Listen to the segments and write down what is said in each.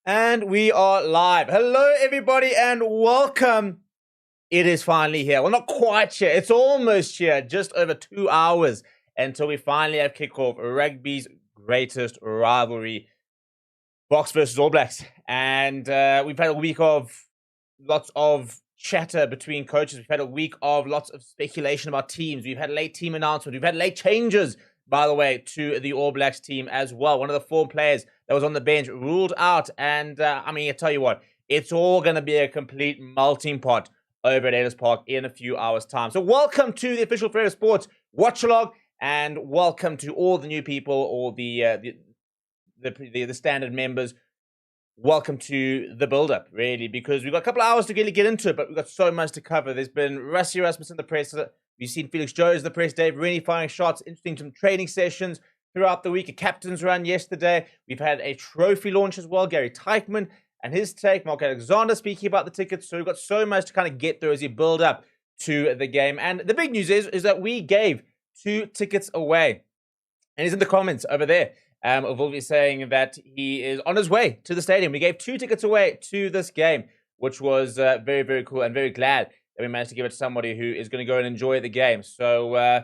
And we are live. Hello, everybody, and welcome. It is finally here. Well, not quite here. It's almost here. Just over 2 hours until we finally have kickoff rugby's greatest rivalry, Boks versus All Blacks. And we've had a week of lots of chatter between coaches. We've had a week of lots of speculation about teams. We've had late team announcements. We've had late changes, by the way, to the All Blacks team as well. One of the former players that was on the bench ruled out. And I tell you what, it's all going to be a complete melting pot over at Ellis Park in a few hours' time. So welcome to the official Forever Sports Watchalong, and welcome to all the new people, all the standard members. Welcome to the build-up, really, because we've got a couple of hours to really get into it, but we've got so much to cover. There's been Rassie Erasmus in the press. We've seen Felix Jones in the press, Dave Rennie firing shots, interesting some training sessions throughout the week, a captain's run yesterday. We've had a trophy launch as well, Gary Teichmann and his take, Mark Alexander speaking about the tickets. So we've got so much to kind of get through as you build up to the game. And the big news is that we gave 2 tickets away. And he's in the comments over there. Will be saying that he is on his way to the stadium. We gave 2 tickets away to this game, which was very, very cool, and very glad that we managed to give it to somebody who is going to go and enjoy the game. So,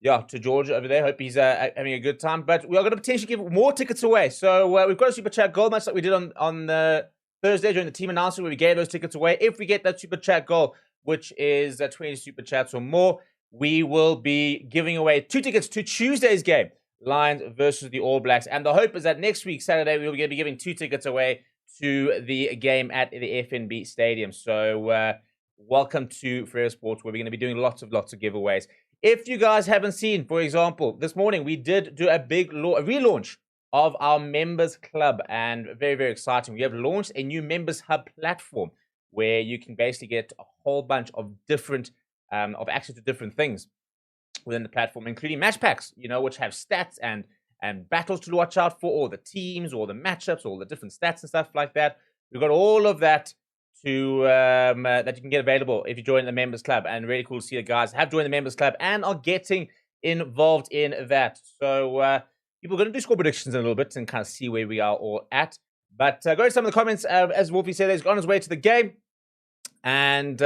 yeah, to George over there, hope he's having a good time. But we are going to potentially give more tickets away. So we've got a Super Chat goal match like we did on Thursday during the team announcement, where we gave those tickets away. If we get that Super Chat goal, which is 20 Super Chats or more, we will be giving away 2 tickets to Tuesday's game, Lions versus the All Blacks. And the hope is that next week, Saturday, we'll be giving 2 tickets away to the game at the FNB Stadium. So welcome to Forever Sports, where we're going to be doing lots of giveaways. If you guys haven't seen, for example, this morning we did do a big relaunch of our Members Club, and very, very exciting. We have launched a new Members Hub platform where you can basically get a whole bunch of different, of access to different things within the platform, including match packs, which have stats and battles to watch out for, all the teams, all the matchups, all the different stats and stuff like that. We've got all of that to that you can get available if you join the Members Club, and really cool to see the guys have joined the Members Club and are getting involved in that. So people are going to do score predictions in a little bit and kind of see where we are all at. But go to some of the comments. As Wolfie said, he's on his way to the game. And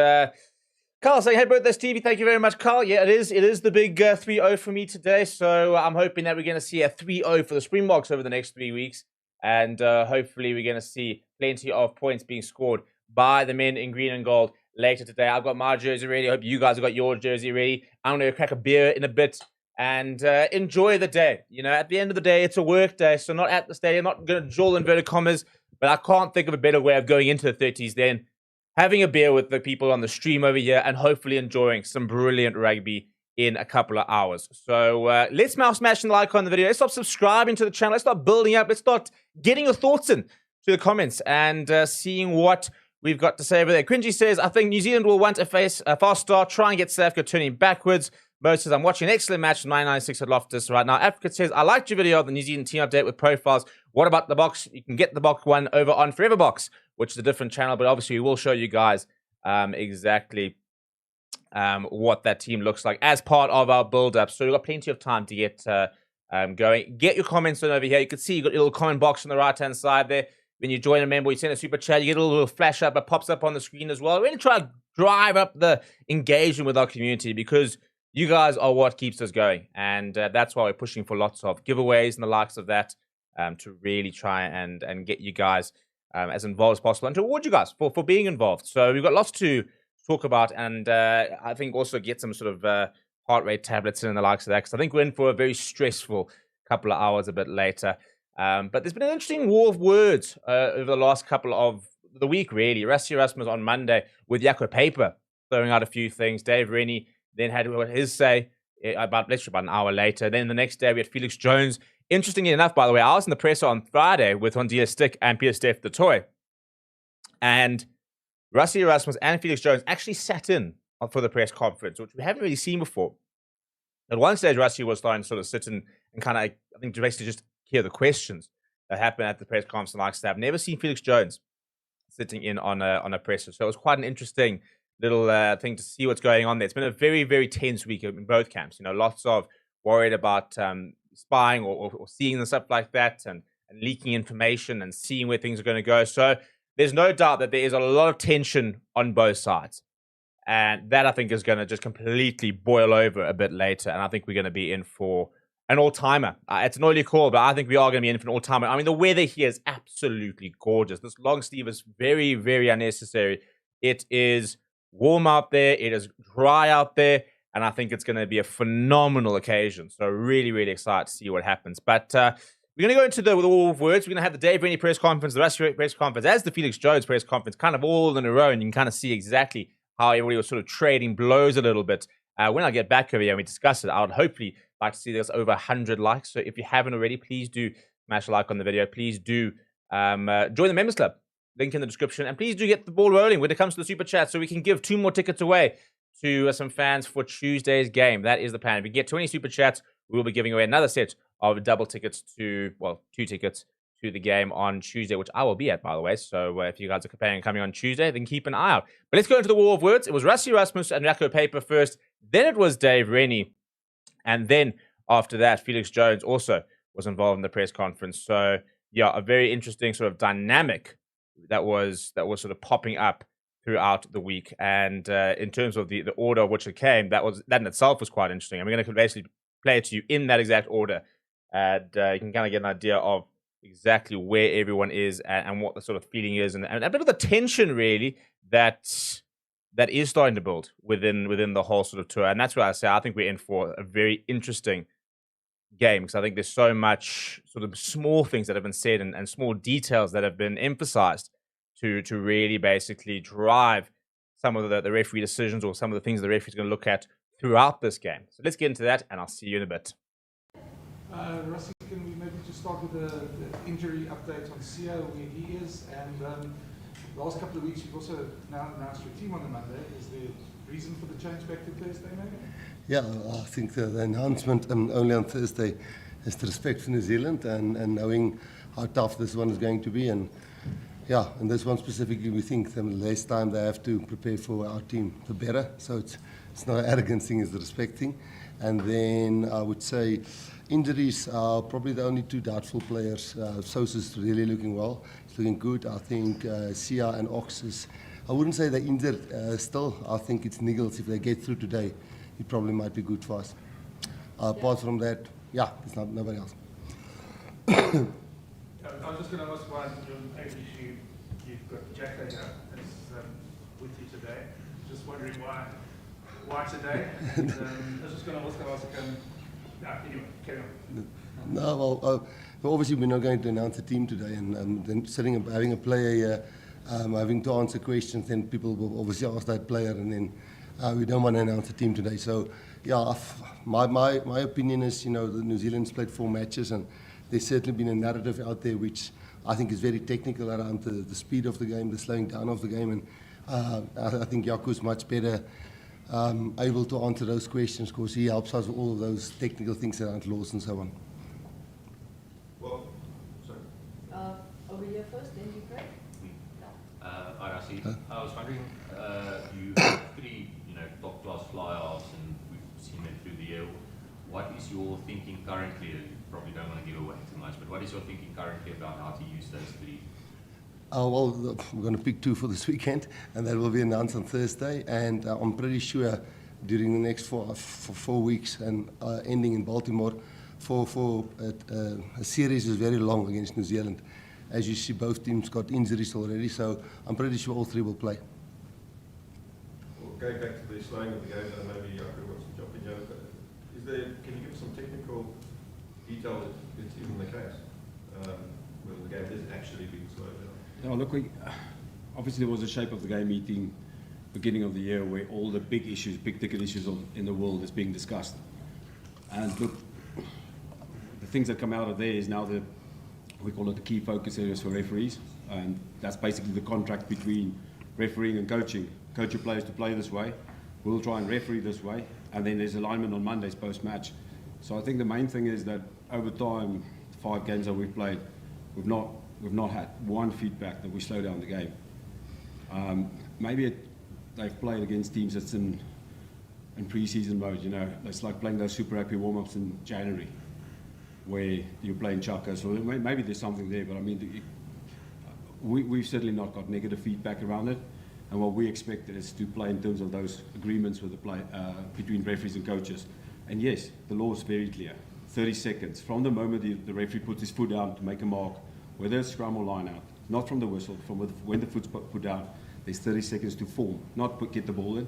Carl saying, hey, birthday, Stevie. Thank you very much, Carl. Yeah, it is the big 3-0 for me today. So I'm hoping that we're going to see a 3-0 for the Springboks over the next 3 weeks. And hopefully we're going to see plenty of points being scored by the men in green and gold later today. I've got my jersey ready. I hope you guys have got your jersey ready. I'm going to crack a beer in a bit and enjoy the day. At the end of the day, it's a work day. So not at the stadium, not going to draw inverted commas. But I can't think of a better way of going into the 30s than having a beer with the people on the stream over here and hopefully enjoying some brilliant rugby in a couple of hours. So let's now smash the like on the video. Let's start subscribing to the channel. Let's start building up. Let's start getting your thoughts in to the comments and seeing what we've got to say over there. Cringy says, I think New Zealand will want a fast start, try and get South Africa turning backwards. Mo says, I'm watching an excellent match from 996 at Loftus right now. Africa says, I liked your video of the New Zealand team update with profiles. What about the box? You can get the box one over on Forever Box, which is a different channel, but obviously we will show you guys exactly what that team looks like as part of our build-up. So we've got plenty of time to get going. Get your comments on over here. You can see you've got a little comment box on the right-hand side there. When you join a member, you send a super chat, you get a little flash up, it pops up on the screen as well. We're going to try to drive up the engagement with our community, because you guys are what keeps us going. And that's why we're pushing for lots of giveaways and the likes of that, to really try and get you guys as involved as possible, and to reward you guys for being involved. So we've got lots to talk about, and I think also get some sort of heart rate tablets and the likes of that, because I think we're in for a very stressful couple of hours a bit later. But there's been an interesting war of words over the last couple of the week, really. Rassie Erasmus on Monday with Jaco Paper throwing out a few things. Dave Rennie then had his say about an hour later. Then the next day we had Felix Jones. Interestingly enough, by the way, I was in the presser on Friday with Hondia Stick and Peter Steph the Toy. And Rassie Erasmus and Felix Jones actually sat in for the press conference, which we haven't really seen before. At one stage, Rassie was starting to sort of sit and kind of, I think, basically just hear the questions that happen at the press conference and like that. I've never seen Felix Jones sitting in on a presser. So it was quite an interesting little thing to see what's going on there. It's been a very, very tense week in both camps. Lots of worried about spying or seeing and stuff like that. And and leaking information and seeing where things are going to go. So there's no doubt that there is a lot of tension on both sides. And that, I think, is going to just completely boil over a bit later. And I think we're going to be in for an all-timer. It's an early call, but I think we are going to be in for an all-timer. I mean, the weather here is absolutely gorgeous. This long sleeve is very, very unnecessary. It is warm out there. It is dry out there. And I think it's going to be a phenomenal occasion. So really, really excited to see what happens. But we're going to go into the War of Words. We're going to have the Dave Rennie press conference, the Rusty press conference, as the Felix Jones press conference, kind of all in a row. And you can kind of see exactly how everybody was sort of trading blows a little bit. When I get back over here and we discuss it, I would hopefully like to see this over 100 likes. So if you haven't already, please do smash a like on the video. Please do join the Members Club. Link in the description. And please do get the ball rolling when it comes to the Super Chat so we can give 2 more tickets away to some fans for Tuesday's game. That is the plan. If we get 20 Super Chats, we will be giving away another set of double tickets to, well, 2 tickets to the game on Tuesday, which I will be at, by the way. So if you guys are planning on coming on Tuesday, then keep an eye out. But let's go into the War of Words. It was Rassie Erasmus and Jaco Paper first. Then it was Dave Rennie. And then after that, Felix Jones also was involved in the press conference. So yeah, a very interesting sort of dynamic that was sort of popping up throughout the week. And in terms of the order of which it came, that in itself was quite interesting. And we're going to basically play it to you in that exact order. And you can kind of get an idea of exactly where everyone is and what the sort of feeling is, and a bit of the tension really that is starting to build within the whole sort of tour. And that's why I say I think we're in for a very interesting game, because I think there's so much sort of small things that have been said and small details that have been emphasized to really basically drive some of the referee decisions or some of the things the referee's going to look at throughout this game. So let's get into that, and I'll see you in a bit. Rusty, can we maybe just start with the injury update on Sia, where he is? And the last couple of weeks, you've also now announced your team on the Monday. Is there reason for the change back to Thursday, maybe? Yeah, I think the announcement only on Thursday is to respect for New Zealand and knowing how tough this one is going to be. And yeah, and this one specifically, we think the less time they have to prepare for our team, the better. So it's not an arrogant thing, it's the respect thing. And then I would say injuries are probably the only 2 doubtful players. Sosa's really looking well. He's looking good. I think Sia and Ox is, I wouldn't say they're injured still. I think it's niggles. If they get through today, it probably might be good for us. Apart from that, yeah, it's not nobody else. I was just going to ask why you've got Jack here with you today. Just wondering why today? And, I was just going to also ask anyway, carry on. No, well, obviously we're not going to announce the team today, and then having a player here, having to answer questions, then people will obviously ask that player, and then we don't want to announce the team today. So, yeah, my opinion is, the New Zealand's played 4 matches, and there's certainly been a narrative out there which I think is very technical around the speed of the game, the slowing down of the game, and I think Jaco's much better able to answer those questions because he helps us with all of those technical things around laws and so on. Well, sorry. Over here first, then you Craig. I was wondering, you pretty, top class fly-offs, and we've seen them through the year. What is your thinking currently? You probably don't want to give away too much, but what is your thinking currently about how to use those 3? Well, we're going to pick 2 for this weekend, and that will be announced on Thursday. And I'm pretty sure during the next 4 weeks and ending in Baltimore, a series is very long against New Zealand. As you see, both teams got injuries already, so I'm pretty sure all 3 will play. Well, going back to the slowing of the game, maybe Jaco wants to jump in here. Can you give us some technical detail that it's even the case? Whether the game is actually being slowed down? Yeah, look, obviously there was a shape of the game meeting beginning of the year where all the big ticket issues in the world is being discussed. And look, the things that come out of there is now we call it the key focus areas for referees. And that's basically the contract between refereeing and coaching. Coach your players to play this way. We'll try and referee this way. And then there's alignment on Mondays post-match. So I think the main thing is that over time, 5 games that we've played, we've not had one feedback that we slow down the game. Maybe they've played against teams that's in pre-season mode, It's like playing those Super Rugby warm-ups in January, where you're playing chucker. So maybe there's something there, but I mean, we've certainly not got negative feedback around it. And what we expect is to play in terms of those agreements with the play, between referees and coaches. And yes, the law is very clear. 30 seconds from the moment the referee puts his foot down to make a mark, whether it's scrum or line out, not from the whistle, when the foot's put down, there's 30 seconds to form, not get the ball in.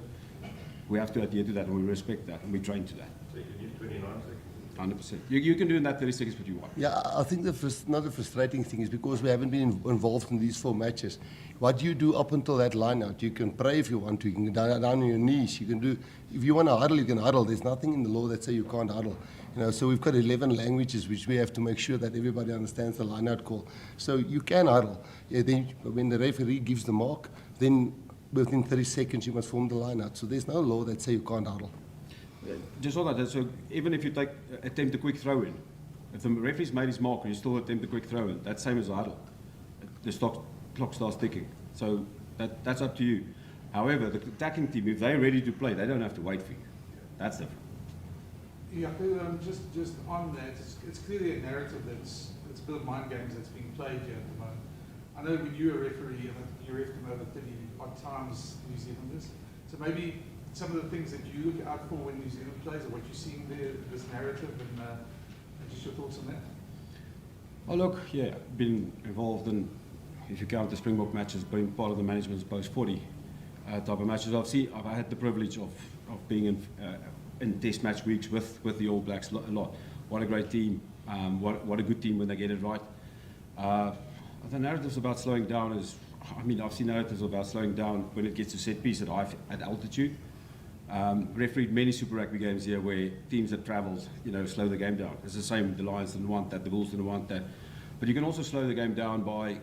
We have to adhere to that, and we respect that, and we train to that. So you can use 29 seconds. 100%. You can do in that 30 seconds what you want. Yeah, I think another frustrating thing is because we haven't been involved in these 4 matches. What you do up until that line out, you can pray if you want to, you can go down on your knees, you can do, if you want to huddle, you can huddle. There's nothing in the law that says you can't huddle. You know, so we've got 11 languages which we have to make sure that everybody understands the line out call. So you can huddle. Yeah, then when the referee gives the mark, then within 30 seconds you must form the line out. So there's no law that says you can't huddle. Just on that, so even if you attempt a quick throw in, if the referee's made his mark and you still attempt a quick throw in, that's same as a huddle. The clock starts ticking. So that's up to you. However, the attacking team, if they're ready to play, they don't have to wait for you. That's different. Yeah, just on that, it's clearly a narrative it's a bit of mind games that's being played here at the moment. I know when you're a referee, you refereed them over 30 odd times, New Zealanders. So maybe some of the things that you look out for when New Zealand plays, or what you're seeing there, this narrative, and just your thoughts on that? Oh look, yeah, been involved in, if you count the Springbok matches, being part of the management's post 40 type of matches. I've had the privilege of being in test match weeks with the All Blacks a lot. What a great team, what a good team when they get it right. The narratives about slowing down is, I mean, I've seen narratives about slowing down when it gets to set piece at altitude. Refereed many Super Rugby games here where teams that travels, slow the game down. It's the same, the Lions didn't want that, the Bulls didn't want that. But you can also slow the game down by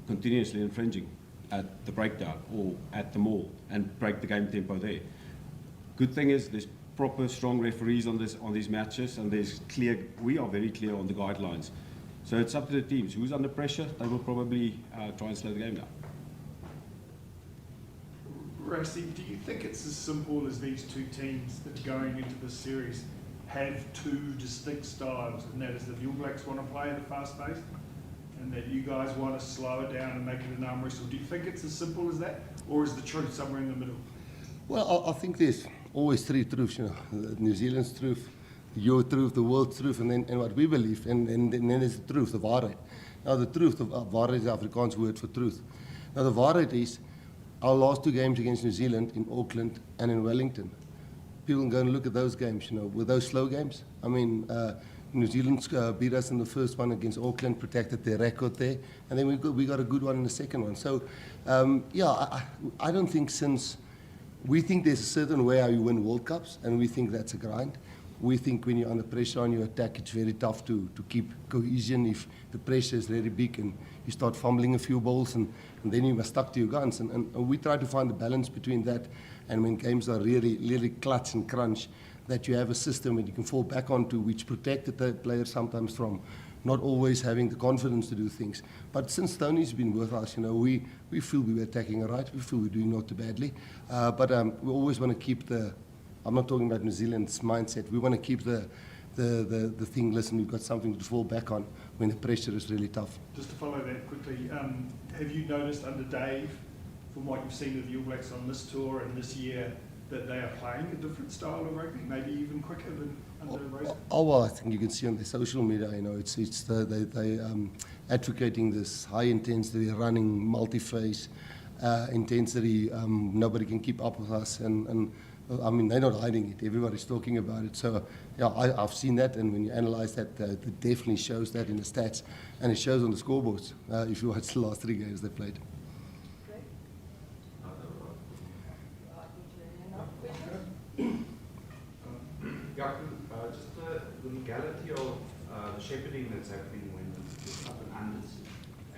continuously infringing at the breakdown or at the maul and break the game tempo there. Good thing is there's proper, strong referees on these matches, and we are very clear on the guidelines. So it's up to the teams. Who's under pressure, they will probably try and slow the game down. Rusty, do you think it's as simple as these two teams that are going into this series have two distinct styles, and that is that the All Blacks want to play at a fast pace and that you guys want to slow it down and make it an arm wrestle? Do you think it's as simple as that, or is the truth somewhere in the middle? Well, I think there's always 3 truths, New Zealand's truth, your truth, the world's truth, and what we believe, and then there's the truth, the waarheid. Now the truth, waarheid is the Afrikaans word for truth. Now the waarheid is, our last 2 games against New Zealand in Auckland and in Wellington, people can go and look at those games, were those slow games? I mean, New Zealand beat us in the first one against Auckland, protected their record there, and then we got a good one in the second one. So, I don't think we think there's a certain way how you win World Cups, and we think that's a grind. We think when you're under pressure on your attack, it's very tough to keep cohesion if the pressure is very big and you start fumbling a few balls and then you must stuck to your guns. And we try to find a balance between that and when games are really, really clutch and crunch, that you have a system that you can fall back onto which protected the players sometimes from not always having the confidence to do things. But since Tony's been with us, we feel we were attacking it right. We feel we're doing not too badly. But we always want to keep I'm not talking about New Zealand's mindset. We want to keep the thing, listen, we've got something to fall back on when the pressure is really tough. Just to follow that quickly, have you noticed under Dave, from what you've seen of the All Blacks on this tour and this year, that they are playing a different style of rugby, maybe even quicker than under Rose? Oh, well, I think you can see on their social media, they advocating this high-intensity running, multi-phase intensity. Nobody can keep up with us, and I mean, they're not hiding it. Everybody's talking about it. So, yeah, I've seen that, and when you analyze that, it definitely shows that in the stats, and it shows on the scoreboards if you watch the last 3 games they played. Great. Just the legality of the shepherding that's happening when it's up and unders.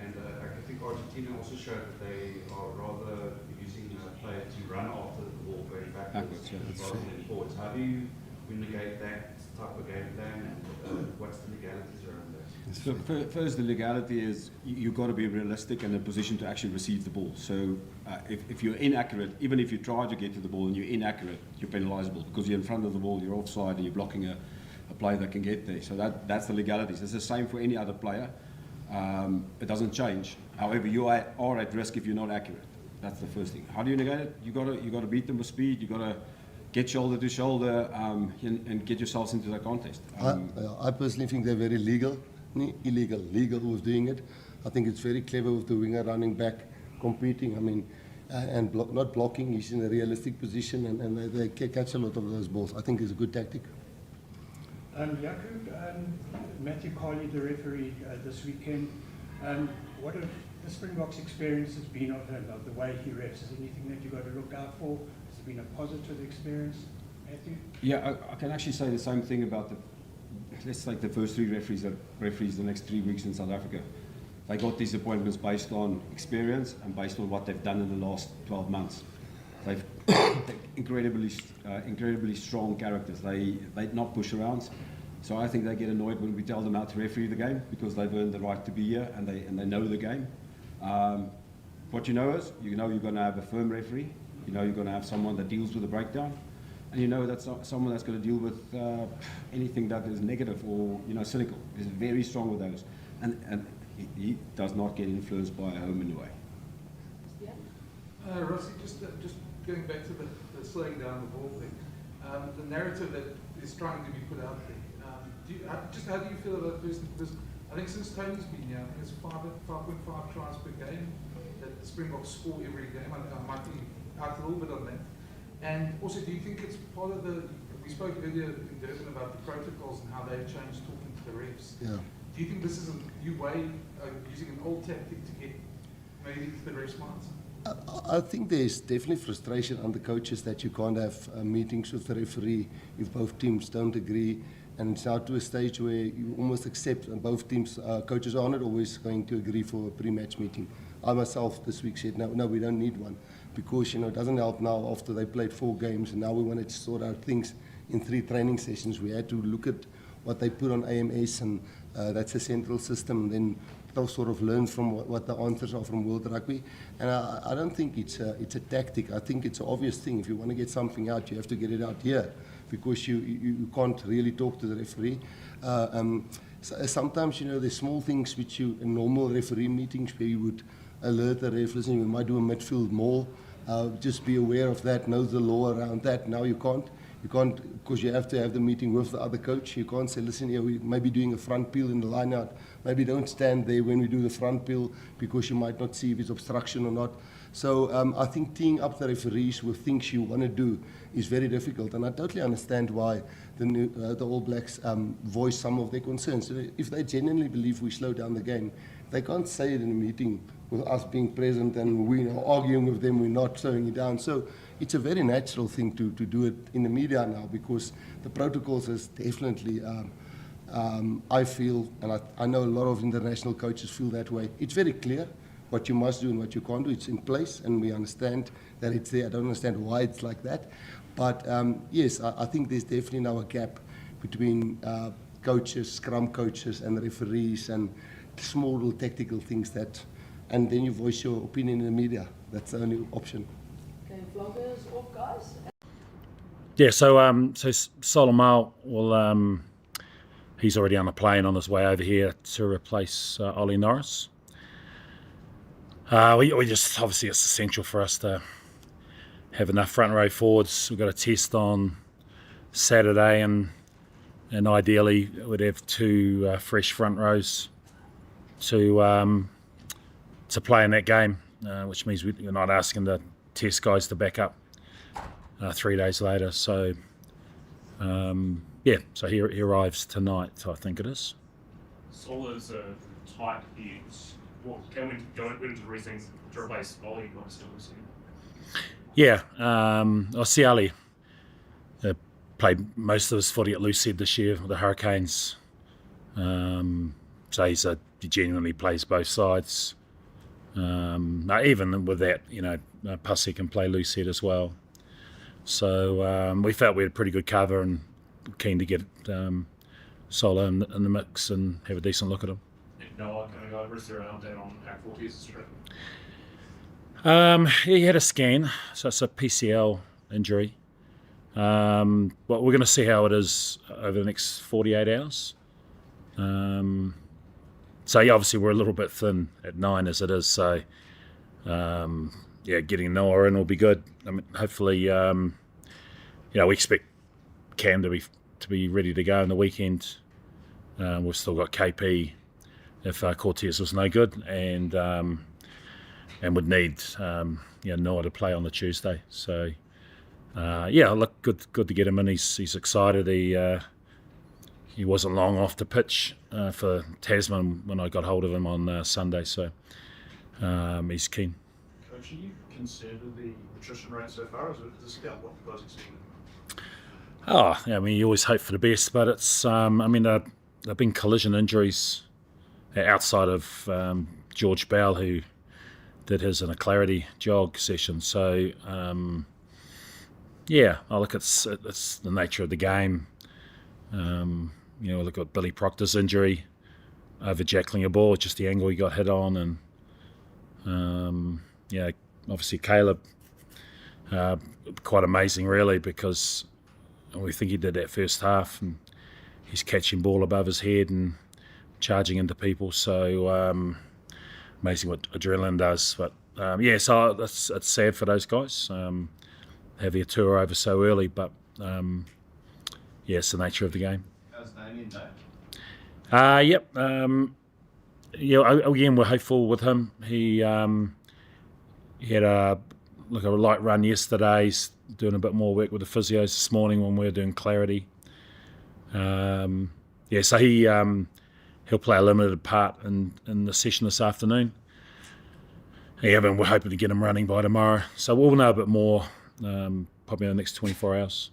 And I think Argentina also showed that they are rather using a player to run after the ball going backwards rather than forwards. How do you negate that type of game plan, and what's the legalities around that? So first, the legality is you've got to be realistic and in a position to actually receive the ball. So if you're inaccurate, even if you try to get to the ball and you're inaccurate, you're penalisable because you're in front of the ball, you're offside, and you're blocking a player that can get there. So that's the legalities. It's the same for any other player. It doesn't change. However, you are at risk if you're not accurate. That's the first thing. How do you negate it? You got to beat them with speed. You got to get shoulder to shoulder and get yourselves into the contest. I personally think they're very legal with doing it. I think it's very clever with the winger running back competing. I mean, and not blocking. He's in a realistic position, and they catch a lot of those balls. I think it's a good tactic. Jacob, Matthew Carley, the referee this weekend. What have the Springboks experience has been of him, of the way he refs? Is there anything that you've got to look out for? Has it been a positive experience, Matthew? Yeah, I can actually say the same thing about let's take the first 3 referees that referees the next 3 weeks in South Africa. They got these appointments based on experience and based on what they've done in the last 12 months. They're incredibly strong characters. They not push around. So I think they get annoyed when we tell them how to referee the game because they've earned the right to be here and they know the game. What you know is, you're going to have a firm referee. You know you're going to have someone that deals with the breakdown. And you know that's someone that's going to deal with anything that is negative or cynical. He's very strong with those. And he does not get influenced by home anyway. Yeah. Rossi, just going back to the slowing down the ball thing, the narrative that is trying to be put out there. How do you feel about this? Because I think since Tony's been here, I think it's 5.5 tries per game that the Springboks score every game. I might be out a little bit on that. And also, do you think it's part of we spoke earlier in Durban about the protocols and how they've changed talking to the refs. Yeah. Do you think this is a new way of using an old tactic to get maybe the refs' minds? I think there's definitely frustration on the coaches that you can't have meetings with the referee if both teams don't agree. And it's now to a stage where you almost accept, and both teams, coaches are not always going to agree for a pre-match meeting. I myself this week said, no, we don't need one. Because, it doesn't help now after they played 4 games and now we wanted to sort out things in 3 training sessions. We had to look at what they put on AMS and that's a central system. And then they'll sort of learn from what the answers are from World Rugby. And I don't think it's a tactic. I think it's an obvious thing. If you want to get something out, you have to get it out here because you can't really talk to the referee. Sometimes, there's small things which in normal referee meetings where you would alert the referees and you might do a midfield maul. Just be aware of that, know the law around that. Now you can't because you have to have the meeting with the other coach. You can't say, listen here, we may be doing a front peel in the line out. Maybe don't stand there when we do the front peel because you might not see if it's obstruction or not. So I think teeing up the referees with things you want to do is very difficult. And I totally understand why the All Blacks voice some of their concerns. If they genuinely believe we slow down the game, they can't say it in a meeting with us being present and we are arguing with them, we're not slowing it down. So it's a very natural thing to do it in the media now because the protocols is definitely, I feel, and I know a lot of international coaches feel that way. It's very clear what you must do and what you can't do. It's in place and we understand that it's there. I don't understand why it's like that. But yes, I think there's definitely now a gap between coaches, scrum coaches and referees and small little tactical things and then you voice your opinion in the media. That's the only option. Okay, vloggers off, guys. Yeah, so Solomon will he's already on a plane on his way over here to replace Ollie Norris. We just obviously it's essential for us to have enough front row forwards. We've got a test on Saturday and ideally we'd have 2 fresh front rows to play in that game, which means we're not asking the test guys to back up 3 days later. So, so he arrives tonight, I think it is. Solo's tight ends. What can we go into recent to replace Ollie? Yeah, I see Ali played most of his footy at Lucid this year with the Hurricanes. So he genuinely plays both sides. Even with that, Pussy can play Lucid as well. So we felt we had pretty good cover and keen to get Solo in the mix and have a decent look at him. Noah, can I go over around that on Act 40's? He had a scan, so it's a PCL injury. But we're going to see how it is over the next 48 hours. So yeah, obviously we're a little bit thin at 9 as it is. So yeah, getting Noah in will be good. I mean, hopefully, we expect Cam to be ready to go in the weekend. We've still got KP if Cortez was no good, and would need Noah to play on the Tuesday. So look, good to get him in. He's excited. He wasn't long off the pitch for Tasman when I got hold of him on Sunday, so he's keen. Coach, are you concerned with the attrition rate so far? Is this about what you guys expected? I mean, you always hope for the best, but it's, there've been collision injuries outside of George Bell, who did his in a clarity jog session. So, look, it's the nature of the game. Look at Billy Proctor's injury over jackling a ball, just the angle he got hit on, and obviously Caleb, quite amazing really, because we think he did that first half, and he's catching ball above his head and charging into people. So amazing what adrenaline does. But so it's sad for those guys. Have their tour over so early, but it's the nature of the game. How's Damien though? Yep. Again, we're hopeful with him. He had a light run yesterday. He's doing a bit more work with the physios this morning when we were doing clarity. So he'll play a limited part in the session this afternoon. And we're hoping to get him running by tomorrow. So we'll know a bit more probably in the next 24 hours.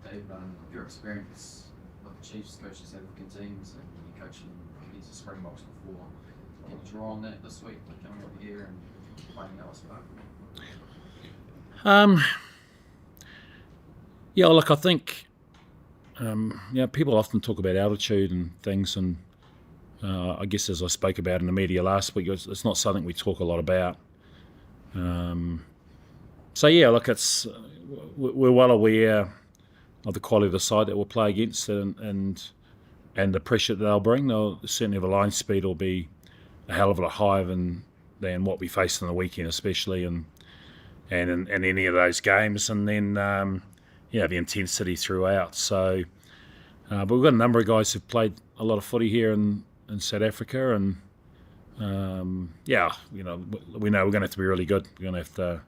Dave, your experience with the Chiefs coaches African teams, and you coaching against the Springboks before, can you draw on that this week, coming over here and playing Alice Park? Look, I think people often talk about altitude and things, and I guess as I spoke about in the media last week, it's not something we talk a lot about. Look, we're well aware of the quality of the side that we'll play against, and the pressure that they'll bring. They'll certainly have a line speed will be a hell of a lot higher than what we faced on the weekend, especially, and in any of those games, and then the intensity throughout. So, but we've got a number of guys who've played a lot of footy here in South Africa, and we know we're going to have to be really good. We're going to have to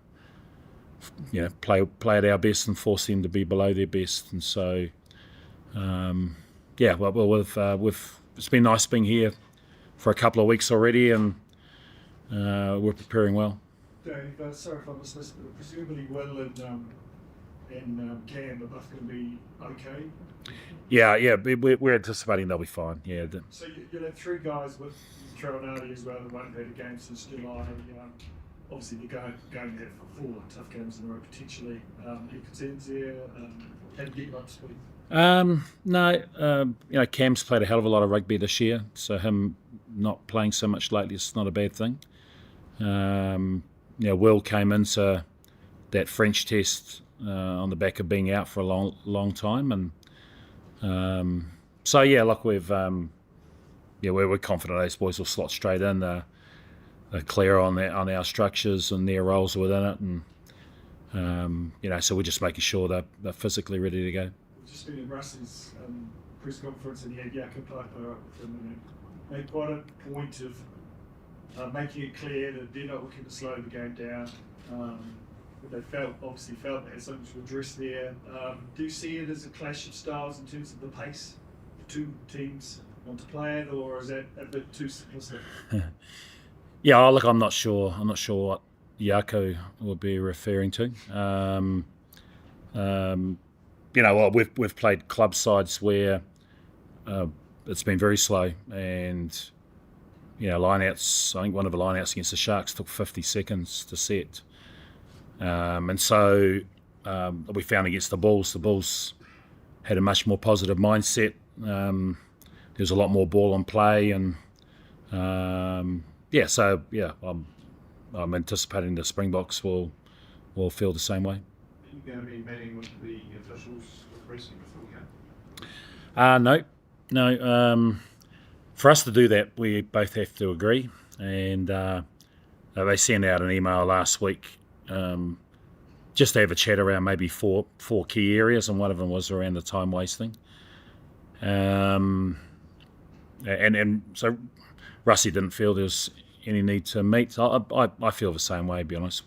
play at our best and force them to be below their best. And so it's been nice being here for a couple of weeks already, and we're preparing well. Dave, sorry if I missed this, but presumably Will and Cam are both going to be okay? We're anticipating they'll be fine. Yeah. So you'll have 3 guys with Tronati as well that won't have had a game since July. Obviously, you're going to have 4 tough games in a row potentially. Any concerns there? How do you get up to speed? No. Cam's played a hell of a lot of rugby this year, so him not playing so much lately is not a bad thing. Will came into that French test on the back of being out for a long time, and look, we're confident those boys will slot straight in. They're clear on our structures and their roles within it, and so we're just making sure they're physically ready to go. We've just been in Russ's press conference, and he had Yaka Piper up with him, and they made quite a point of making it clear that they're not looking to slow the game down. But they obviously felt they had something to address there. Do you see it as a clash of styles in terms of the pace the 2 teams want to play it, or is that a bit too simplistic? Look, I'm not sure. I'm not sure what Yako will be referring to. We've played club sides where it's been very slow, and lineouts. I think one of the lineouts against the Sharks took 50 seconds to set, and so we found against the Bulls had a much more positive mindset. There's a lot more ball on play, and I'm anticipating the Springboks will feel the same way. you going to be meeting with the officials with racing before the game? No. For us to do that, we both have to agree, and they sent out an email last week just to have a chat around maybe four key areas, and one of them was around the time wasting. And so Russie didn't feel there was any need to meet. I feel the same way, to be honest.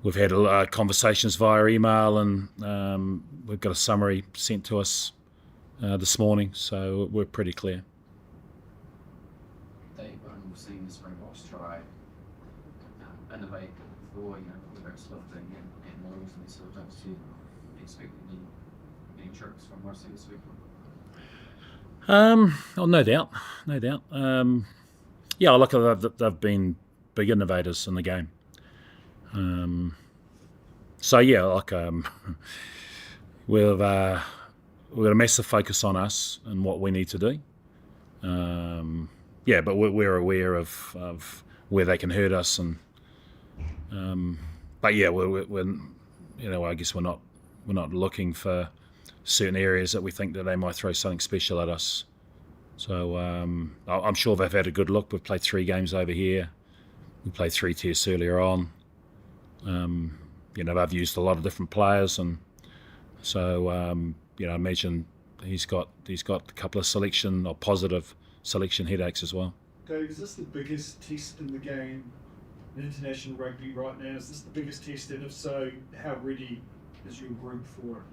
We've had conversations via email, and we've got a summary sent to us this morning, so we're pretty clear. Dave, we've seen the Springboks try innovate before, whether it's lifting and models, and so don't you expect any tricks from Russie this week? No doubt. Yeah, look, they've been big innovators in the game. So yeah, like we've got a massive focus on us and what we need to do. Yeah, but we're aware of where they can hurt us, and but yeah, we're I guess we're not looking for certain areas that we think that they might throw something special at us. So I'm sure they've had a good look. We've played 3 games over here. We played 3 tests earlier on. They've used a lot of different players, and so I imagine he's got a couple of positive selection headaches as well. Dave, is this the biggest test in the game in international rugby right now? Is this the biggest test, and if so, how ready is your group for it?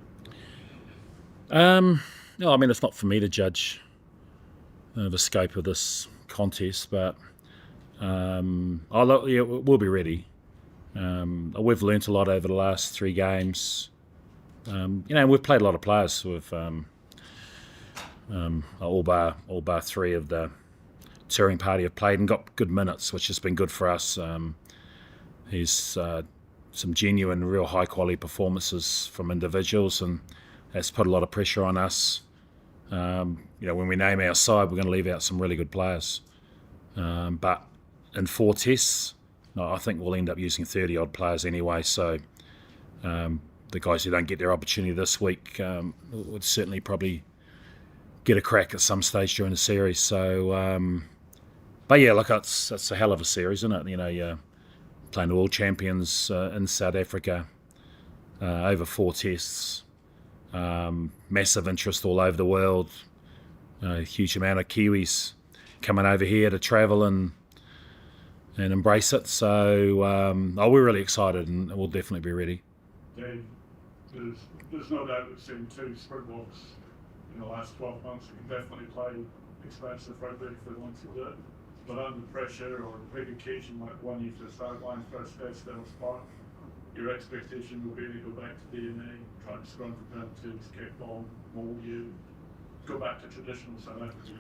No, I mean, it's not for me to judge the scope of this contest, but we'll be ready. We've learnt a lot over the last 3 games. We've played a lot of players with all bar 3 of the touring party have played and got good minutes, which has been good for us. There's some genuine, real high quality performances from individuals, and that's put a lot of pressure on us. When we name our side, we're going to leave out some really good players. But in 4 tests, I think we'll end up using 30 odd players anyway. So the guys who don't get their opportunity this week would certainly probably get a crack at some stage during the series. So, but yeah, look, it's a hell of a series, isn't it? You're playing the world champions in South Africa over 4 tests. Massive interest all over the world. A huge amount of Kiwis coming over here to travel and embrace it. So we're really excited, and we'll definitely be ready. Dave, there's no doubt we've seen 2 Springboks in the last 12 months who can definitely play expansive rugby if they want to do it. But under pressure or a big occasion like one you to start line first day still spot, your expectation will be to go back to DNA, try to scrum for penalties, kick ball, mould you, go back to traditional South African.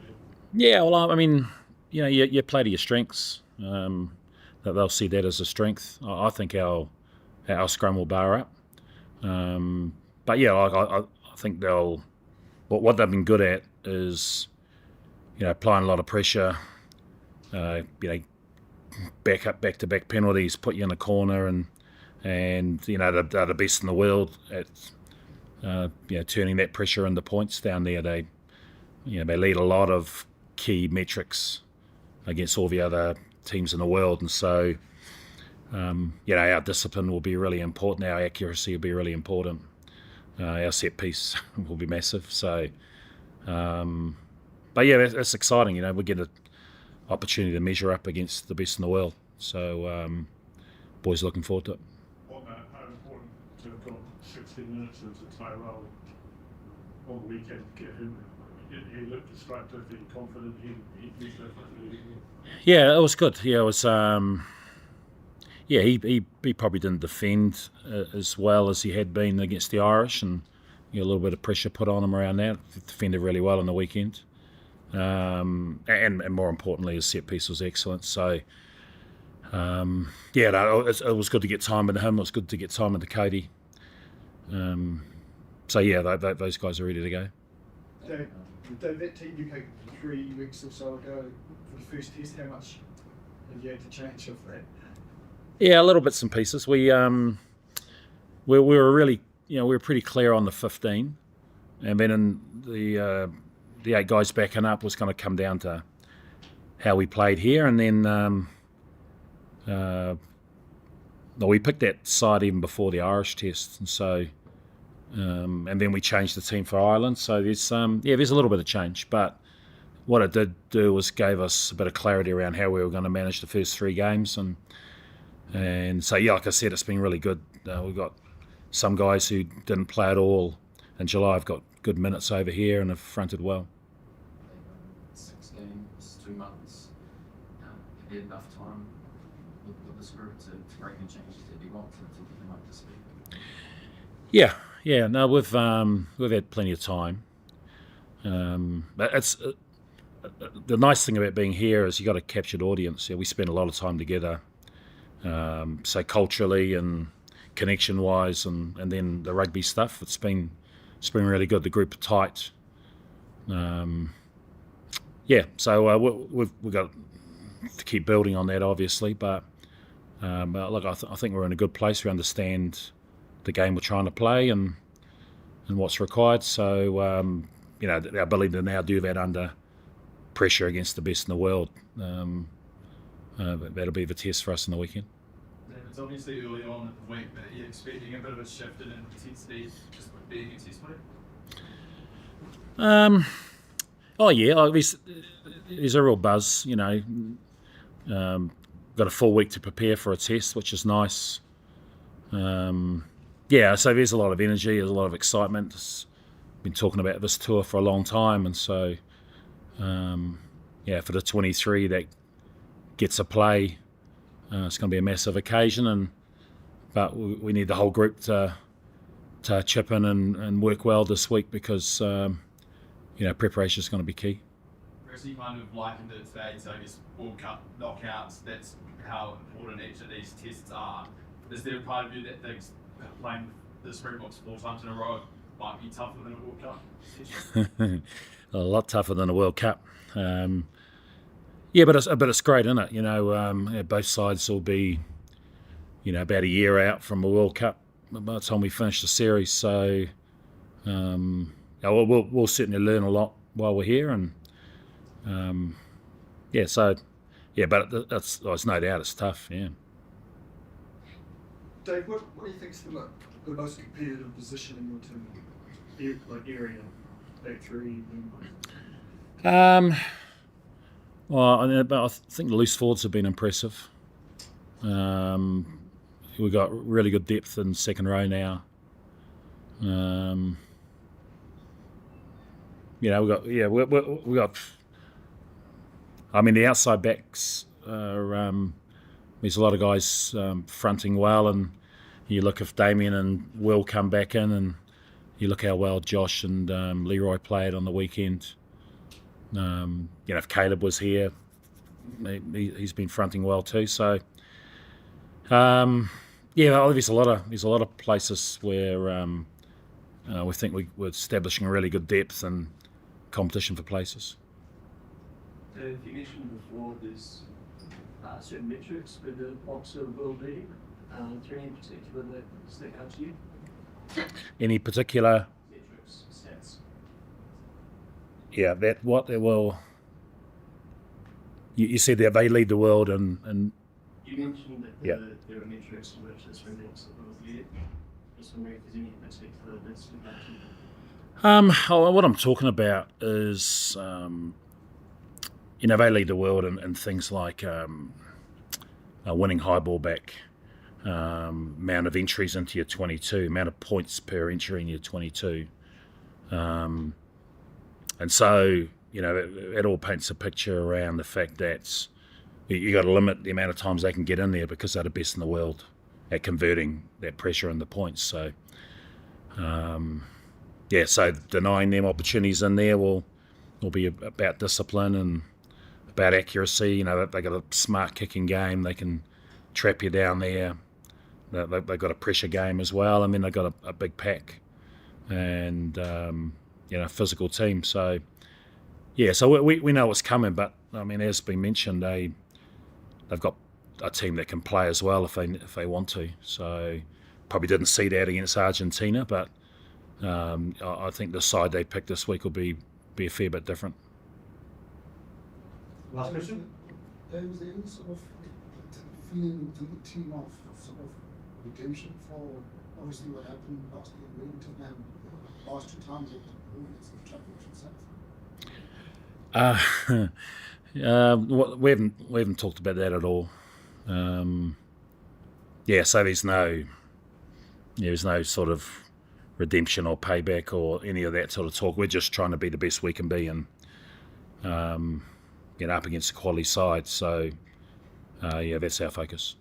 Yeah, well, I mean, you play to your strengths. That they'll see that as a strength. I think our scrum will bar up. But yeah, I think what they've been good at is, applying a lot of pressure. Back to back penalties, put you in a corner, and they're the best in the world at turning that pressure into points down there. They lead a lot of key metrics against all the other teams in the world, and so our discipline will be really important. Our accuracy will be really important. Our set piece will be massive. So, but yeah, that's exciting. We get an opportunity to measure up against the best in the world. So, boys, looking forward to it. On that, how important to have got 60 minutes into Tyrell on the weekend to get him? He looked distracted, he confident, he definitely. Yeah, it was good. Yeah, it was. He probably didn't defend as well as he had been against the Irish, and a little bit of pressure put on him around that. He defended really well on the weekend, and more importantly, his set piece was excellent. So, it was good to get time into him. It was good to get time into Cody. So yeah, those guys are ready to go. Dave, that team UK 3 weeks or so ago for the first test, how much have you had to change of that? Yeah, a little bits and pieces. We we were really, we were pretty clear on the 15, and then in the 8 guys backing up was going to come down to how we played here, and then we picked that side even before the Irish test, and so and then we changed the team for Ireland. So there's there's a little bit of change, but what it did do was gave us a bit of clarity around how we were going to manage the first 3 games, and so like I said, it's been really good. We've got some guys who didn't play at all in July have got good minutes over here and have fronted well. 6 games, 2 months. Have you had enough time with this group to make the changes that you want to get them up to speed? Yeah. No, we've had plenty of time. But it's the nice thing about being here is you got a captured audience. We spend a lot of time together, so culturally and connection-wise, and then the rugby stuff. It's been really good. The group are tight. So we've got to keep building on that, obviously. But look, I think we're in a good place. We understand the game we're trying to play and what's required. So the ability to now do that under pressure against the best in the world, that'll be the test for us in the weekend. It's obviously early on in the week, but are you expecting a bit of a shift in intensity just with being a test player? There's a real buzz, got a full week to prepare for a test, which is nice. So there's a lot of energy, there's a lot of excitement. Been talking about this tour for a long time, and so for the 23 that gets a play, it's going to be a massive occasion, but we need the whole group to chip in and work well this week, because preparation is going to be key. Whereas you kind of likened it today to, I guess, World Cup knockouts, that's how important each of these tests are. Is there a part of you that thinks playing the Springboks 4 times in a row might be tougher than a World Cup? A lot tougher than a World Cup. But it's great, isn't it? Both sides will be, about a year out from a World Cup by the time we finish the series. So we'll certainly learn a lot while we're here, and but there's no doubt it's tough. Yeah. Dave, what do you think is the most competitive position in your team? Like area, back 3. I think the loose forwards have been impressive. We've got really good depth in second row now. We've got. I mean, the outside backs are. There's a lot of guys fronting well, and you look if Damien and Will come back in, and you look how well Josh and Leroy played on the weekend. If Caleb was here, he's been fronting well too. So, there's a lot of places where we think we're establishing a really good depth and competition for places. You mentioned before there's certain metrics where the Boxer will be. Is there any in particular that stick out to you? Any particular metrics, stats? You said that they lead the world, and you mentioned that there are metrics in which the Springboks will lead. Just wondering if there's any in particular that stick out to you. What I'm talking about is, they lead the world in things like winning high ball back, amount of entries into your 22, amount of points per entry in your 22. And so, it all paints a picture around the fact that you got to limit the amount of times they can get in there, because they're the best in the world at converting that pressure into points. So, so denying them opportunities in there will be about discipline and about accuracy. They got a smart kicking game. They can trap you down there. They've got a pressure game as well. I mean, they've got a big pack and physical team. So so we know what's coming. But I mean, as been mentioned, they've got a team that can play as well if they want to. So probably didn't see that against Argentina, but I think the side they picked this week will be a fair bit different. Last question? Was there any sort of feeling within the team of sort of redemption for obviously what happened last year in Wellington and last 2 times at the Women's Championship? We haven't talked about that at all. So there's no sort of redemption or payback or any of that sort of talk. We're just trying to be the best we can be and get up against a quality side. So that's our focus.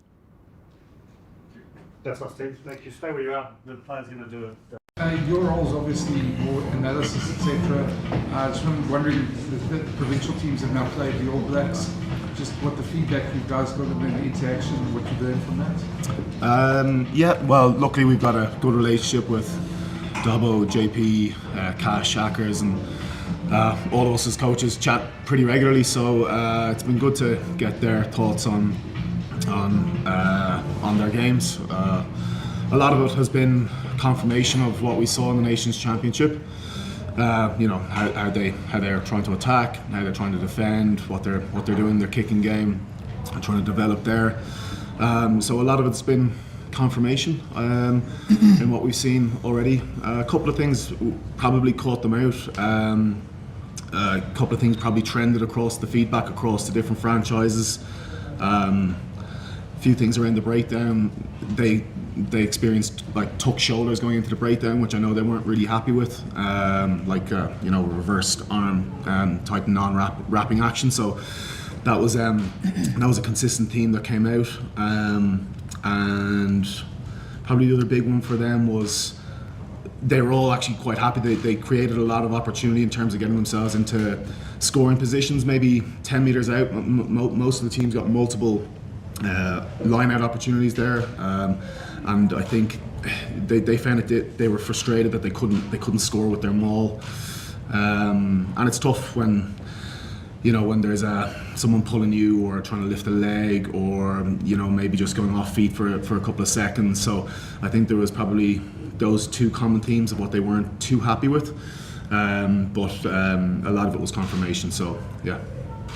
That's what Steve. Thank you. Stay where you are. The player's going to do it. Your role's obviously more analysis, etc. Just wondering, the provincial teams have now played the All Blacks. Just what the feedback you guys got and the interaction, what you learned from that? Well, luckily we've got a good relationship with Dubbo, JP, Cash, Shackers, and all of us as coaches chat pretty regularly. So it's been good to get their thoughts on their games. A lot of it has been confirmation of what we saw in the Nations Championship. How they're trying to attack, how they're trying to defend, what they're doing, their kicking game, and trying to develop there. So a lot of it's been confirmation in what we've seen already. A couple of things probably caught them out. A couple of things probably trended across the feedback across the different franchises. A few things around the breakdown. They experienced like tuck shoulders going into the breakdown, which I know they weren't really happy with, reversed arm type non-wrapping action. So that was a consistent theme that came out, and probably the other big one for them was they were all actually quite happy. They created a lot of opportunity in terms of getting themselves into scoring positions, maybe 10 metres out. Most of the teams got multiple line-out opportunities there. And I think they found they were frustrated that they couldn't score with their maul, and it's tough when there's someone pulling you or trying to lift a leg or maybe just going off feet for a couple of seconds. So I think there was probably those 2 common themes of what they weren't too happy with, but a lot of it was confirmation. So yeah.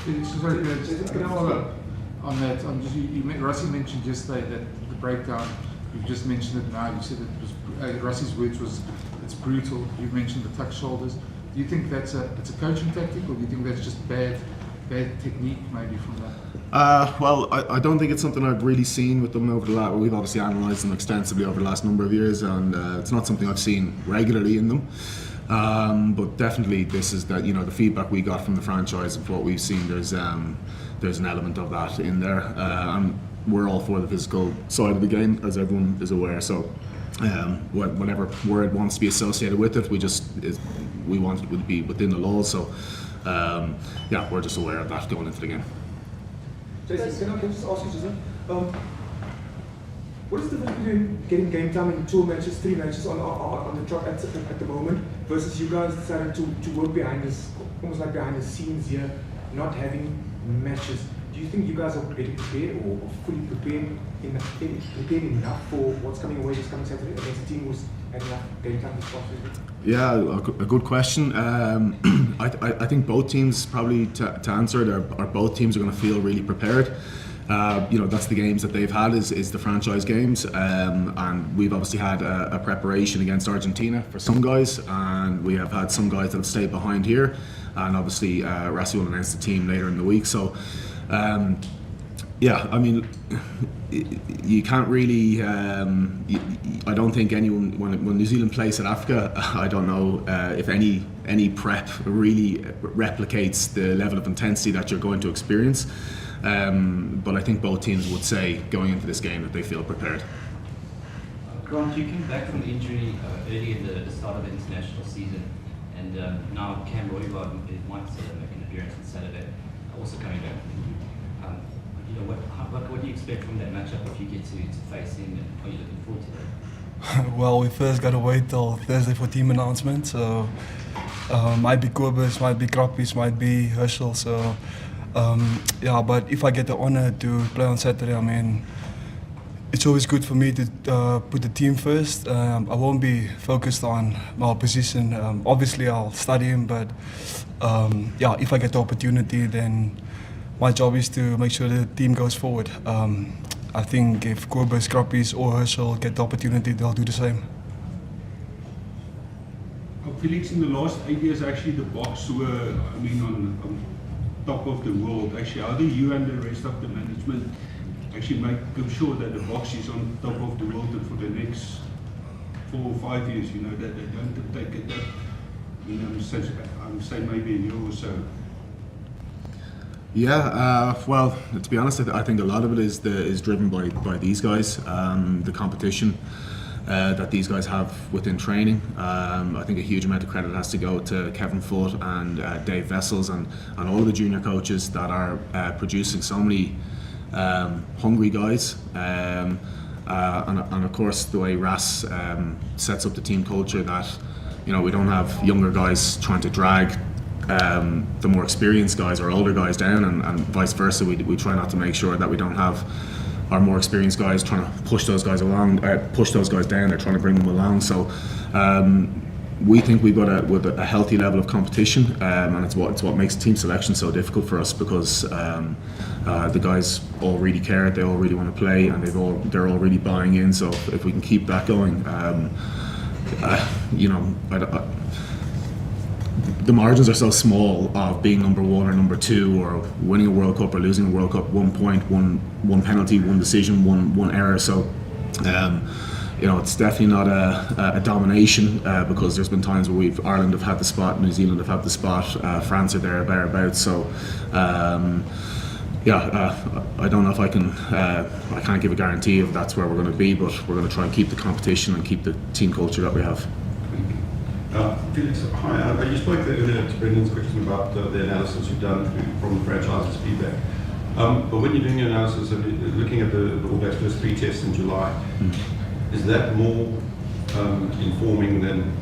Just can I follow up on that? Rusty mentioned just that the breakdown. You've just mentioned it now. You said it was Rusty's words was it's brutal. You've mentioned the tuck shoulders. Do you think it's a coaching tactic, or do you think that's just bad technique maybe from that? Well, I don't think it's something I've really seen with them over the last. We've obviously analysed them extensively over the last number of years, and it's not something I've seen regularly in them. But definitely, this is that the feedback we got from the franchise of what we've seen. There's an element of that in there. We're all for the physical side of the game, as everyone is aware. So, whatever word wants to be associated with it, we want it to be within the laws. So, we're just aware of that going into the game. Jason, can I just ask you, Jason? What is the difference between getting game time in 2 matches, 3 matches on the trot at the moment, versus you guys deciding to work behind this, almost like behind the scenes here, not having matches? Do you think you guys are getting prepared or fully prepared enough for what's coming away this coming Saturday against a team who's had enough game time this past week? Yeah, a good question. I think both teams probably to answer it are both teams are going to feel really prepared. That's the games that they've had is the franchise games, and we've obviously had a preparation against Argentina for some guys, and we have had some guys that have stayed behind here, and obviously Rassi will announce the team later in the week. So. You can't really. I don't think anyone when New Zealand plays South Africa, I don't know if any prep really replicates the level of intensity that you're going to experience. But I think both teams would say going into this game that they feel prepared. Grant, you came back from injury early in the start of the international season, and now Cam Royvard might make an appearance on Saturday, also coming back. What do you expect from that matchup if you get to face him, and are you looking forward to that? Well, we first got to wait till Thursday for team announcement, so might be Kobus, might be Krappies, might be Herschel, so but if I get the honour to play on Saturday, it's always good for me to put the team first. I won't be focused on my position. Obviously, I'll study him, but yeah, if I get the opportunity, then my job is to make sure the team goes forward. I think if Kobus, Krappies or Herschel get the opportunity, they'll do the same. Felix, in the last 8 years, actually the Boks were, I mean, on top of the world. Actually, how do you and the rest of the management actually make sure that the Boks is on top of the world and for the next 4 or 5 years, you know, that they don't take it up, you know, I'm saying maybe a year or so? Yeah, well, to be honest, I think a lot of it is driven by these guys, the competition that these guys have within training. I think a huge amount of credit has to go to Kevin Foote and Dave Vessels and all of the junior coaches that are producing so many hungry guys. And of course, the way Ras sets up the team culture, that, you know, we don't have younger guys trying to drag the more experienced guys or older guys down, and vice versa. We try not to make sure that we don't have our more experienced guys trying to push those guys along, push those guys down. They're trying to bring them along. So we think we've got a healthy level of competition, and it's what makes team selection so difficult for us, because the guys all really care, they all really want to play, and they're all really buying in. So if we can keep that going, you know, the margins are so small of being number 1 or number 2, or winning a World Cup or losing a World Cup, 1 point, one penalty, 1 decision, one error. So you know, it's definitely not a domination, because there's been times where Ireland have had the spot, New Zealand have had the spot, France are there thereabouts. So yeah, I don't know if I can't give a guarantee if that's where we're going to be, but we're going to try and keep the competition and keep the team culture that we have. Felix, hi. You spoke earlier to Brendan's question about the analysis you've done from the franchise's feedback. But when you're doing your analysis, looking at the All Blacks first 3 tests in July, is that more informing than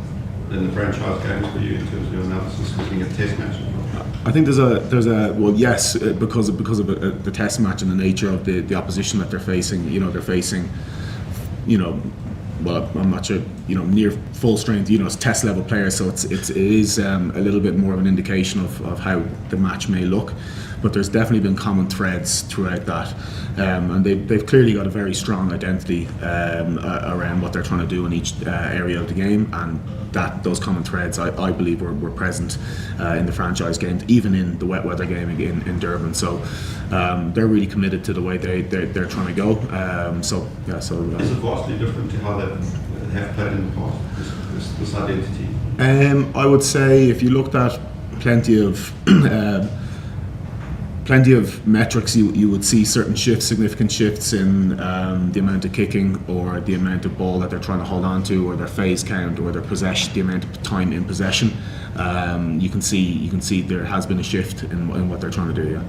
the franchise games for you in terms of your analysis, looking at test matches? I think there's a well, yes, because of the test match and the nature of the opposition that they're facing. You know, they're facing, you know, well, I'm not sure, you know, near full strength, you know, it's test level players, so it is a little bit more of an indication of how the match may look. But there's definitely been common threads throughout that, and they've clearly got a very strong identity around what they're trying to do in each area of the game, and those common threads I believe were present in the franchise games, even in the wet weather game in Durban. So they're really committed to the way they're trying to go. So yeah, so is it vastly different to how they have played in the past, this identity? I would say if you looked at plenty of metrics, you would see certain shifts, significant shifts in the amount of kicking, or the amount of ball that they're trying to hold on to, or their phase count, or their possession, the amount of time in possession. You can see there has been a shift in what they're trying to do. Yeah.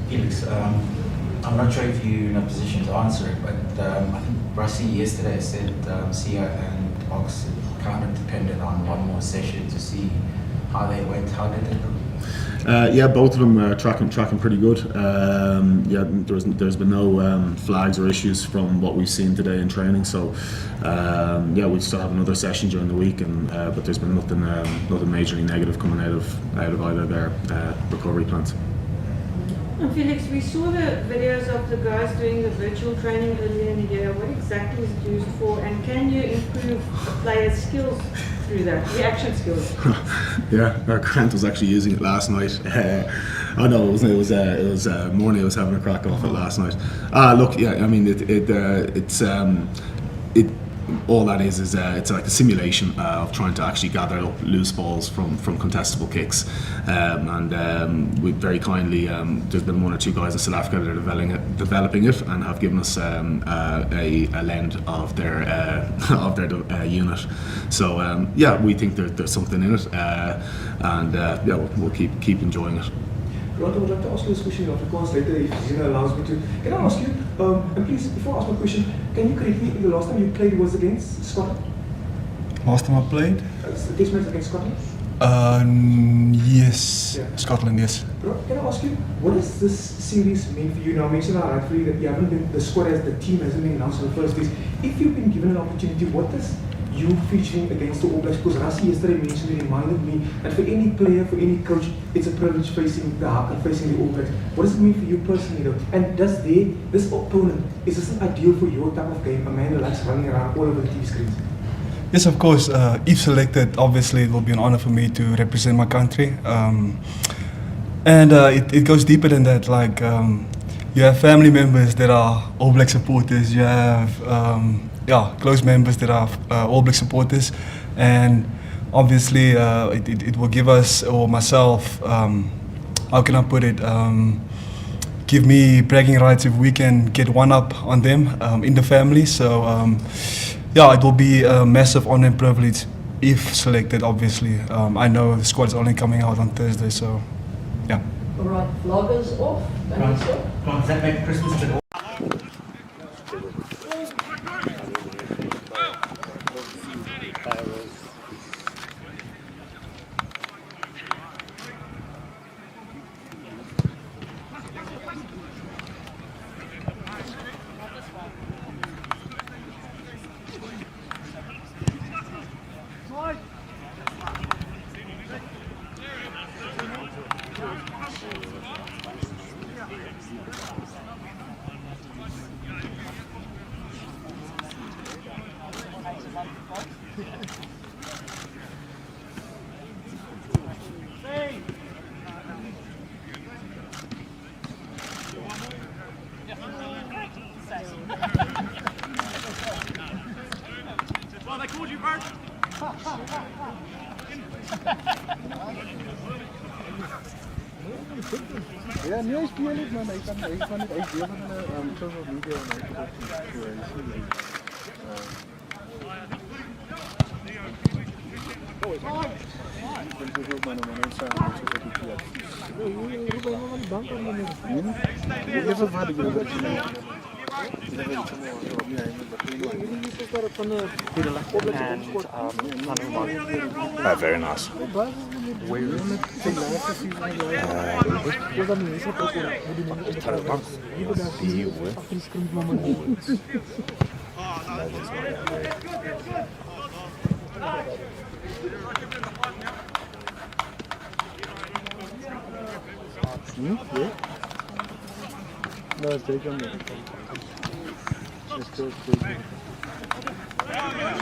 Felix, I'm not sure if you're in a position to answer it, but I think Rusty yesterday said Sia and Boks kind of depended on one more session to see how they went. How did they look? Yeah, both of them are tracking pretty good. Yeah, there's been no flags or issues from what we've seen today in training. So yeah, we still have another session during the week, but there's been nothing majorly negative coming out of either their recovery plans. Felix, we saw the videos of the guys doing the virtual training earlier in the year. What exactly is it used for, and can you improve a player's skills through that, reaction skills? Yeah, Grant was actually using it last night. Oh no, it was morning. I was having a crack off it last night. Look, yeah, I mean it's all that is it's like a simulation of trying to actually gather up loose balls from contestable kicks, and we very kindly there's been 1 or 2 guys in South Africa that are developing it and have given us a lend of their unit. So yeah, we think there's something in it, and yeah, we'll keep enjoying it. Grant, I would like to ask you this question after class later, if Zina allows me to. Can I ask you, and please, before I ask my question, can you correct me if the last time you played was against Scotland? Last time I played? The test match against Scotland? Yes, Yeah. Scotland, yes. Bro, can I ask you, what does this series mean for you? Now, I mentioned rightfully that you haven't been, the squad as the team hasn't been announced in the first place. If you've been given an opportunity, what does you featuring against the All Blacks? Because Rassie yesterday mentioned, it reminded me that for any player, for any coach, it's a privilege facing the Haka, facing the All Blacks. What does it mean for you personally though? And does this opponent, is this an ideal for your type of game, a man that likes running around all over the TV screens? Yes, of course. If selected, obviously it will be an honor for me to represent my country. And it goes deeper than that. Like you have family members that are All Black supporters. You have close members that are All Black supporters, and obviously it will give us, or myself, how can I put it? Give me bragging rights if we can get one up on them in the family. So. It will be a massive honor and privilege if selected, obviously. I know the squad is only coming out on Thursday, so yeah. All right, vloggers off. Does that make Christmas a bit They called you, Bert. Ja, nee, hy speel dit, man. Hy kan dit deel van 'n social media en hy kan dit Very nice. No, it's taken me.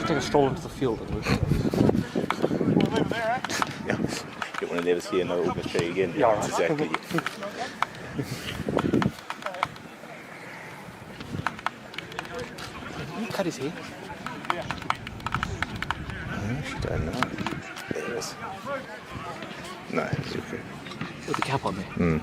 Take a stroll into the field and yeah. You want to never see another All Black tree again. Yeah, right. Exactly. You cut his hair? I don't know. There it is. No, it's okay. With the cap on there. Mm.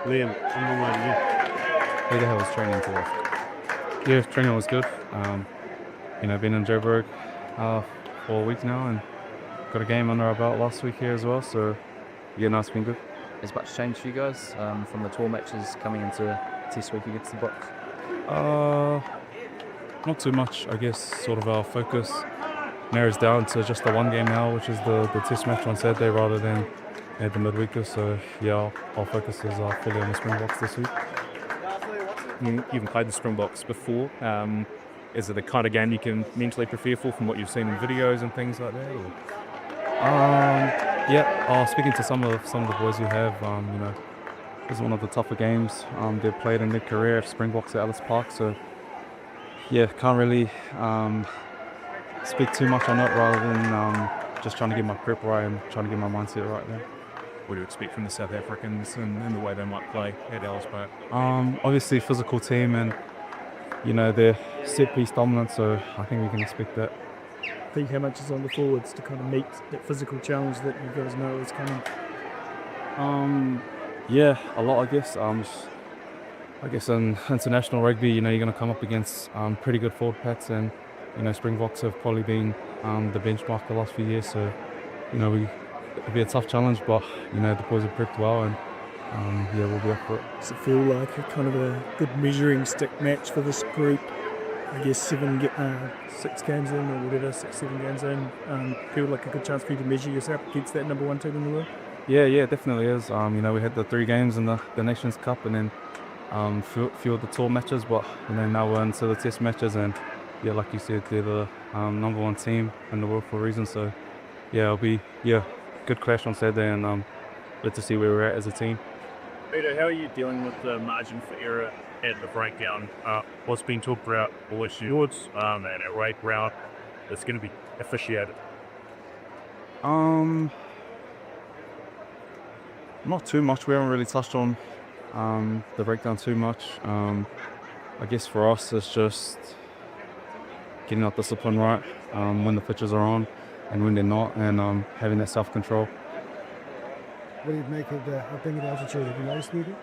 Liam, I'm on you. How the hell was training today? Yeah, training was good. Been in Joburg 4 weeks now and got a game under our belt last week here as well. So it's been good. Has much changed for you guys from the tour matches coming into test week against the Boks? Not too much, I guess. Sort of our focus narrows down to just the one game now, which is the test match on Saturday rather than the midweeker. So yeah, our focus is fully on the Springboks this week. You haven't played the Springboks before. Is it the kind of game you can mentally prepare for from what you've seen in videos and things like that? Or? Speaking to some of the boys who have, this is one of the tougher games they've played in their career, Springboks at Ellis Park. So yeah, can't really speak too much on it rather than just trying to get my prep right and trying to get my mindset right there. What do you expect from the South Africans and the way they might play at Ellis Park? Obviously physical team and their set piece dominant, so I think we can expect that. think how much is on the forwards to kind of meet that physical challenge that you guys know is coming? Yeah, a lot, I guess. I guess in international rugby, you're going to come up against pretty good forward packs, and Springboks have probably been the benchmark the last few years. So it'll be a tough challenge, but the boys have prepped well, and yeah, we'll be up for it. Does it feel like a kind of a good measuring stick match for this group? I guess 6 games in, or whatever, 7 games in, feel like a good chance for you to measure yourself against that number 1 team in the world? Yeah, definitely is. We had the 3 games in the Nations Cup, and then few of the tour matches, but now we're into the test matches, and yeah, like you said, they're the number 1 team in the world for a reason. So yeah, it'll be good clash on Saturday, and good to see where we're at as a team. Peter, how are you dealing with the margin for error at the breakdown? What's been talked about all this awards and at rate round that's going to be officiated? Not too much. We haven't really touched on the breakdown too much. I guess for us, it's just getting our discipline right when the pitches are on and when they're not, and having that self-control. What do you make of the thing at altitude? Have you noticed anything?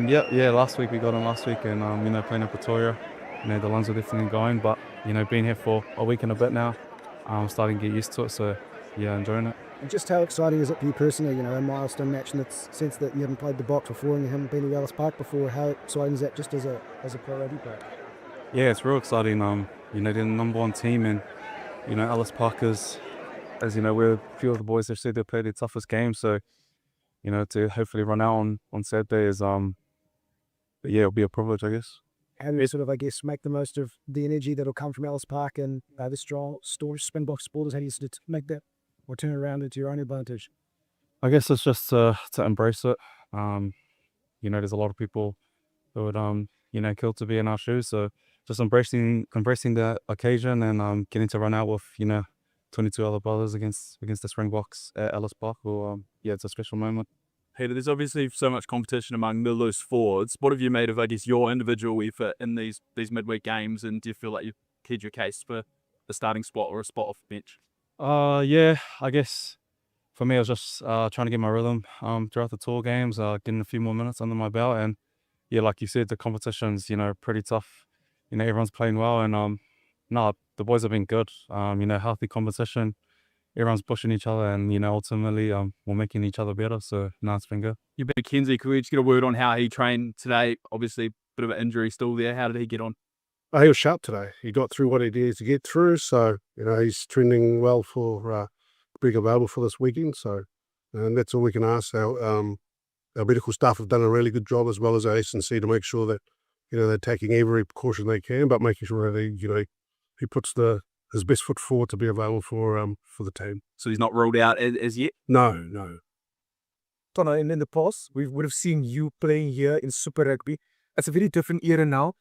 Yeah. Last week we got on last week, and playing in Pretoria, the lungs are definitely going. But being here for a week and a bit now, I'm starting to get used to it. So yeah, enjoying it. And just how exciting is it for you personally? A milestone match in the sense that you haven't played the Boks before and you haven't been to Ellis Park before. How exciting is that just as a pro rugby player? Yeah, it's real exciting. They're the number 1 team, and Ellis Park is, as we're a few of the boys have said they played their toughest game. So to hopefully run out on Saturday is it'll be a privilege, I guess. How do you sort of, I guess, make the most of the energy that'll come from Ellis Park and the strong Springboks supporters? How do you sort of make that or turn it around into your own advantage? I guess it's just to embrace it. There's a lot of people who would kill to be in our shoes. So just embracing the occasion, and getting to run out with 22 other brothers against the Springboks at Ellis Park. It's a special moment. Peter, there's obviously so much competition among the loose forwards. What have you made of, I guess, your individual effort in these midweek games, and do you feel like you've keyed your case for the starting spot or a spot off the bench? Yeah, I guess for me, I was just trying to get my rhythm throughout the tour games, getting a few more minutes under my belt, and yeah, like you said, the competition's pretty tough. Everyone's playing well, and the boys have been good. Healthy competition. Everyone's pushing each other, and ultimately we're making each other better. So it's been good. You beat Kenzie. Could we just get a word on how he trained today? Obviously, a bit of an injury still there. How did he get on? He was sharp today. He got through what he needed to get through. So he's trending well for being available for this weekend. So and that's all we can ask. Our medical staff have done a really good job, as well as our S&C, to make sure that they're taking every precaution they can, but making sure that he puts his best foot forward to be available for the team. So he's not ruled out as yet? No. Tonna, and in the past, we would have seen you playing here in Super Rugby. It's a very different era now.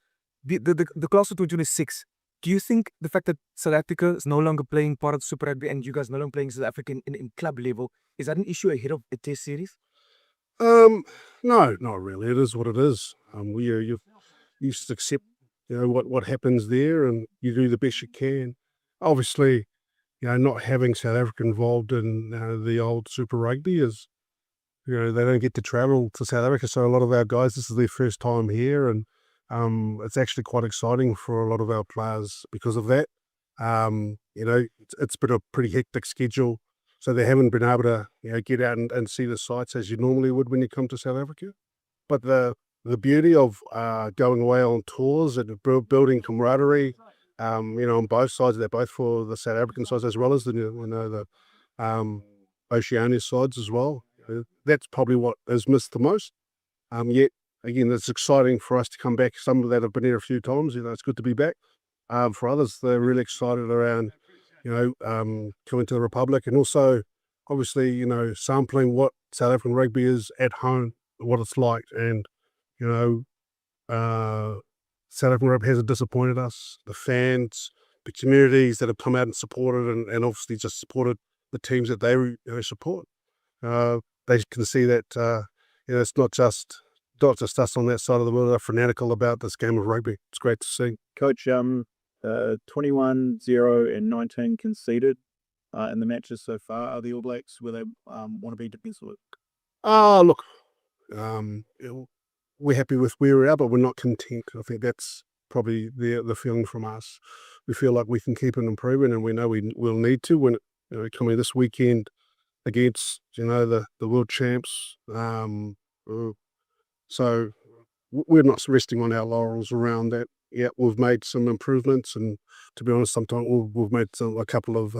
The class of 2026, do you think the fact that South Africa is no longer playing part of Super Rugby and you guys no longer playing South Africa in club level, is that an issue ahead of a test series? No, not really. It is what it is. You just accept what happens there, and you do the best you can. Obviously, not having South Africa involved in the old Super Rugby is, they don't get to travel to South Africa. So a lot of our guys, this is their first time here, and it's actually quite exciting for a lot of our players because of that. It's been a pretty hectic schedule, so they haven't been able to get out and see the sights as you normally would when you come to South Africa. But the beauty of going away on tours and building camaraderie, on both sides of that, both for the South African sides as well as the Oceania sides as well. That's probably what is missed the most. Yet again, it's exciting for us to come back. Some that have been here a few times, it's good to be back. For others, they're really excited around, coming to the Republic, and also obviously, sampling what South African rugby is at home, what it's like, and South African rugby hasn't disappointed us. The fans, the communities that have come out and supported, and obviously just supported the teams that they support. They can see that it's not just us on that side of the world that are fanatical about this game of rugby. It's great to see. Coach, 21-0 and 19 conceded in the matches so far. Are the All Blacks where they want to be defensive? Look, we're happy with where we're at, but we're not content. I think that's probably the feeling from us. We feel like we can keep on improving, and we know we'll need to when coming this weekend against the world champs. So we're not resting on our laurels around that. Yeah, we've made some improvements, and to be honest, sometimes we've made a couple of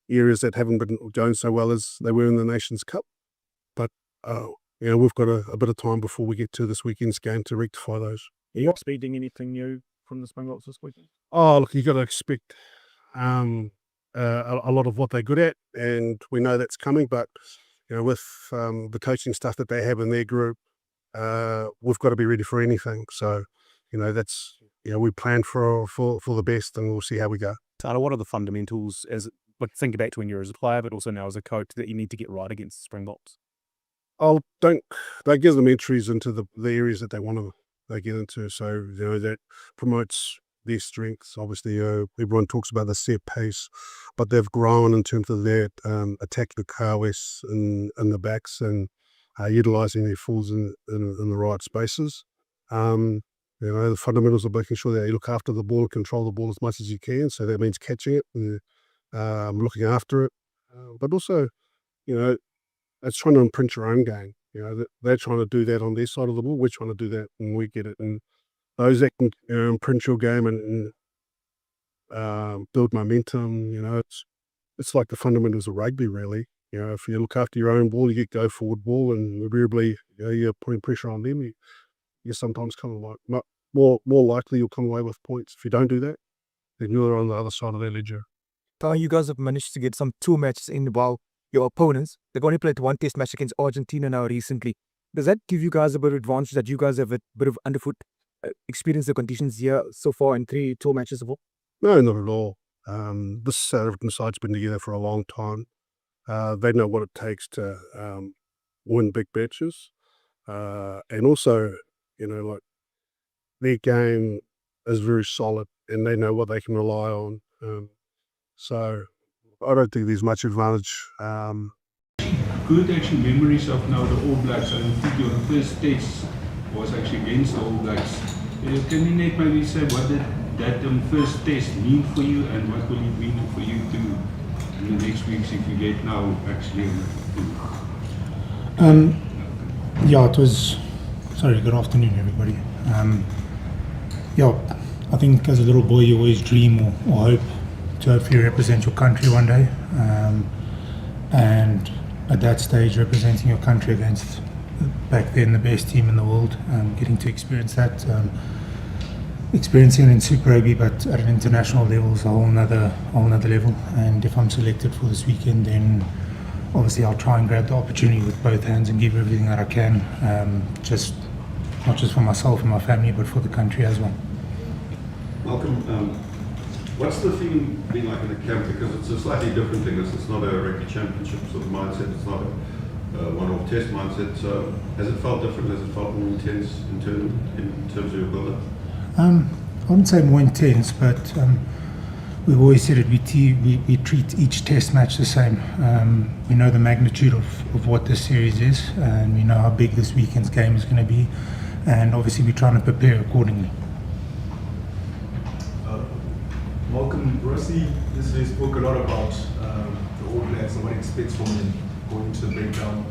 areas that haven't been going so well as they were in the Nations Cup. But we've got a bit of time before we get to this weekend's game to rectify those. Are you expecting anything new from the Springboks this weekend? Look, you got to expect a lot of what they're good at, and we know that's coming. But with the coaching stuff that they have in their group, we've got to be ready for anything. So, that's we plan for the best, and we'll see how we go. Tana, what are the fundamentals think back to when you were as a player, but also now as a coach, that you need to get right against the Springboks? They give them entries into the areas that they want to get into. So that promotes their strengths. Obviously, everyone talks about the set pace, but they've grown in terms of their attack the Kawes in the backs and utilising their fulls in the right spaces. The fundamentals of making sure that you look after the ball and control the ball as much as you can. So that means catching it and looking after it. But also, it's trying to imprint your own game. They're trying to do that on their side of the ball. We're trying to do that, and we get it. And those that can imprint your game and build momentum, it's like the fundamentals of rugby, really. If you look after your own ball, you get go forward ball, and invariably you're putting pressure on them. You sometimes come like more likely you'll come away with points. If you don't do that, then you're on the other side of that ledger. You guys have managed to get 2 matches in while your opponents, they've only played 1 test match against Argentina now recently. Does that give you guys a bit of advantage that you guys have a bit of underfoot experience the conditions here so far in 3 tour matches of all? No, not at all. This South African side's been together for a long time. They know what it takes to win big matches. And also, like their game is very solid and they know what they can rely on. So I don't think there's much advantage. Good actually memories of now the All Blacks. I think your first test was actually against the All Blacks. Can you maybe say what did that first test mean for you, and what will it mean for you to in the next weeks if you get now actually? Yeah, it was. Sorry, good afternoon, everybody. I think as a little boy you always dream or hope to hopefully represent your country one day, and at that stage representing your country against back then the best team in the world, getting to experience that, experiencing it in Super Rugby but at an international level is a whole nother level. And if I'm selected for this weekend, then obviously I'll try and grab the opportunity with both hands and give everything that I can, not just for myself and my family but for the country as well. Malcolm, what's the feeling been like in the camp? Because it's a slightly different thing. It's not a rugby championship sort of mindset. It's not a one-off test mindset. So has it felt different? Has it felt more intense in terms of your build-up? I wouldn't say more intense, but we've always said it. We treat each test match the same. We know the magnitude of what this series is, and we know how big this weekend's game is going to be, and obviously we're trying to prepare accordingly. Malcolm, Rossi yesterday spoke a lot about the All Blacks and what he expects from them going into the breakdown,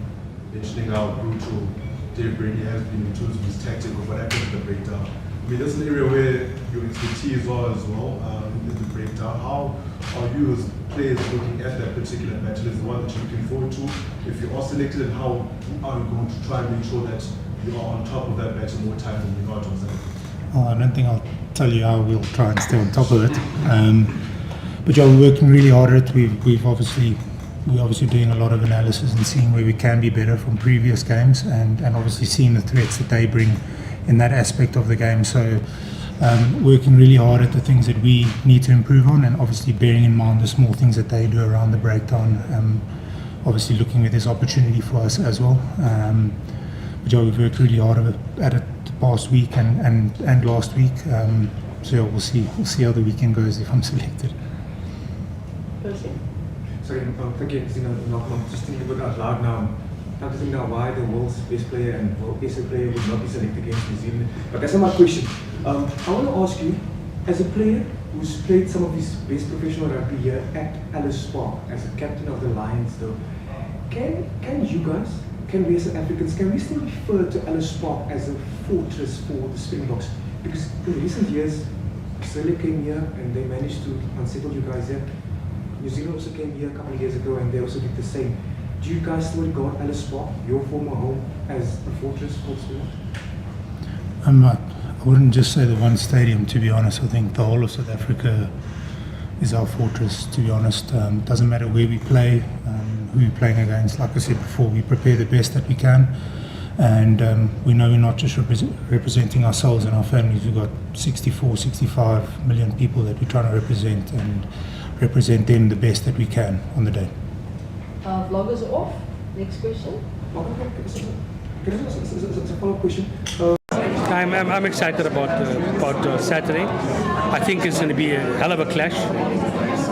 mentioning how brutal Dave Brady has been in terms of his tactic of what happens in the breakdown. I mean, that's an area where your expertise are as well in the breakdown. How are you as players looking at that particular battle? Is the one that you're looking forward to? If you are selected, and how are you going to try and make sure that you are on top of that battle more times than you are, John? I don't think I'll tell you how we'll try and stay on top of it. But yeah, we're working really hard at it. We're obviously doing a lot of analysis and seeing where we can be better from previous games, and obviously seeing the threats that they bring in that aspect of the game. So working really hard at the things that we need to improve on, and obviously bearing in mind the small things that they do around the breakdown. Obviously looking at this opportunity for us as well. But yeah, we've worked really hard at it the past week and last week. So yeah, we'll see how the weekend goes if I'm selected. Sorry, thank you, I'm just thinking about out loud now. I'm thinking now why the world's best player and world best player would not be selected against New Zealand. But that's not my question. I want to ask you, as a player who's played some of his best professional rugby here at Ellis Park, as a captain of the Lions though, can you guys, can we as Africans, can we still refer to Ellis Park as a fortress for the Springboks? Because in recent years, Australia came here and they managed to unsettle you guys here. New Zealand also came here a couple of years ago and they also did the same. Do you guys still regard Ellis Park, your former home, as a fortress for the Springboks? I wouldn't just say the one stadium, to be honest. I think the whole of South Africa is our fortress, to be honest. Doesn't matter where we play, who we're playing against. Like I said before, we prepare the best that we can. And we know we're not just representing ourselves and our families. We've got 64, 65 million people that we're trying to represent and represent them the best that we can on the day. Vloggers off. Next question. It's a follow-up question. I'm excited about Saturday. I think it's going to be a hell of a clash.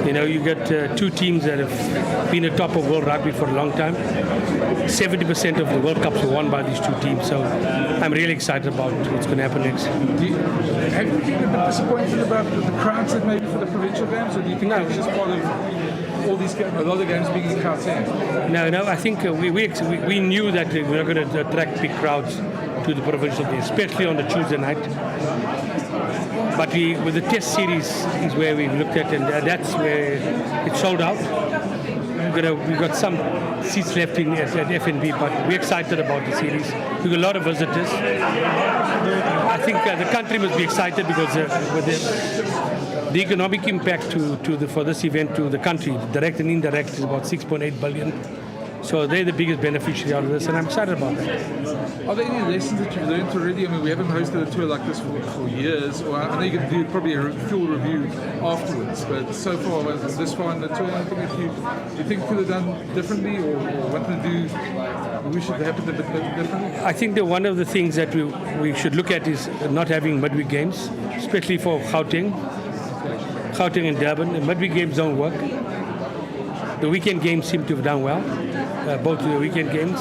You know, you get two teams that have been atop of World Rugby for a long time. 70% of the World Cups were won by these two teams, so I'm really excited about what's going to happen next. Have you been a bit disappointed about the crowds that maybe for the provincial games, or do you think it's just part of all these games, a lot of games being in Gauteng? No, I think we knew that we were going to attract big crowds to the provincial games, especially on the Tuesday night. But with the test series is where we looked at, and that's where it sold out. We've got some seats left at FNB, but we're excited about the series. We've got a lot of visitors. I think the country must be excited because with the economic impact for this event to the country, direct and indirect, is about 6.8 billion. So they're the biggest beneficiary out of this, and I'm excited about that. Are there any lessons that you've learned already? I mean, we haven't hosted a tour like this for years. Or I know you can do probably a full review afterwards, but so far, this far in the tour, anything that you think could have done differently, or what to do, we should happen a bit differently? I think that one of the things that we should look at is not having midweek games, especially for Gauteng and Durban. The midweek games don't work. The weekend games seem to have done well, both the weekend games.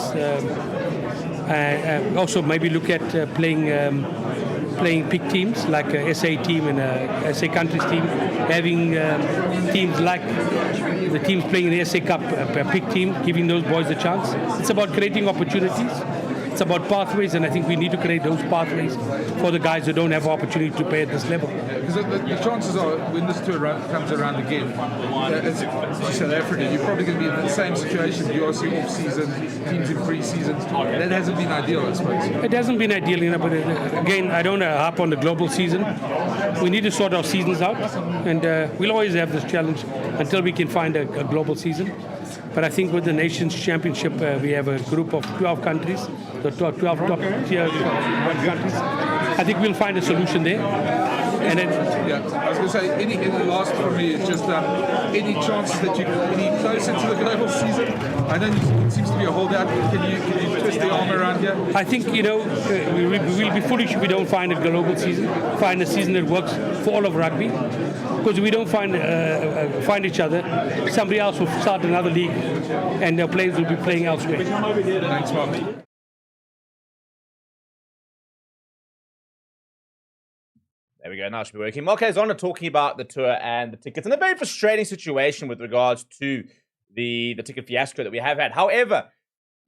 Also, maybe look at playing big teams like a SA team and a SA countries team, having teams like the teams playing in the SA Cup, a big team, giving those boys a chance. It's about creating opportunities. It's about pathways, and I think we need to create those pathways for the guys who don't have opportunity to play at this level. Because the chances are, when this tour comes around again, as South Africa, you're probably going to be in the same situation. URC off-season, teams in pre-season. That hasn't been ideal, I suppose. It hasn't been ideal, but again, I don't harp on the global season. We need to sort our seasons out, and we'll always have this challenge until we can find a global season. But I think with the Nations Championship, we have a group of 12 countries, the 12 top-tier countries. I think we'll find a solution there. And then, I was going to say, any last for me is just any chances that you any closer to the global season? I know it seems to be a holdout. Can you twist the arm around here? I think we will be foolish if we don't find a global season, find a season that works for all of rugby. Because if we don't find each other, somebody else will start another league, and their players will be playing elsewhere. Thanks, Mark. There we go, now it should be working. Okay, on to talking about the tour and the tickets, and a very frustrating situation with regards to the ticket fiasco that we have had. However,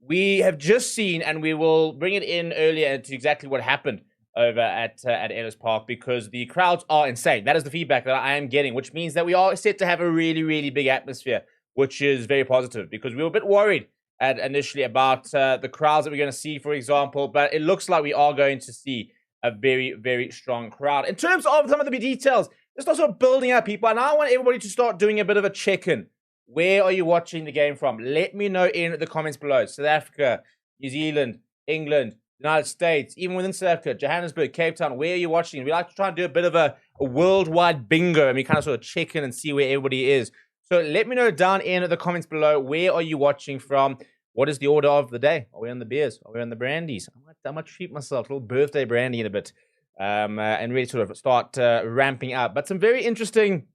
we have just seen, and we will bring it in earlier to exactly what happened over at Ellis Park, because the crowds are insane. That is the feedback that I am getting, which means that we are set to have a really, really big atmosphere, which is very positive, because we were a bit worried initially about the crowds that we're going to see, for example, but it looks like we are going to see a very, very strong crowd. In terms of some of the details, just also building up people, and I want everybody to start doing a bit of a check-in. Where are you watching the game from? Let me know in the comments below. South Africa, New Zealand, England, United States, even within South Africa, Johannesburg, Cape Town, where are you watching? We like to try and do a bit of a worldwide bingo, and we kind of sort of check in and see where everybody is. So let me know down in the comments below, where are you watching from? What is the order of the day? Are we on the beers? Are we on the brandies? I might treat myself a little birthday brandy in a bit. and really sort of start ramping up. But some very interesting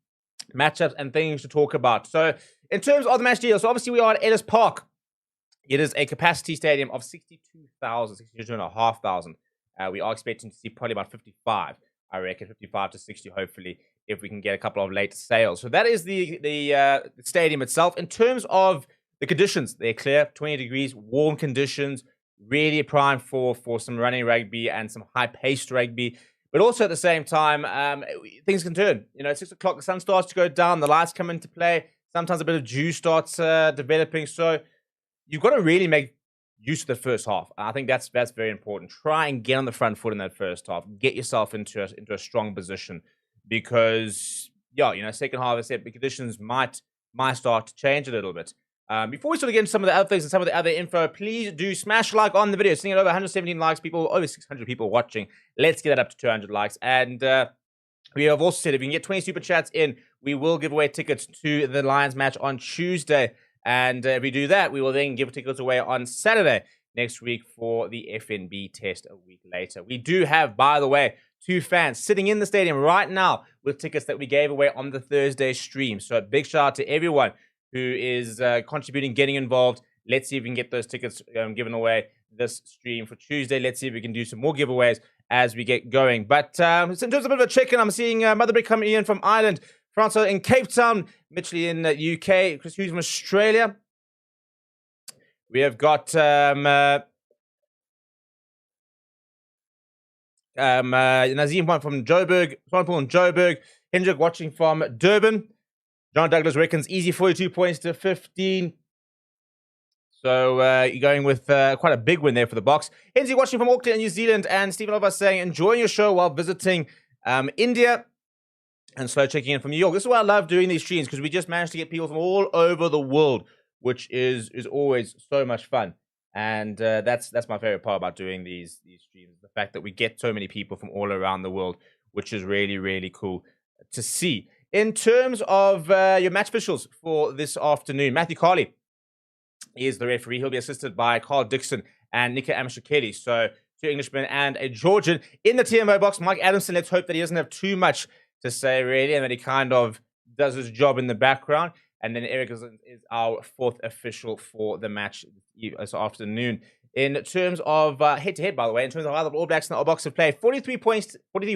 matchups and things to talk about. So in terms of the match deal, so obviously we are at Ellis Park. It is a capacity stadium of 62,500. We are expecting to see probably about 55. I reckon 55 to 60, hopefully, if we can get a couple of late sales. So that is the stadium itself. In terms of the conditions, they're clear, 20 degrees, warm conditions, really prime for some running rugby and some high-paced rugby. But also at the same time, things can turn. At 6 o'clock, the sun starts to go down, the lights come into play. Sometimes a bit of dew starts developing. So you've got to really make use of the first half. I think that's very important. Try and get on the front foot in that first half. Get yourself into a strong position because, second half, I said, the conditions might start to change a little bit. Before we sort of get into some of the other things and some of the other info, please do smash like on the video. Seeing it over 117 likes, over 600 people watching. Let's get that up to 200 likes. And we have also said if we can get 20 super chats in, we will give away tickets to the Lions match on Tuesday. And if we do that, we will then give tickets away on Saturday next week for the FNB test a week later. We do have, by the way, 2 fans sitting in the stadium right now with tickets that we gave away on the Thursday stream. So a big shout out to everyone who is contributing, getting involved. Let's see if we can get those tickets given away this stream for Tuesday. Let's see if we can do some more giveaways as we get going. But in terms of a bit of a check-in, I'm seeing Mother Brick coming in from Ireland, Francois in Cape Town, Mitchell in the UK, Chris Hughes from Australia. We have got Nazim from Joburg, Swanepoel in Joburg, Hendrik watching from Durban. John Douglas reckons easy 42 points to 15. So you're going with quite a big win there for the Boks. Henry watching from Auckland, New Zealand, and Stephen Over saying enjoying your show while visiting India. And Slow checking in from New York. This is why I love doing these streams, because we just managed to get people from all over the world, which is always so much fun. And that's my favorite part about doing these streams, the fact that we get so many people from all around the world, which is really, really cool to see. In terms of your match officials for this afternoon, Matthew Carley is the referee. He'll be assisted by Carl Dixon and Nika Amashakeli. So 2 Englishmen and a Georgian. In the TMO box, Mike Adamson, let's hope that he doesn't have too much to say, really, and that he kind of does his job in the background. And then Eric is our 4th official for the match this afternoon. In terms of head-to-head, by the way, in terms of how the All Blacks and the All Box have played, 43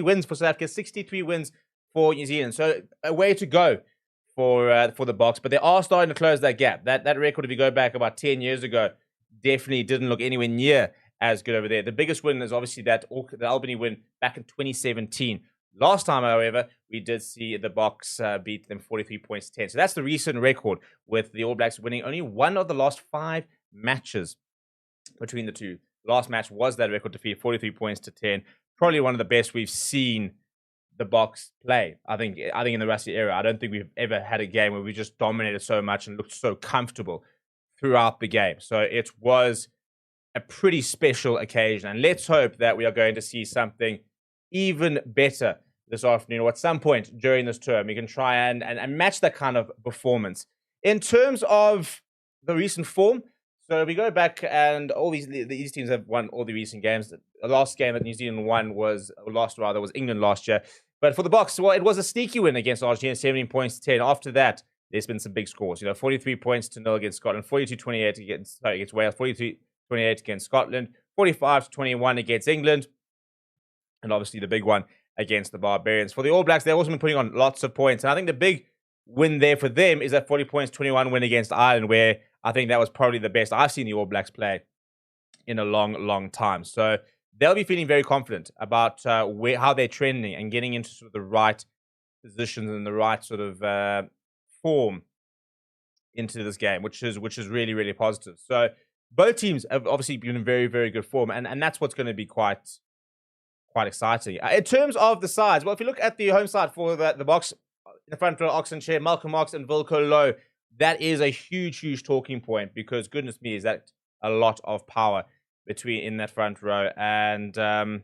wins for South Africa, 63 wins for New Zealand. So a way to go for the Box, but they are starting to close that gap. That record, if you go back about 10 years ago, definitely didn't look anywhere near as good over there. The biggest win is obviously the Albany win back in 2017. Last time, however, we did see the Box beat them 43 points to 10. So that's the recent record, with the All Blacks winning only one of the last 5 matches between the two. Last match was that record defeat, 43 points to 10. Probably one of the best we've seen the Box play. I think in the Rusty era, I don't think we've ever had a game where we just dominated so much and looked so comfortable throughout the game. So it was a pretty special occasion. And let's hope that we are going to see something even better this afternoon, or at some point during this tour. We can try and match that kind of performance. In terms of the recent form, so we go back and all these teams have won all the recent games. The last game that New Zealand was England last year. But for the Box, well, it was a sneaky win against Argentina, 17 points to 10. After that, there's been some big scores. 43 points to 0 against Scotland, 42-28 against Wales, 43-28 against Scotland, 45-21 against England, and obviously the big one against the Barbarians. For the All Blacks, they've also been putting on lots of points. And I think the big win there for them is that 40 points, 21 win against Ireland, where I think that was probably the best I've seen the All Blacks play in a long, long time. So they'll be feeling very confident about how they're trending and getting into sort of the right positions and the right sort of form into this game, which is really, really positive. So both teams have obviously been in very, very good form, and that's what's going to be quite exciting. In terms of the sides, well, if you look at the home side for the Box, in the front row, Oxenchair, Malcolm Marx and Wilco Low, that is a huge, huge talking point, because goodness me, is that a lot of power in that front row. And so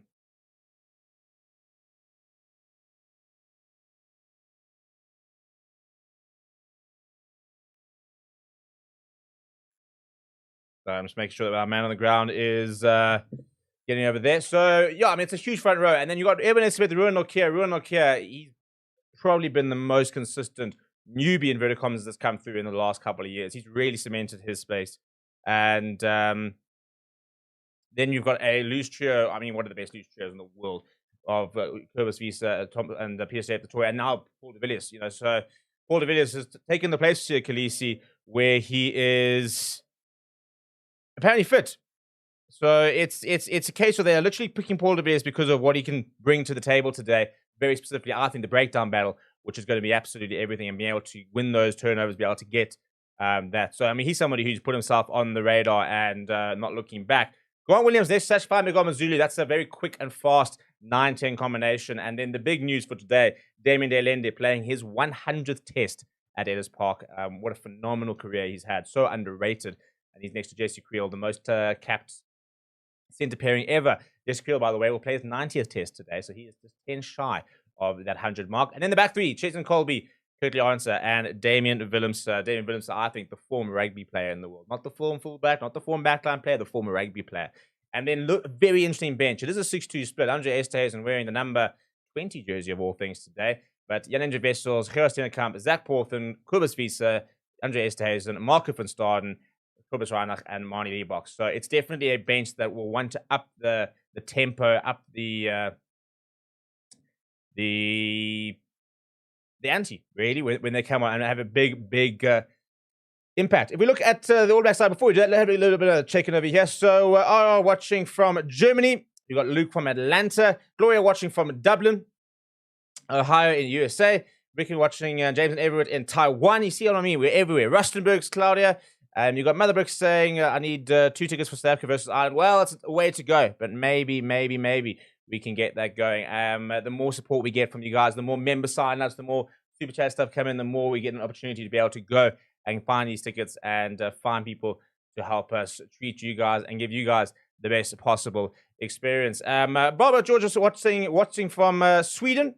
I'm just making sure that our man on the ground is getting over there. So, yeah, I mean, it's a huge front row. And then you got Evan Smith, Ruan Nokia. He's probably been the most consistent newbie, inverted commas, that's come through in the last couple of years. He's really cemented his space. And then you've got a loose trio. I mean, one of the best loose trios in the world of Curvis Visa, Tom, and PSA at the toy, and now Paul de Villiers. So Paul de Villiers has taken the place of Khaleesi, where he is apparently fit. So it's a case where they are literally picking Paul de Villiers because of what he can bring to the table today. Very specifically, I think the breakdown battle, which is going to be absolutely everything, and being able to win those turnovers, be able to get that. So, I mean, he's somebody who's put himself on the radar and not looking back. Grant Williams, next / 5 Megama Zulu. That's a very quick and fast 9-10 combination. And then the big news for today, Damien Delende playing his 100th test at Ellis Park. What a phenomenal career he's had. So underrated. And he's next to Jesse Creel, the most capped centre pairing ever. Jesse Creel, by the way, will play his 90th test today. So he is just 10 shy of that 100 mark. And then the back three, Chetan Colby, Curtly Arnser, and Damien Willems. Damien Willems, I think, the former rugby player in the world. Not the former fullback, not the former backline player, the former rugby player. And then look, very interesting bench. It is a 6-2 split. Andre Esterhuizen wearing the number 20 jersey of all things today. But Jan-Indra Wessels, Gerard Steenkamp, Zach Porthen, Kobus Visa, Andre Esterhuizen, Marco van Staden, Kobus Reinach, and Marnie Leebox. So it's definitely a bench that will want to up the tempo, up the ante, really, when they come on and have a big impact. If we look at the All Black side, before we do that, let's have a little bit of checking over here. So, RR watching from Germany. We've got Luke from Atlanta. Gloria watching from Dublin, Ohio in USA. Ricky watching James and Everett in Taiwan. You see what I mean? We're everywhere. Rustenburg's Claudia. You've got Motherbrooks saying, I need 2 tickets for South Africa versus Ireland. Well, it's a way to go, but maybe we can get that going. The more support we get from you guys, the more member sign-ups, the more super chat stuff come in, the more we get an opportunity to be able to go and find these tickets and find people to help us treat you guys and give you guys the best possible experience. Barbara George is watching from Sweden.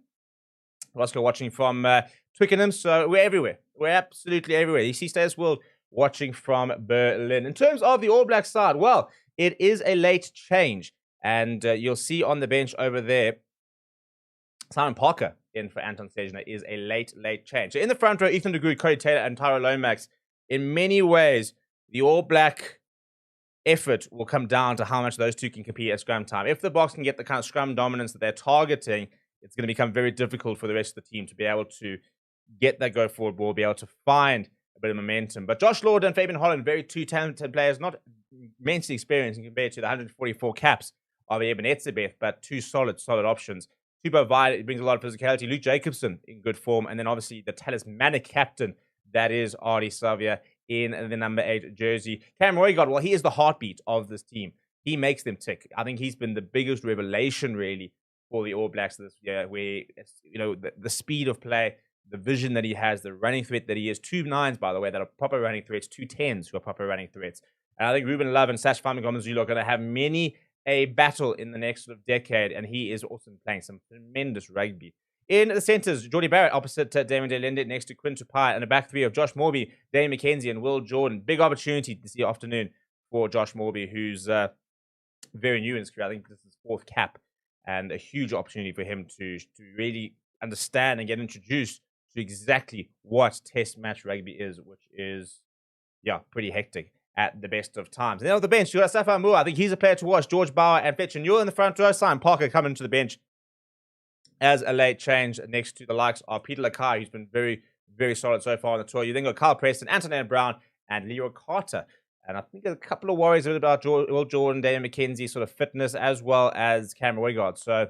Roscoe watching from Twickenham. So we're everywhere. We're absolutely everywhere. You see Status World watching from Berlin. In terms of the All Black side, well, it is a late change. And you'll see on the bench over there, Simon Parker in for Anton Stejner is a late change. So in the front row, Ethan de Groot, Cody Taylor, and Tyro Lomax. In many ways, the All Black effort will come down to how much those two can compete at scrum time. If the Boks can get the kind of scrum dominance that they're targeting, it's going to become very difficult for the rest of the team to be able to get that go-forward ball, be able to find a bit of momentum. But Josh Lauder and Fabian Holland, very two talented players, not immensely experienced compared to the 144 caps of Eben Etzebeth, but two solid options. Tubo Violet brings a lot of physicality. Luke Jacobson in good form. And then obviously the talismanic captain, that is Artie Savia in the number 8 jersey. Cam Roygard, well, he is the heartbeat of this team. He makes them tick. I think he's been the biggest revelation, really, for the All Blacks this year, where, the speed of play, the vision that he has, the running threat that he is. 2 9s, by the way, that are proper running threats. 2 10s who are proper running threats. And I think Ruben Love and Sash Famigomazulu are going to have many a battle in the next sort of decade, and he is also playing some tremendous rugby. In the centres, Jordy Barrett opposite Damon Delende next to Quinn Tupai, and a back three of Josh Morby, Dane McKenzie, and Will Jordan. Big opportunity this afternoon for Josh Morby, who's very new in his career. I think this is his 4th cap, and a huge opportunity for him to really understand and get introduced to exactly what Test match rugby is, which is, pretty hectic at the best of times. And then on the bench, you got Safar Moore. I think he's a player to watch. George Bauer and Fletcher Newell in the front row. Simon Parker coming to the bench as a late change next to the likes of Peter Lakai, who's been very, very solid so far on the tour. You then got Kyle Preston, Antonin Brown, and Leroy Carter. And I think there's a couple of worries about Will Jordan, Daniel McKenzie, sort of fitness, as well as Cameron Roygard. So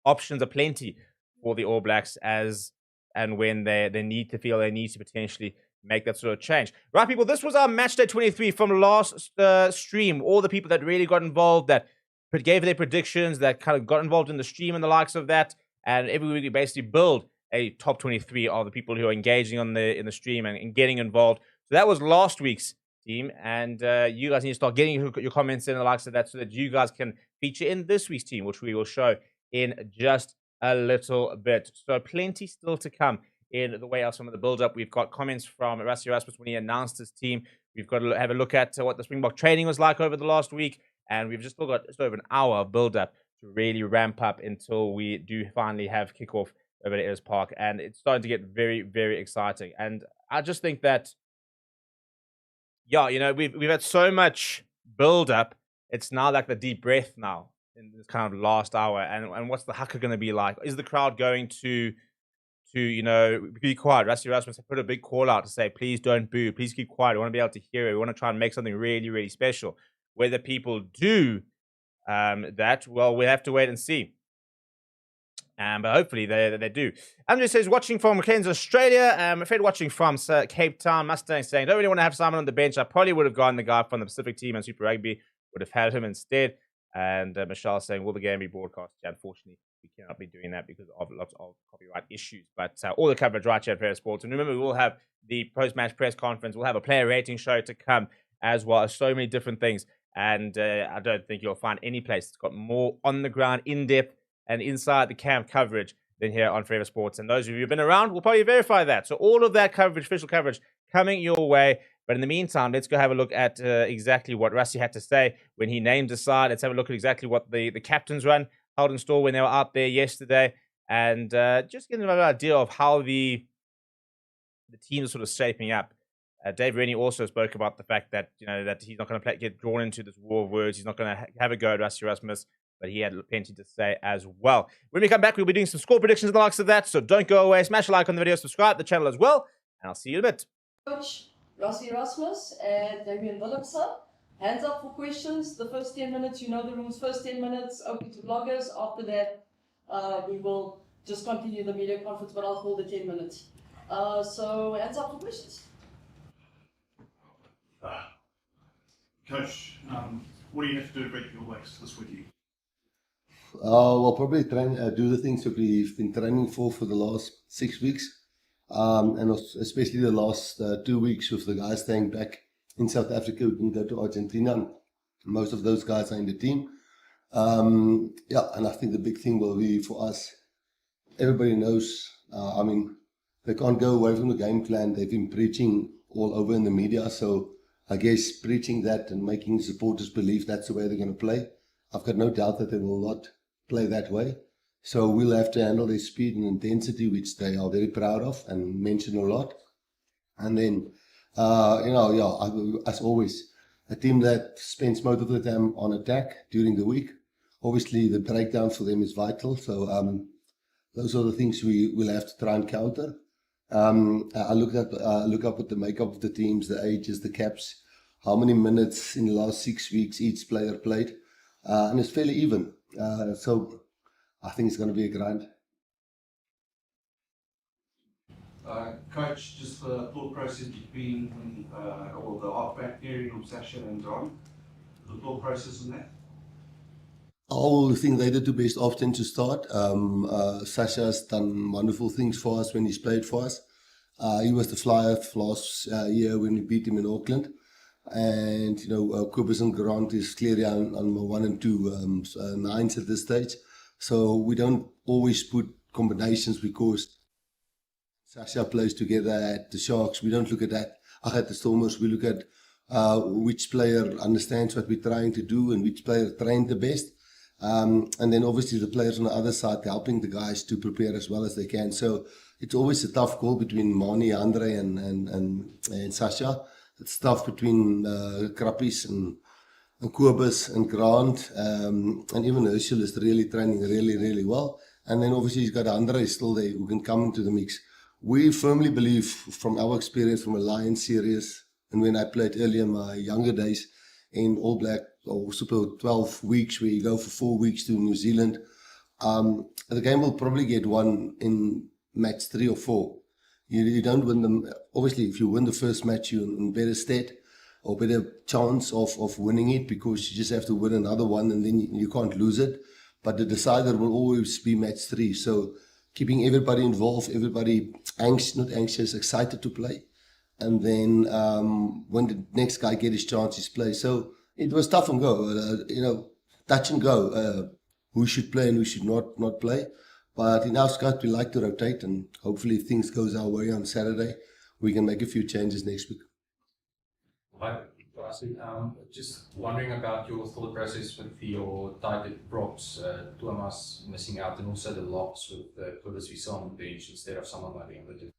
options are plenty for the All Blacks as and when they need to feel they need to potentially make that sort of change. Right, people, this was our match day 23 from last stream. All the people that really got involved, that gave their predictions, that kind of got involved in the stream and the likes of that. And every week we basically build a top 23 of the people who are engaging in the stream and getting involved. So that was last week's team. And you guys need to start getting your comments in the likes of that so that you guys can feature in this week's team, which we will show in just a little bit. So plenty still to come in the way of some of the build-up. We've got comments from Rassi Erasmus when he announced his team. We've got to have a look at what the Springbok training was like over the last week. and we've just still got just over an hour of build-up to really ramp up until we do finally have kickoff over at Ellis Park, and it's starting to get very, very exciting. And I just think that, yeah, you know, we've had so much build-up. It's now like the deep breath now in this kind of last hour, and what's the haka going to be like? Is the crowd going to you know, be quiet? Rusty Rasmus put a big call out to say, please don't boo, please keep quiet. We want to be able to hear it. We want to try and make something really, really special. Whether people do that, well, we have to wait and see. But hopefully they do. Andrew says, watching from Cairns, Australia. I'm afraid watching from Cape Town. Mustang saying, don't really want to have Simon on the bench. I probably would have gotten the guy from the Pacific team and Super Rugby. Would have had him instead. And Michelle saying, will the game be broadcast? Yeah, unfortunately, we cannot be doing that because of lots of copyright issues. But all the coverage right here at Forever Sports. And remember, we will have the post-match press conference. We'll have a player rating show to come as well as so many different things. And I don't think you'll find any place that's got more on-the-ground, in-depth, and inside the camp coverage than here on Forever Sports. And those of you who've been around will probably verify that. So all of that coverage, official coverage, coming your way. But in the meantime, let's go have a look at exactly what Rusty had to say when he named the side. Let's have a look at exactly what the captains run held in store when they were out there yesterday. And just get an idea of how the team is sort of shaping up. Dave Rennie also spoke about the fact that, you know, that he's not going to get drawn into this war of words. He's not going to have a go at Rusty Rasmus, but he had plenty to say as well. When we come back, we'll be doing some score predictions and the likes of that. So don't go away. Smash a like on the video, subscribe to the channel as well, and I'll see you in a bit. Coach Rossi Rasmus and Damien Willemse. Hands up for questions. The first 10 minutes, you know the rules. First 10 minutes, open to bloggers. After that, we will just continue the media conference, but I'll hold the 10 minutes. So hands up for questions. Coach, what do you have to do to beat your Blacks this weekend? We'll probably try and do the things that we've been training for the last 6 weeks. And especially the last 2 weeks with the guys staying back in South Africa. We can go to Argentina. Most of those guys are in the team. Yeah, and I think the big thing will be for us, everybody knows, I mean, they can't go away from the game plan. They've been preaching all over in the media. So I guess preaching that and making supporters believe that's the way they're going to play. I've got no doubt that they will not play that way. So we'll have to handle their speed and intensity, which they are very proud of and mention a lot. And then, you know, yeah, as always, a team that spends most of the time on attack during the week. Obviously, the breakdown for them is vital. So those are the things we will have to try and counter. I look up at the makeup of the teams, the ages, the caps, how many minutes in the last 6 weeks each player played, and it's fairly even. So I think it's going to be a grind. Coach, just the thought process between or the halfback pairing of Sasha and Don, the thought process on that? I always think they did the best often to start. Sasha's done wonderful things for us when he's played for us. He was the flyer last year when we beat him in Auckland. And, you know, Kobus and Grant is clearly on 1 and 2 nines at this stage. So we don't always put combinations because Sasha plays together at the Sharks. We don't look at that. At the Stormers, we look at which player understands what we're trying to do and which player trained the best. And then obviously the players on the other side helping the guys to prepare as well as they can. So it's always a tough call between Mani, Andre and Sasha. It's tough between Krappies and Kobus and Grant. And even Herschel is really training really well. And then obviously he's got Andre still there who can come into the mix. We firmly believe from our experience from a Lions series and when I played earlier in my younger days in All Black or Super 12 weeks where you go for 4 weeks to New Zealand. The game will probably get won in match 3 or 4. You don't win them. Obviously, if you win the first match, you're in better state or better chance of winning it because you just have to win another one and then you can't lose it. But the decider will always be match 3. So keeping everybody involved, everybody anxious, not anxious, excited to play. And then when the next guy gets his chance, he's play. So it was tough and go, you know, touch and go. Who should play and who should not play. But in our scout, we like to rotate, and hopefully if things goes our way on Saturday, we can make a few changes next week. Hi, Russell. Just wondering about your thought process with your tighted props, Thomas missing out, and also the locks with Cobus we saw on the bench instead of someone like him.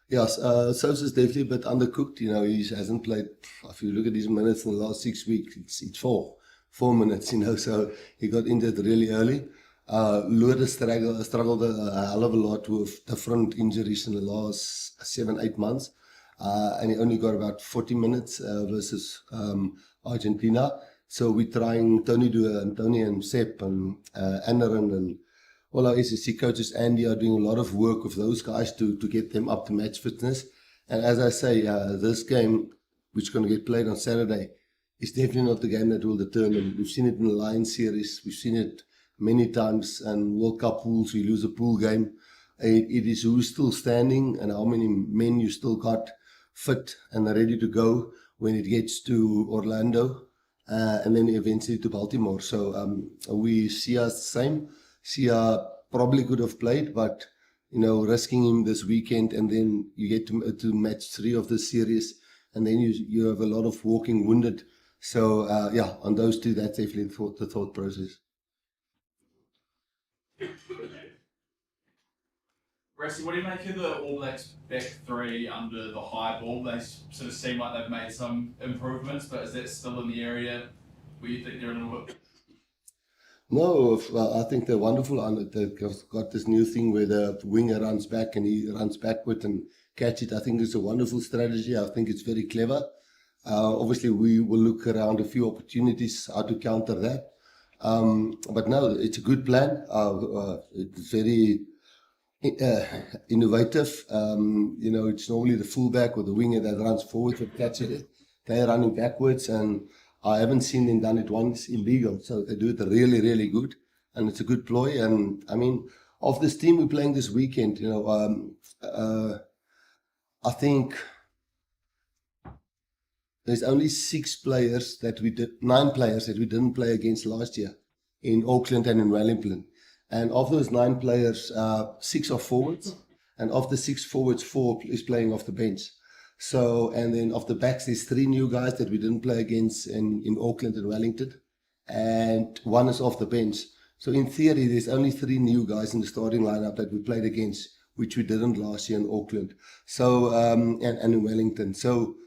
Yes, Sousa is definitely a bit undercooked. You know, he hasn't played. If you look at his minutes in the last 6 weeks, it's four minutes. You know, so he got injured really early. Lourdes struggled a hell of a lot with different injuries in the last 7-8 months, and he only got about 40 minutes versus Argentina. So we're trying Tony and Sepp and Anderin and all our SSC coaches, Andy, are doing a lot of work with those guys to get them up to match fitness. And as I say, this game, which is going to get played on Saturday, is definitely not the game that will determine. We've seen it in the Lions series. We've seen it many times. And World Cup pools, we lose a pool game. It is who's still standing and how many men you still got fit and ready to go when it gets to Orlando and then eventually to Baltimore. So we see us the same. Sia probably could have played, but you know, risking him this weekend, and then you get to match 3 of the series, and then you have a lot of walking wounded. So yeah, on those 2, that's definitely the thought process. Rusty, what do you make of the All Blacks back 3 under the high ball? They sort of seem like they've made some improvements, but is that still in the area where you think they're a little bit? No, I think they're wonderful on it. They've got this new thing where the winger runs back and he runs backward and catch it. I think it's a wonderful strategy. I think it's very clever. Obviously, we will look around a few opportunities how to counter that. But no, it's a good plan. It's very innovative. You know, it's normally the fullback or the winger that runs forward and catches it. They're running backwards, and I haven't seen them done it once illegal. So they do it really, really good. And it's a good ploy. And I mean, of this team we're playing this weekend, you know, I think there's only 9 players that we didn't play against last year in Auckland and in Wellington. And of those 9 players, 6 are forwards. And of the 6 forwards, 4 is playing off the bench. So, and then of the backs, there's 3 new guys that we didn't play against in Auckland and Wellington, and 1 is off the bench. So in theory, there's only 3 new guys in the starting lineup that we played against, which we didn't last year in Auckland. So, and in Wellington. So,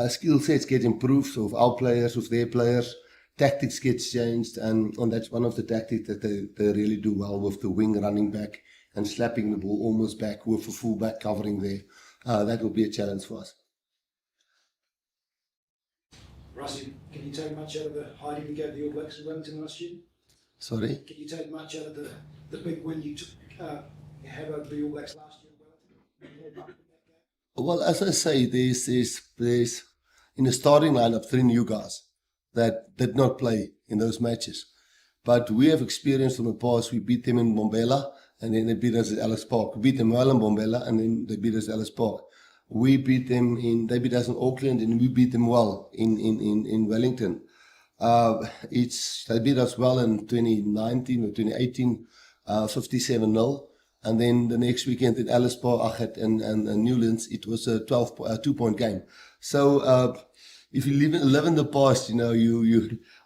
skill sets get improved. So, with our players, with their players, tactics gets changed, and that's one of the tactics that they really do well with the wing running back and slapping the ball almost back with a fullback covering there. That will be a challenge for us. Rusty, can you take much out of the hiding you gave the All Blacks in Wellington last year? Sorry? Can you take much out of the big win you took, had over the All Blacks last year in Wellington? Well, as I say, there's in the starting lineup 3 new guys that did not play in those matches. But we have experience from the past. We beat them in Bombela, and then they beat us at Ellis Park. We beat them well in Bombela, and then they beat us at Ellis Park. They beat us in Auckland, and we beat them well in Wellington. They beat us well in 2019 or 2018, 57-0. And then the next weekend at Ellis Park and Newlands, it was a 2-point game. So if you live in the past, you know,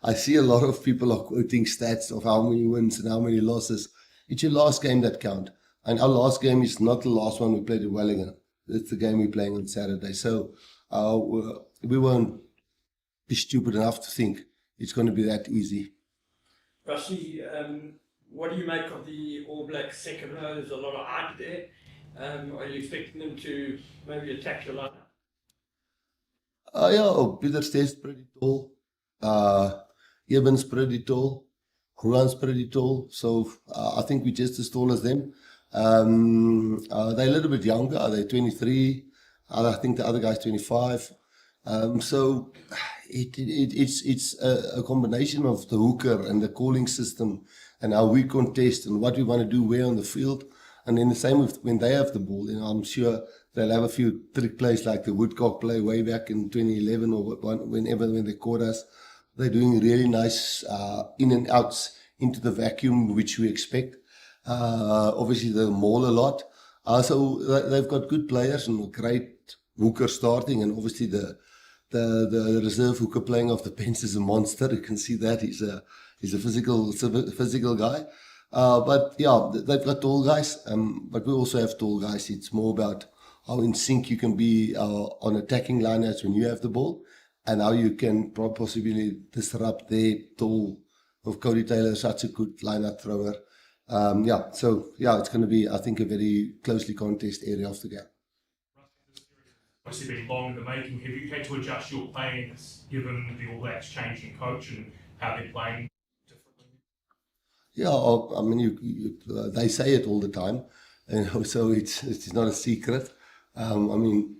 I see a lot of people are quoting stats of how many wins and how many losses. It's your last game that count. And our last game is not the last one we played at Wellington. It's the game we're playing on Saturday. So we won't be stupid enough to think it's going to be that easy. Rusty, what do you make of the All Blacks second row? There's a lot of height there. Are you expecting them to maybe attack your line? Yeah, Peter Steyn's pretty tall. Eben's pretty tall. Juan's pretty tall. So I think we're just as tall as them. They're a little bit younger. They're 23. I think the other guy's 25. So it's a combination of the hooker and the calling system and how we contest and what we want to do where on the field. And then the same with when they have the ball. You know, I'm sure they'll have a few trick plays like the Woodcock play way back in 2011 or when they caught us. They're doing really nice in and outs into the vacuum, which we expect. Obviously, they maul a lot. So they've got good players and a great hooker starting, and obviously the the reserve hooker playing off the bench is a monster. You can see that he's a physical guy. But yeah, they've got tall guys, but we also have tall guys. It's more about how in sync you can be on attacking lineouts when you have the ball, and how you can possibly disrupt their tall. Of Cody Taylor, such a good lineout thrower. It's going to be, I think, a very closely contested area of the game. Obviously been long in the making. Have you had to adjust your plans given the All Blacks changing coach and how they're playing differently? Yeah, I mean, they say it all the time, so it's not a secret. I mean,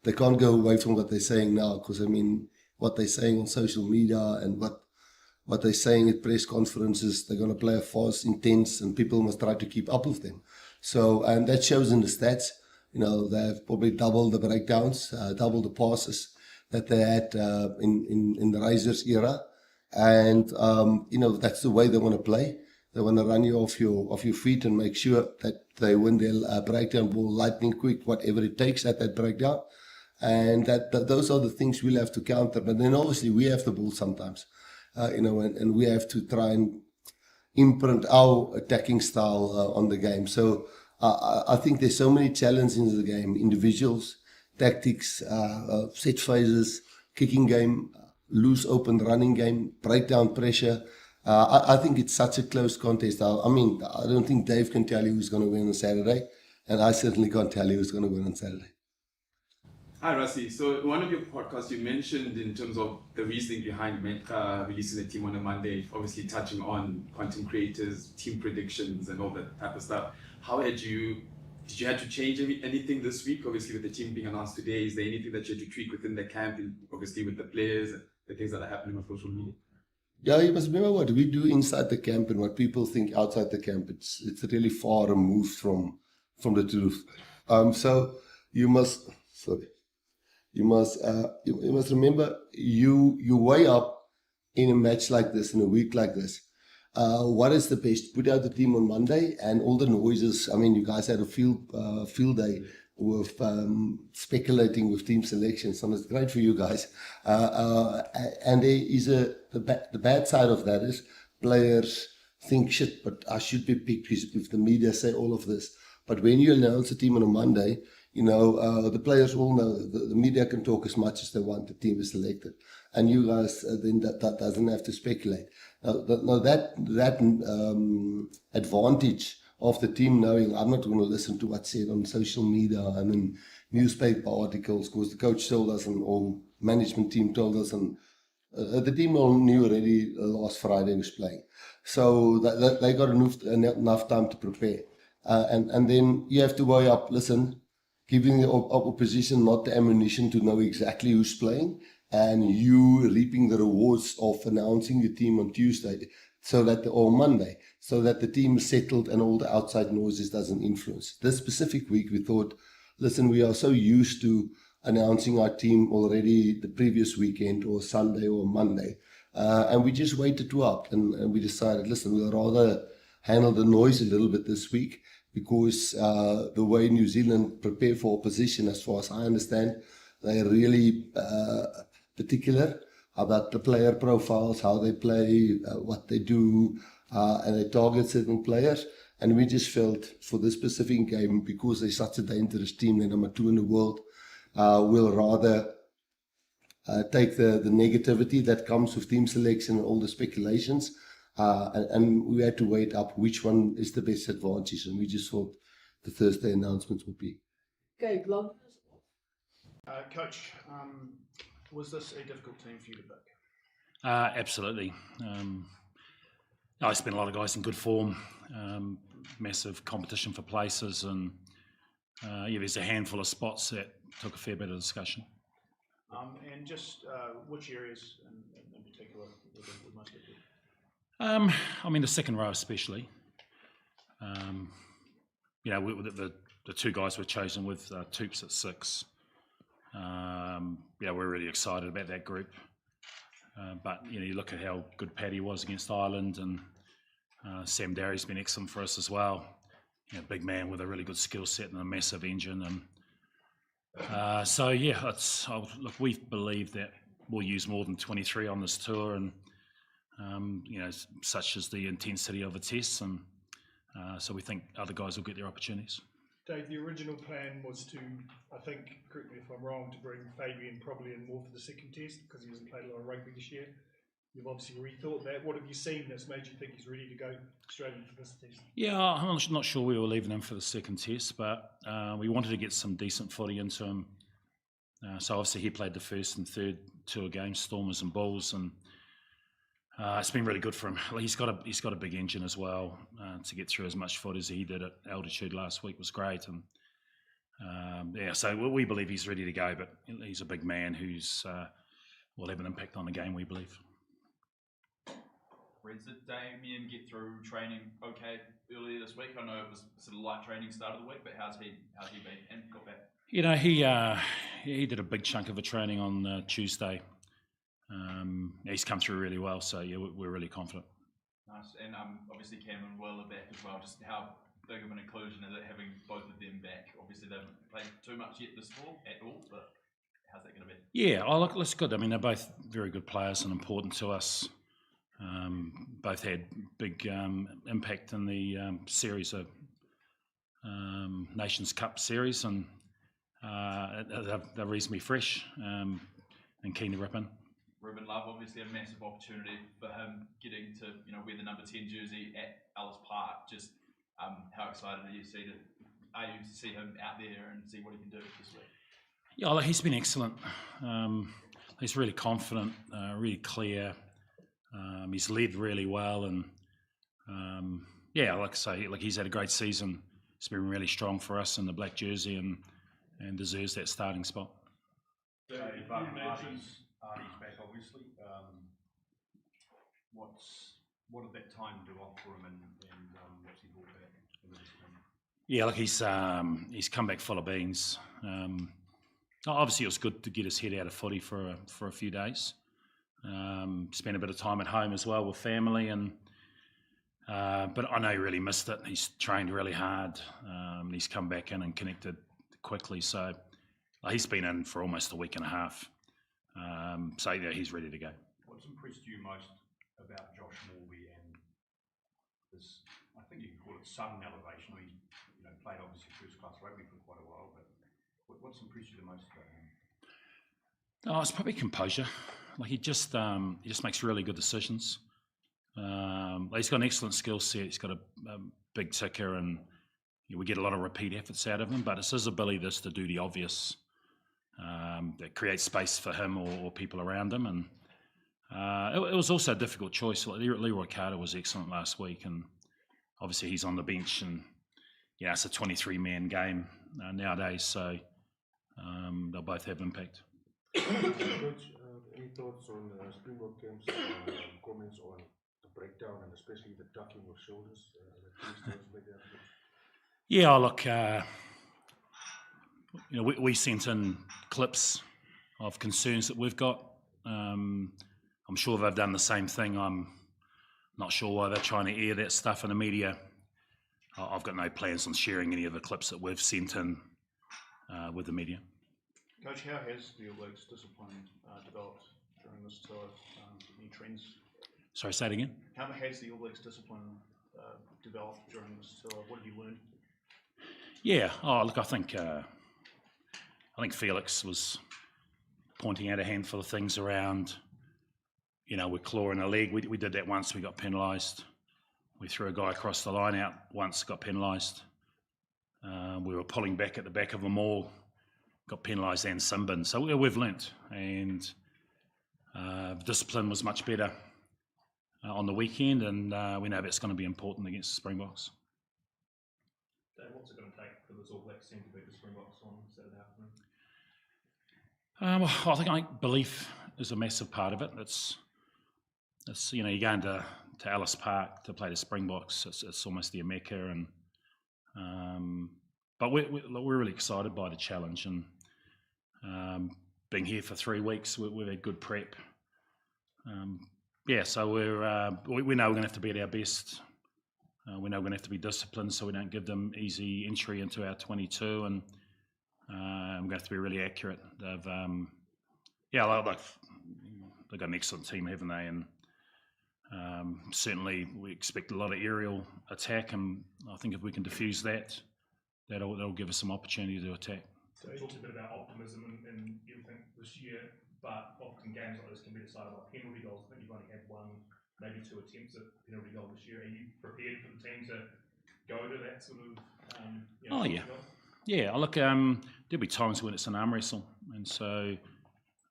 they can't go away from what they're saying now, because I mean, what they're saying on social media and what they're saying at press conferences, they're going to play a fast, intense, and people must try to keep up with them. So, and that shows in the stats. You know, they've probably doubled the breakdowns, doubled the passes that they had in the Razors era. And, that's the way they want to play. They want to run you off your feet and make sure that they win their breakdown ball lightning quick, whatever it takes at that breakdown. And that those are the things we'll have to counter. But then obviously we have the ball sometimes, and we have to try and imprint our attacking style on the game. So I think there's so many challenges in the game: individuals, tactics, set phases, kicking game, loose open running game, breakdown pressure. I think it's such a close contest. I mean, I don't think Dave can tell you who's going to win on Saturday, and I certainly can't tell you who's going to win on Saturday. Hi, Rassie. So in one of your podcasts, you mentioned in terms of the reasoning behind releasing the team on a Monday, obviously touching on content creators, team predictions, and all that type of stuff. Did you have to change anything this week? Obviously, with the team being announced today, is there anything that you had to tweak within the camp, obviously with the players, and the things that are happening on social media? Yeah, you must remember what we do inside the camp and what people think outside the camp. It's really far removed from the truth. So you must remember you weigh up in a match like this, in a week like this. What is the best? Put out the team on Monday, and all the noises. I mean, you guys had a field day with speculating with team selections, and it's great for you guys. And there is the bad side of that is players think, shit, but I should be picked if the media say all of this. But when you announce a team on a Monday, the players all know the media can talk as much as they want. The team is selected, and you guys then that doesn't have to speculate. Now that advantage of the team knowing I'm not going to listen to what's said on social media and in newspaper articles, because the coach told us and all management team told us, and the team all knew already last Friday was playing, so that they got enough time to prepare, and then you have to weigh up. Listen, giving the opposition not the ammunition to know exactly who's playing, and you reaping the rewards of announcing your team on Tuesday, or Monday, so that the team is settled and all the outside noises doesn't influence. This specific week, we thought, listen, we are so used to announcing our team already the previous weekend or Sunday or Monday, and we just waited to up, and we decided, listen, we'll rather handle the noise a little bit this week, because the way New Zealand prepare for opposition, as far as I understand, they're really particular about the player profiles, how they play, what they do, and they target certain players. And we just felt for this specific game, because they're such a dangerous team, they're number 2 in the world, we'll rather take the negativity that comes with team selection and all the speculations, and we had to wait up which one is the best advantage, and we just thought the Thursday announcements would be. Okay, Glove. Coach, was this a difficult team for you to pick? Absolutely. I spent a lot of guys in good form, massive competition for places, and there's a handful of spots that took a fair bit of discussion. And just which areas in particular would most be? I mean, the second row especially. The two guys were chosen with Toops at 6. We're really excited about that group. But you look at how good Paddy was against Ireland, and Sam Darry's been excellent for us as well. Big man with a really good skill set and a massive engine, and So yeah, look, we believe that we'll use more than 23 on this tour, and such as the intensity of the tests, and so we think other guys will get their opportunities. Dave, the original plan was to, I think, correct me if I'm wrong, to bring Fabian probably in more for the second test because he hasn't played a lot of rugby this year. You've obviously rethought that. What have you seen that's made you think he's ready to go straight into this test? Yeah, I'm not sure we were leaving him for the second test, but we wanted to get some decent footy into him. So obviously he played the first and third tour games, Stormers and Bulls, and it's been really good for him. He's got a big engine as well. To get through as much footy as he did at altitude last week was great, and so we believe he's ready to go. But he's a big man who's will have an impact on the game, we believe. Reds, did Damien get through training okay earlier this week? I know it was sort of light training start of the week, but how's he been and got back? He did a big chunk of a training on Tuesday. He's come through really well, so yeah, we're really confident. Nice, and obviously Cam and Will are back as well. Just how big of an inclusion is it having both of them back? Obviously they haven't played too much yet this fall at all, but how's that going to be? Yeah, look, that's good. I mean, they're both very good players and important to us. Both had big impact in the series of Nations Cup series, and they're reasonably fresh and keen to rip in. Ruben Love, obviously a massive opportunity for him getting to wear the number 10 jersey at Ellis Park. Just how excited are you to see him out there and see what he can do this week? Yeah, look, he's been excellent. He's really confident, really clear. He's led really well, and like I say, he's had a great season. He's been really strong for us in the black jersey, and deserves that starting spot. Artie's back, obviously. What did that time do off for him, and what's he brought back? Yeah, look, he's come back full of beans. Obviously, it was good to get his head out of footy for a few days. Spent a bit of time at home as well with family, and but I know he really missed it. He's trained really hard. He's come back in and connected quickly, so he's been in for almost a week and a half. So yeah, he's ready to go. What's impressed you most about Josh Morby and this, I think you can call it sudden elevation? He's played obviously first class rugby for quite a while, but what's impressed you the most about him? Oh, it's probably composure. Like he just makes really good decisions. He's got an excellent skill set. He's got a big ticker, and we get a lot of repeat efforts out of him. But it's his ability just to do the obvious that creates space for him or people around him. And it was also a difficult choice. Leroy Carter was excellent last week, and obviously he's on the bench, and it's a 23-man game nowadays. So they'll both have impact. Coach, any thoughts on Springbok games, comments on the breakdown and especially the ducking of shoulders? Yeah, look, we sent in clips of concerns that we've got. I'm sure they've done the same thing. I'm not sure why they're trying to air that stuff in the media. I've got no plans on sharing any of the clips that we've sent in with the media. Coach, how has the All Blacks discipline developed during this tour? Any trends? Sorry, say it again? How has the All Blacks discipline developed during this tour? What have you learned? Yeah, look, I think Felix was pointing out a handful of things around, we're clawing a leg. We did that once, we got penalised. We threw a guy across the line out once, got penalised. We were pulling back at the back of them all, got penalised and sin-bin. So we've learnt, and discipline was much better on the weekend, and we know that's going to be important against the Springboks. Dave, what's it going to take for this All Blacks team to beat the Springboks on Saturday afternoon? I think belief is a massive part of it. It's you're going to Ellis Park to play the Springboks. It's almost the Mecca, and but we're really excited by the challenge, and being here for 3 weeks, we've had good prep. So we know we're going to have to be at our best. We know we're going to have to be disciplined so we don't give them easy entry into our 22, and we're going to have to be really accurate. They've got an excellent team, haven't they? And certainly we expect a lot of aerial attack, and I think if we can diffuse that, that'll give us some opportunity to attack. So you talked a bit about optimism and everything this year, but often games like this can be decided by penalty goals. I think you've only had one, maybe two attempts at penalty goal this year. Are you prepared for the team to go to that sort of? Yeah. Look, there'll be times when it's an arm wrestle, and so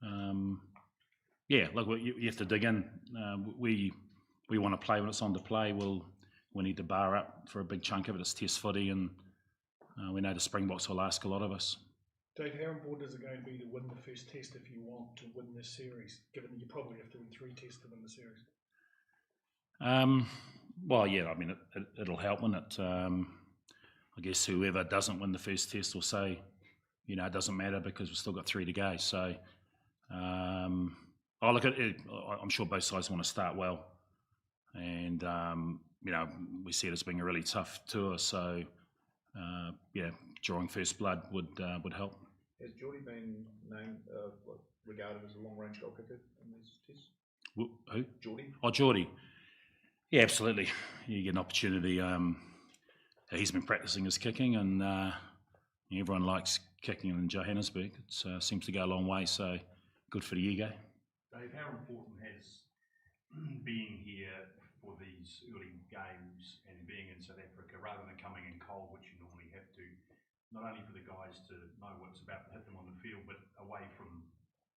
look, you have to dig in. We want to play when it's on to play. We need to bar up for a big chunk of it. It's test footy, and we know the Springboks will ask a lot of us. Dave, how important is it going to be to win the first test if you want to win this series, given that you probably have to win 3 tests to win the series? Well, yeah, I mean, it'll help, won't it? I guess whoever doesn't win the first test will say, it doesn't matter because we've still got 3 to go. So, look at it. I'm sure both sides want to start well. And, we see it as being a really tough tour. So, drawing first blood would help. Has Geordie been named, regarded as a long-range goal kicker in these tests? Who? Geordie. Oh, Geordie. Yeah, absolutely. You get an opportunity. He's been practicing his kicking, and everyone likes kicking in Johannesburg. It seems to go a long way, so good for the ego. Dave, how important has being here for these early games and being in South Africa, rather than coming in cold, which you normally have to, not only for the guys to know what's about to hit them on the field, but away from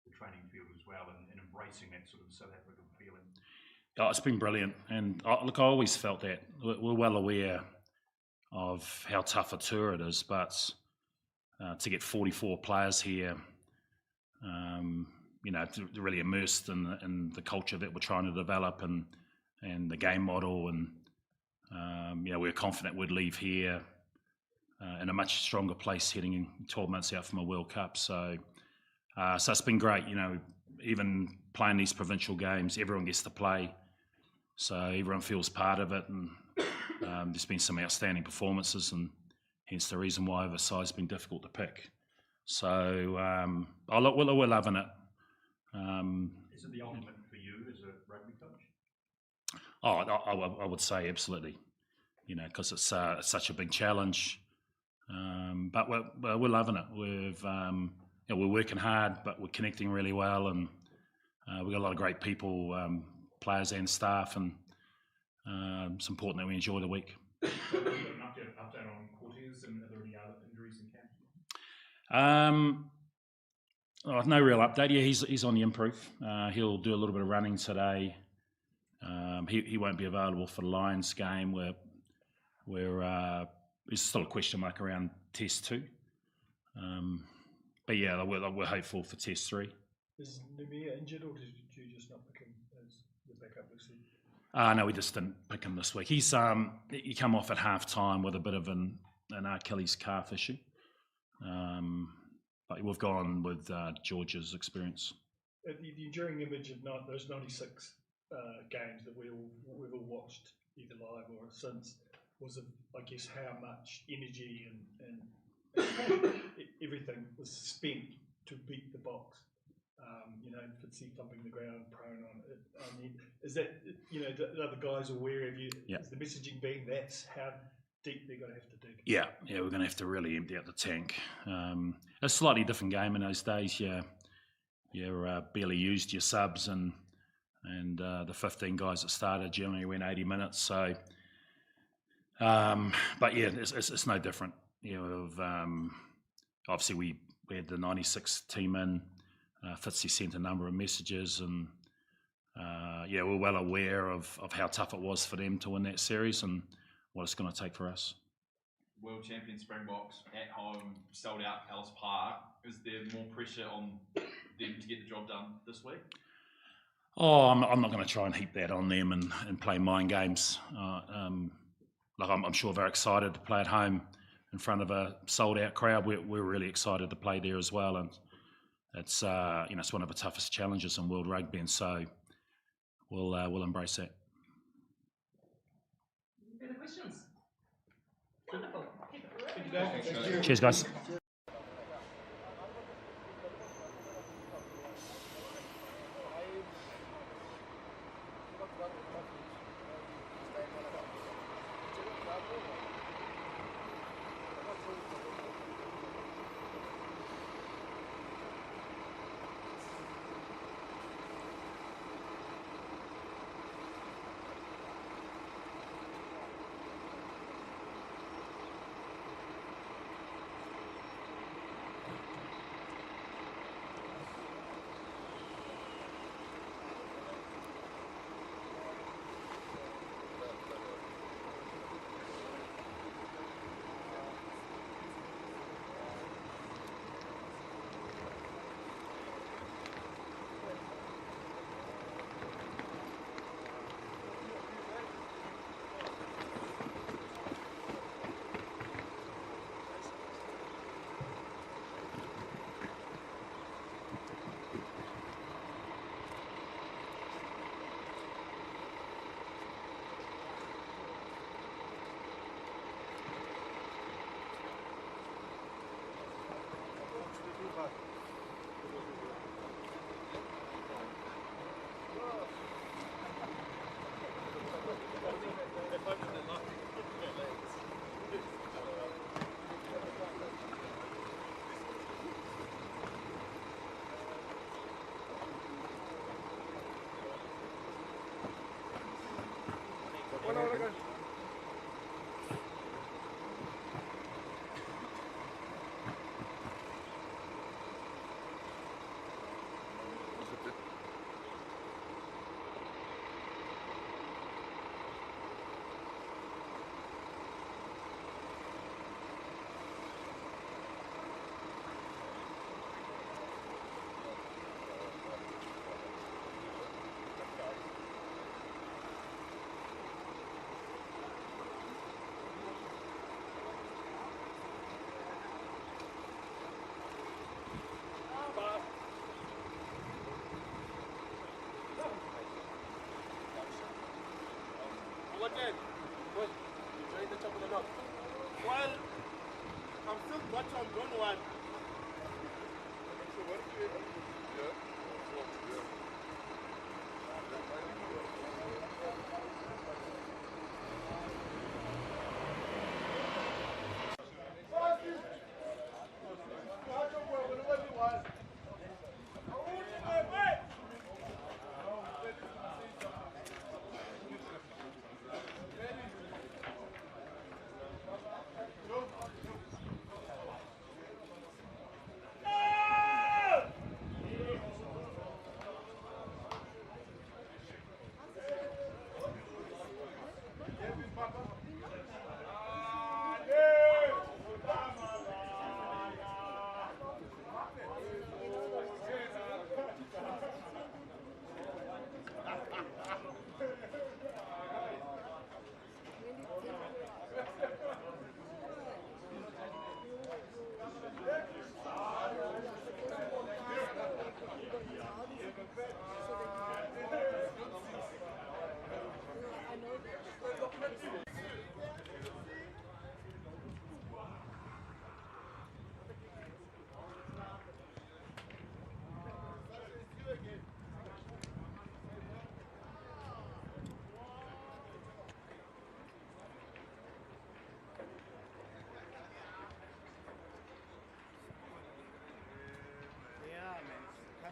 the training field as well, and embracing that sort of South African feeling? Oh, it's been brilliant, and look, I always felt that. We're well aware of how tough a tour it is, but to get 44 players here, really immersed in the culture that we're trying to develop and the game model, and we're confident we'd leave here in a much stronger place heading in 12 months out from a World Cup. So it's been great. Even playing these provincial games, everyone gets to play, so everyone feels part of it, and there's been some outstanding performances, and hence the reason why Overside's been difficult to pick. So we're loving it. Is it the ultimate for you as a rugby coach? I would say absolutely. Because it's such a big challenge. But we're loving it. We're working hard, but we're connecting really well, and we've got a lot of great people, players and staff, and it's important that we enjoy the week. So have you got an update on Cortez, and are there any other injuries in camp? No real update. Yeah, he's on the improve. He'll do a little bit of running today. He won't be available for the Lions game, where there's still a question mark around Test 2. But yeah, we're hopeful for Test 3. Is Numia injured, or did you just not pick him as the backup this week? No, we just didn't pick him this week. He come off at half time with a bit of an Achilles calf issue. But we've gone with George's experience. The enduring image of those 96 games that we've all watched, either live or since, was I guess how much energy and everything was spent to beat the Box. Fitzy thumping the ground, prone on it. I mean, is that, the other guys aware of you? Yeah. Is the messaging being that's how deep they're going to have to dig? Yeah, we're going to have to really empty out the tank. A slightly different game in those days. You barely used your subs, and the 15 guys that started generally went 80 minutes. So, but yeah, it's no different. Obviously we had the 96 team in. Fitzy sent a number of messages, and we're well aware of how tough it was for them to win that series and what it's going to take for us. World champion Springboks at home, sold out Ellis Park. Is there more pressure on them to get the job done this week? I'm not going to try and heap that on them and play mind games. I'm sure they're excited to play at home in front of a sold-out crowd. We're really excited to play there as well, and it's it's one of the toughest challenges in World Rugby, and so we'll embrace that. Any questions? Wonderful. Thank you, Dave. Cheers, guys. What then? Good. Enjoying the top of the knock. Well, I'm still watching on one. So what do you do?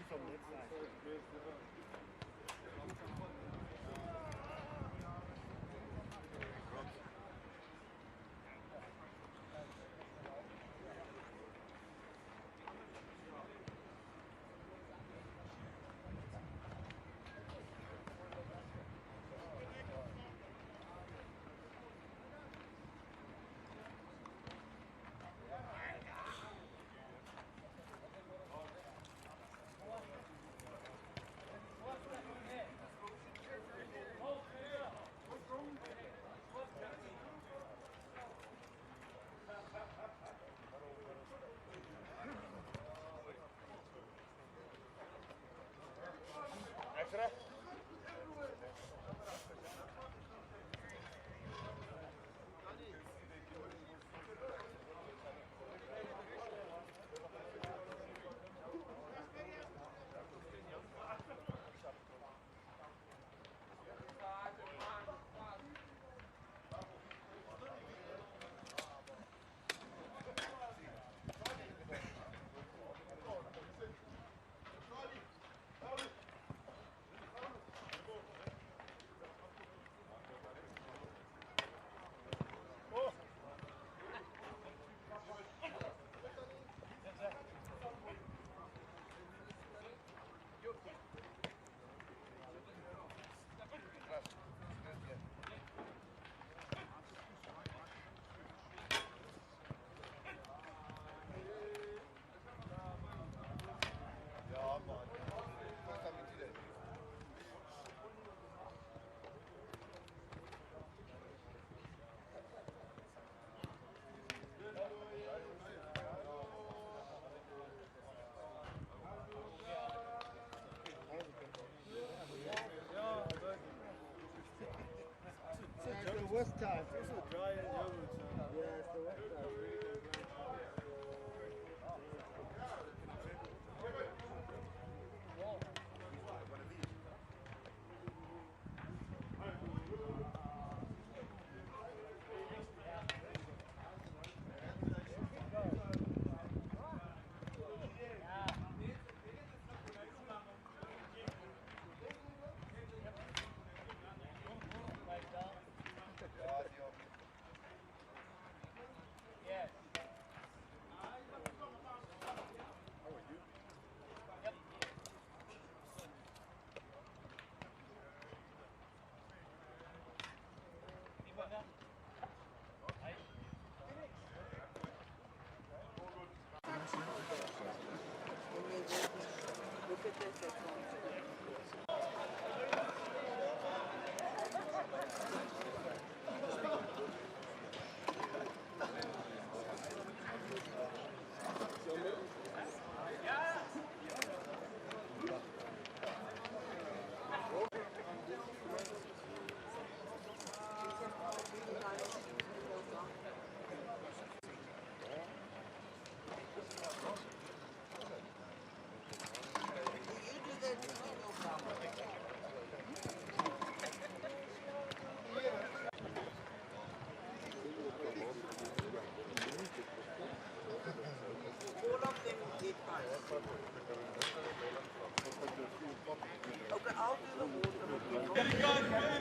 from that side. The worst time. It's also dry and yellow. Yeah, it's the worst time. Yes.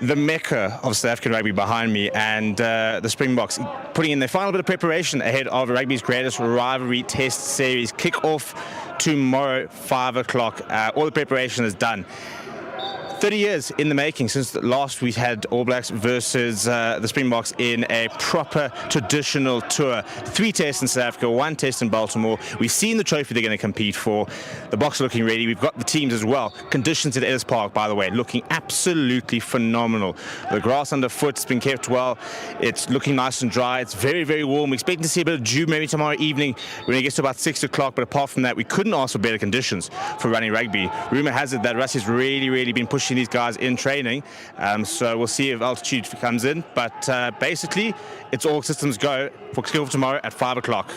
the mecca of South African rugby behind me, and the Springboks putting in their final bit of preparation ahead of rugby's greatest rivalry test series. Kick-off tomorrow, 5 o'clock. All the preparation is done. 30 years in the making since last we had All Blacks versus the Springboks in a proper traditional tour. 3 tests in South Africa, 1 test in Baltimore. We've seen the trophy they're going to compete for. The Boks are looking ready. We've got the teams as well. Conditions at Ellis Park, by the way, looking absolutely phenomenal. The grass underfoot's been kept well. It's looking nice and dry. It's very, very warm. We're expecting to see a bit of dew maybe tomorrow evening when it gets to about 6 o'clock. But apart from that, we couldn't ask for better conditions for running rugby. Rumour has it that Rusty's really been pushing these guys in training, so we'll see if altitude comes in, but basically it's all systems go for kickoff tomorrow at 5 o'clock.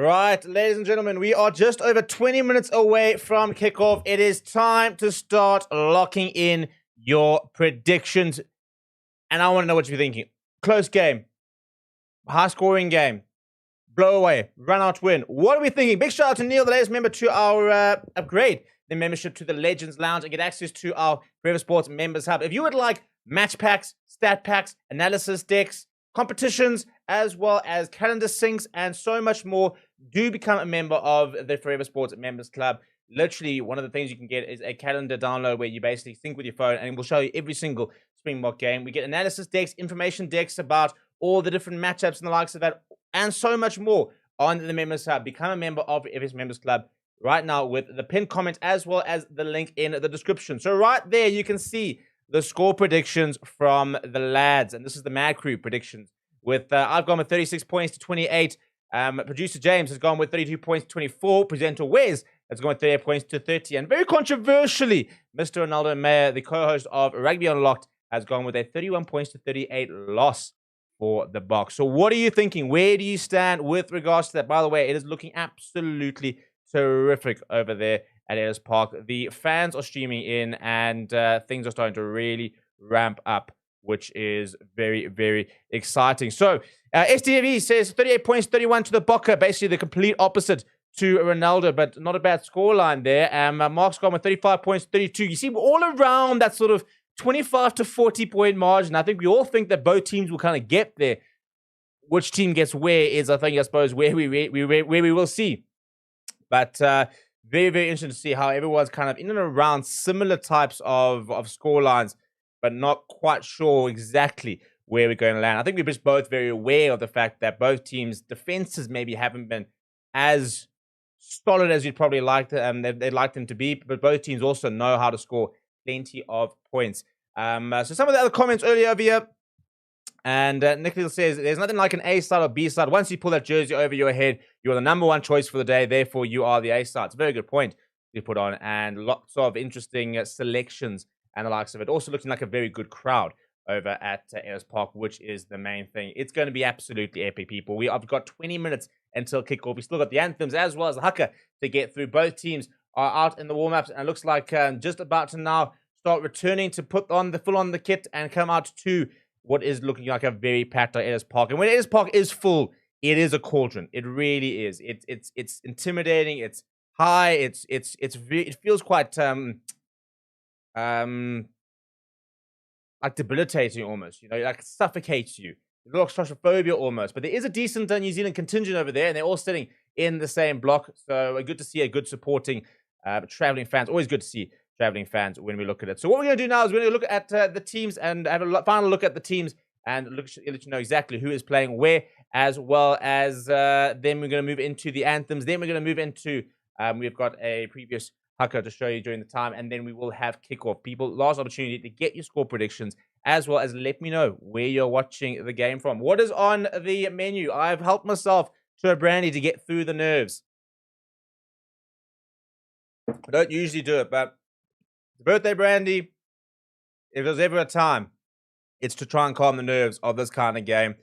Right, ladies and gentlemen, we are just over 20 minutes away from kickoff. It is time to start locking in your predictions. And I want to know what you're thinking. Close game, high-scoring game, blow away, run-out win. What are we thinking? Big shout out to Neil, the latest member, to our upgrade the membership to the Legends Lounge and get access to our Forever Sports Members Hub. If you would like match packs, stat packs, analysis decks, competitions, as well as calendar syncs and so much more, do become a member of the Forever Sports Members Club. Literally, one of the things you can get is a calendar download where you basically sync with your phone and it will show you every single Springbok game. We get analysis decks, information decks about all the different matchups and the likes of that, and so much more on the Members Hub. Become a member of FS Members Club right now with the pinned comment as well as the link in the description. So right there, you can see the score predictions from the lads, and this is the Mad Crew predictions. With I've gone with 36 points to 28. Producer James has gone with 32 points to 24. Presenter Wes has gone with 38 points to 30. And very controversially, Mr. Ronaldo Mayer, the co-host of Rugby Unlocked, has gone with a 31 points to 38 loss for the Boks. So what are you thinking? Where do you stand with regards to that? By the way, it is looking absolutely terrific over there at Ellis Park. The fans are streaming in and things are starting to really ramp up, which is very, very exciting. So SDV says 38 points, 31 to the Bokke, basically the complete opposite to Ronaldo, but not a bad scoreline there. Mark's gone with 35 points, 32. You see, we're all around that sort of 25 to 40 point margin. I think we all think that both teams will kind of get there. Which team gets where is, I suppose, where we will see. But very, very interesting to see how everyone's kind of in and around similar types of score lines, but not quite sure exactly where we're going to land. I think we're just both very aware of the fact that both teams' defenses maybe haven't been as solid as you'd probably like they'd like them to be, but both teams also know how to score plenty of points. So some of the other comments earlier over here. And Nicholas says, there's nothing like an A side or B side. Once you pull that jersey over your head, you're the number one choice for the day. Therefore, you are the A side. It's a very good point you put on. And lots of interesting selections and the likes of it. Also looking like a very good crowd over at Ellis Park, which is the main thing. It's going to be absolutely epic, people. I've got 20 minutes until kickoff. We still got the anthems as well as the haka to get through. Both teams are out in the warm-ups. And it looks like just about to now start returning to put on the kit and come out to what is looking like a very packed Ellis Park. And when Ellis Park is full, it is a cauldron. It really is. It's intimidating. It's high. It feels quite like debilitating almost. You know, like suffocates you. It looks claustrophobia almost. But there is a decent New Zealand contingent over there, and they're all sitting in the same block. So good to see a good supporting traveling fans. Always good to see traveling fans when we look at it. So what we're going to do now is we're going to look at the teams and have a final look at the teams and let you know exactly who is playing where, as well as then we're going to move into the anthems. Then we're going to move into, we've got a previous haka to show you during the time, and then we will have kickoff. People, last opportunity to get your score predictions, as well as let me know where you're watching the game from. What is on the menu? I've helped myself to a brandy to get through the nerves. I don't usually do it, but birthday brandy, if there's ever a time, it's to try and calm the nerves of this kind of game.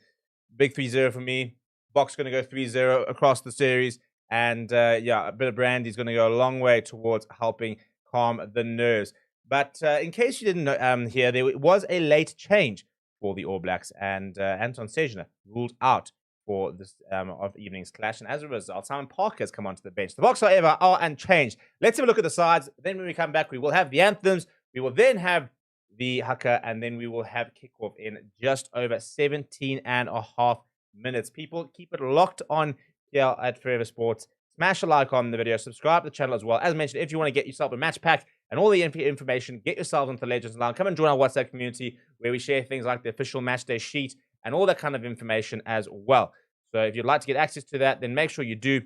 Big 3-0 for me. Boks going to go 3-0 across the series. And yeah, a bit of brandy is going to go a long way towards helping calm the nerves. But in case you didn't know, here, there was a late change for the All Blacks. And Anton Sejna ruled out for this of evening's clash. And as a result, Simon Parker has come onto the bench. The Boks, however, are unchanged. Let's have a look at the sides. Then when we come back, we will have the anthems. We will then have the haka, and then we will have kickoff in just over 17.5 minutes. People, keep it locked on here at Forever Sports. Smash a like on the video. Subscribe to the channel as well. As mentioned, if you want to get yourself a match pack and all the information, get yourself into the Legends Lounge. Come and join our WhatsApp community where we share things like the official match day sheet and all that kind of information as well. So if you'd like to get access to that, then make sure you do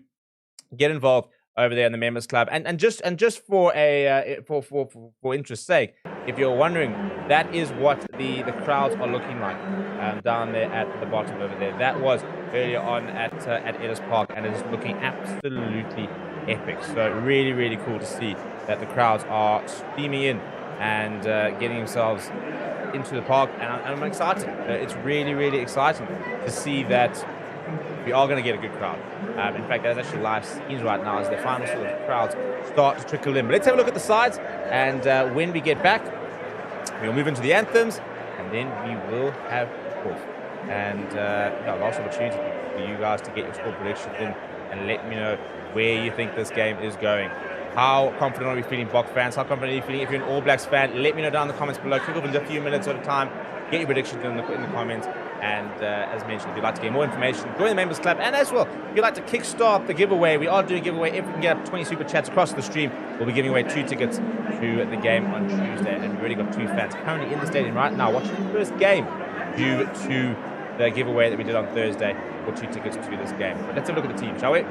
get involved over there in the members club. And just for a for interest's sake, if you're wondering, that is what the crowds are looking like down there at the bottom over there. That was earlier on at Ellis Park, and it is looking absolutely epic. So really, really cool to see that the crowds are streaming in and getting themselves into the park, and I'm excited. It's really, really exciting to see that we are going to get a good crowd. In fact, there's actually live scenes right now as the final sort of crowds start to trickle in. But let's have a look at the sides, and when we get back, we'll move into the anthems, and then we will have kickoff. And last opportunity for you guys to get your score predictions in and let me know where you think this game is going. How confident are we feeling, Bok fans? How confident are you feeling? If you're an All Blacks fan, let me know down in the comments below. Kick off in a few minutes at a time. Get your predictions in the comments. And as mentioned, if you'd like to get more information, join the Members Club. And as well, if you'd like to kickstart the giveaway, we are doing a giveaway. If we can get up 20 super chats across the stream, we'll be giving away 2 tickets to the game on Tuesday. And we've already got 2 fans currently in the stadium right now watching the first game due to the giveaway that we did on Thursday for 2 tickets to this game. But let's have a look at the team, shall we?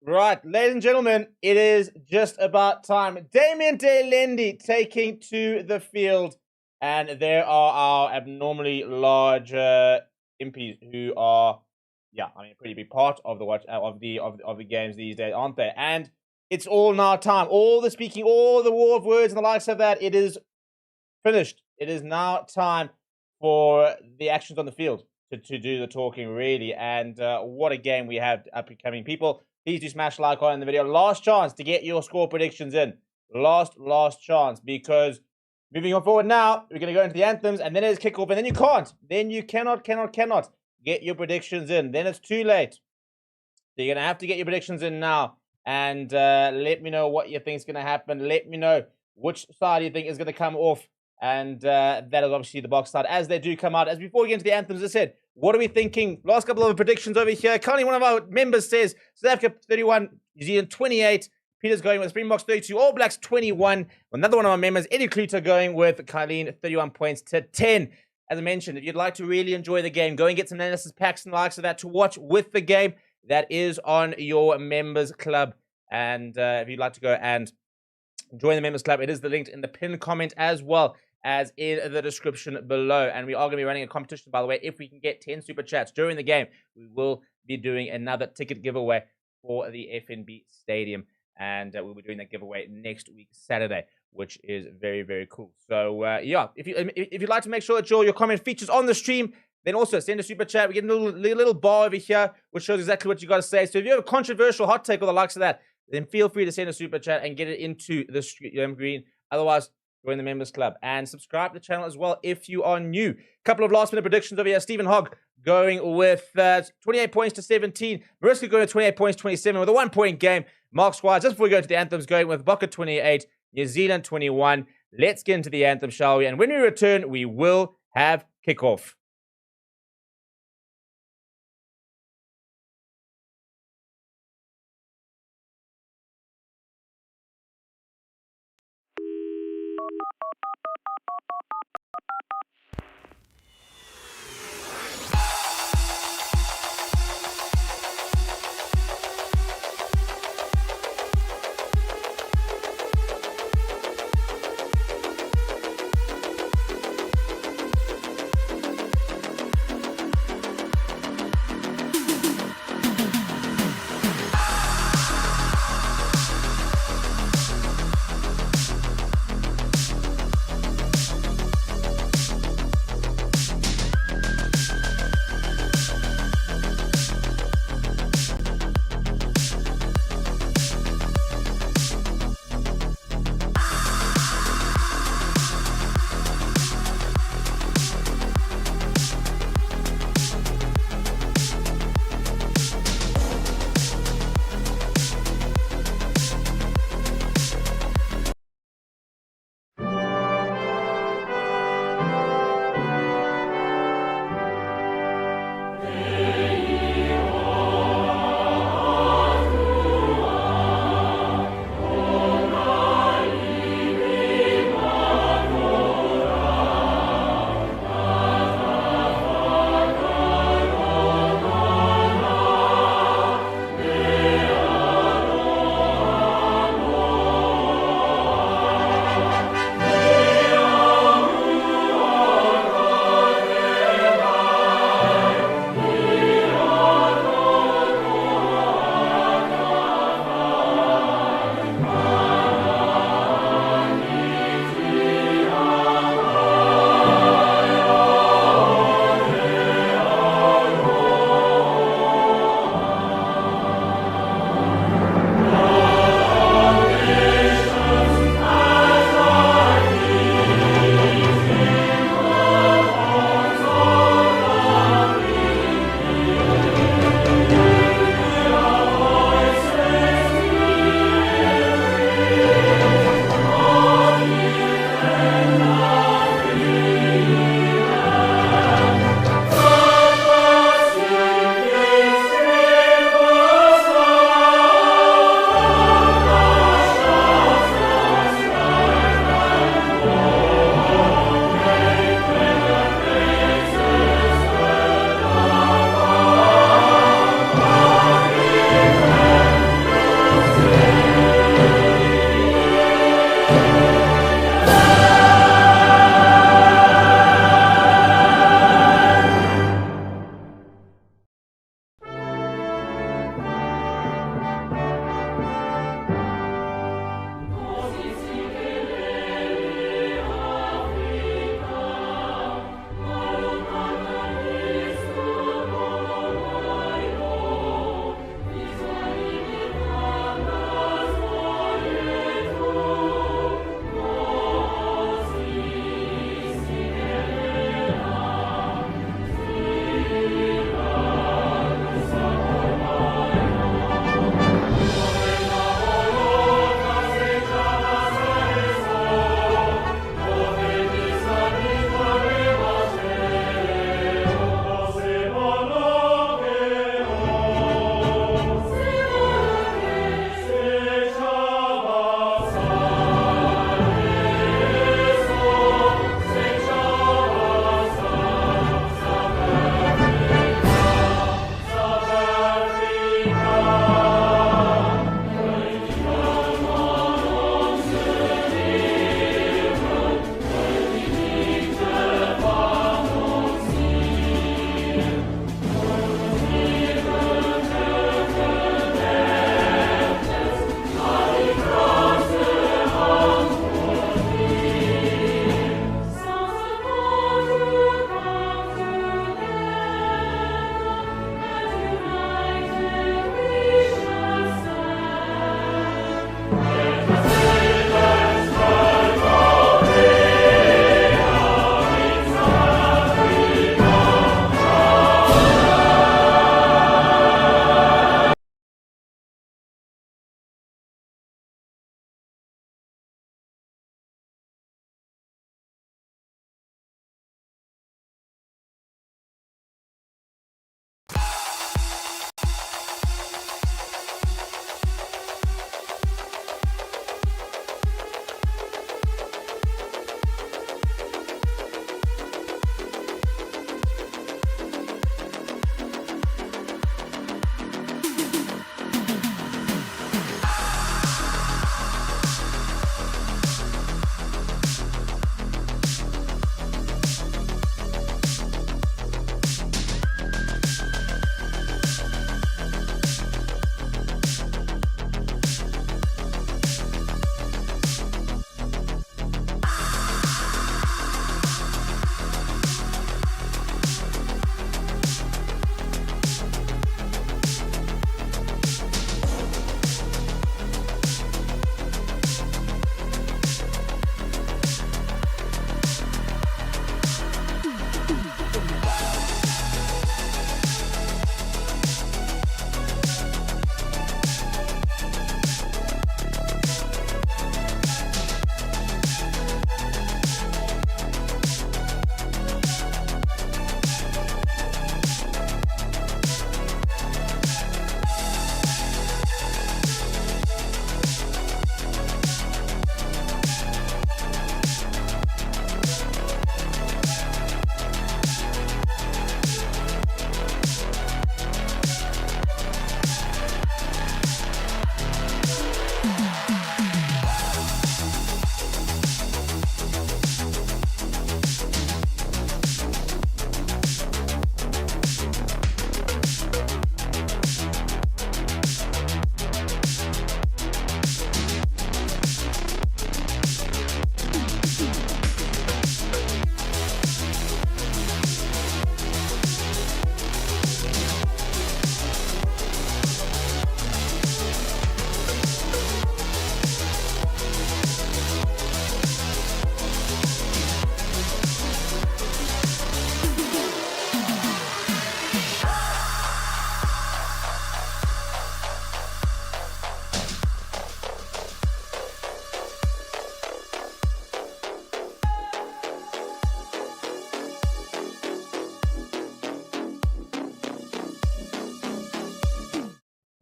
Right, ladies and gentlemen, it is just about time. Damien Delendi taking to the field, and there are our abnormally large impies who are, a pretty big part of the watch of the games these days, aren't they? And it's all now time. All the speaking, all the war of words and the likes of that. It is finished. It is now time for the actions on the field to do the talking, really. And what a game we have upcoming, people. Please do smash like on the video. Last chance to get your score predictions in. Last chance, because moving on forward now, we're going to go into the anthems, and then it's kickoff, and then you can't. Then you cannot get your predictions in. Then it's too late. So you're going to have to get your predictions in now. And let me know what you think is going to happen. Let me know which side you think is going to come off. And that is obviously the box side as they do come out. As before we get into the anthems, as I said, what are we thinking? Last couple of predictions over here. Currently, one of our members says South Africa 31, New Zealand 28. Peter's going with Springboks 32, All Blacks 21. Another one of our members, Eddie Kluter, going with Kylene 31 points to 10. As I mentioned, if you'd like to really enjoy the game, go and get some analysis packs and the likes of that to watch with the game. That is on your members club. And if you'd like to go and join the members club, it is the link in the pinned comment as well as in the description below. And we are going to be running a competition, by the way. If we can get 10 super chats during the game, we will be doing another ticket giveaway for the FNB Stadium. And we'll be doing that giveaway next week, Saturday, which is very, very cool. So, if you'd like to make sure that your comment features on the stream, then also send a super chat. We get a little bar over here, which shows exactly what you got to say. So if you have a controversial hot take or the likes of that, then feel free to send a super chat and get it into the green. Otherwise, join the members club and subscribe to the channel as well if you are new. Couple of last minute predictions over here. Stephen Hogg going with 28 points to 17. Mariska going to 28 points, 27 with a 1 point game. Mark Squires, just before we go into the anthems, going with Boca 28, New Zealand 21. Let's get into the anthem, shall we? And when we return, we will have kickoff.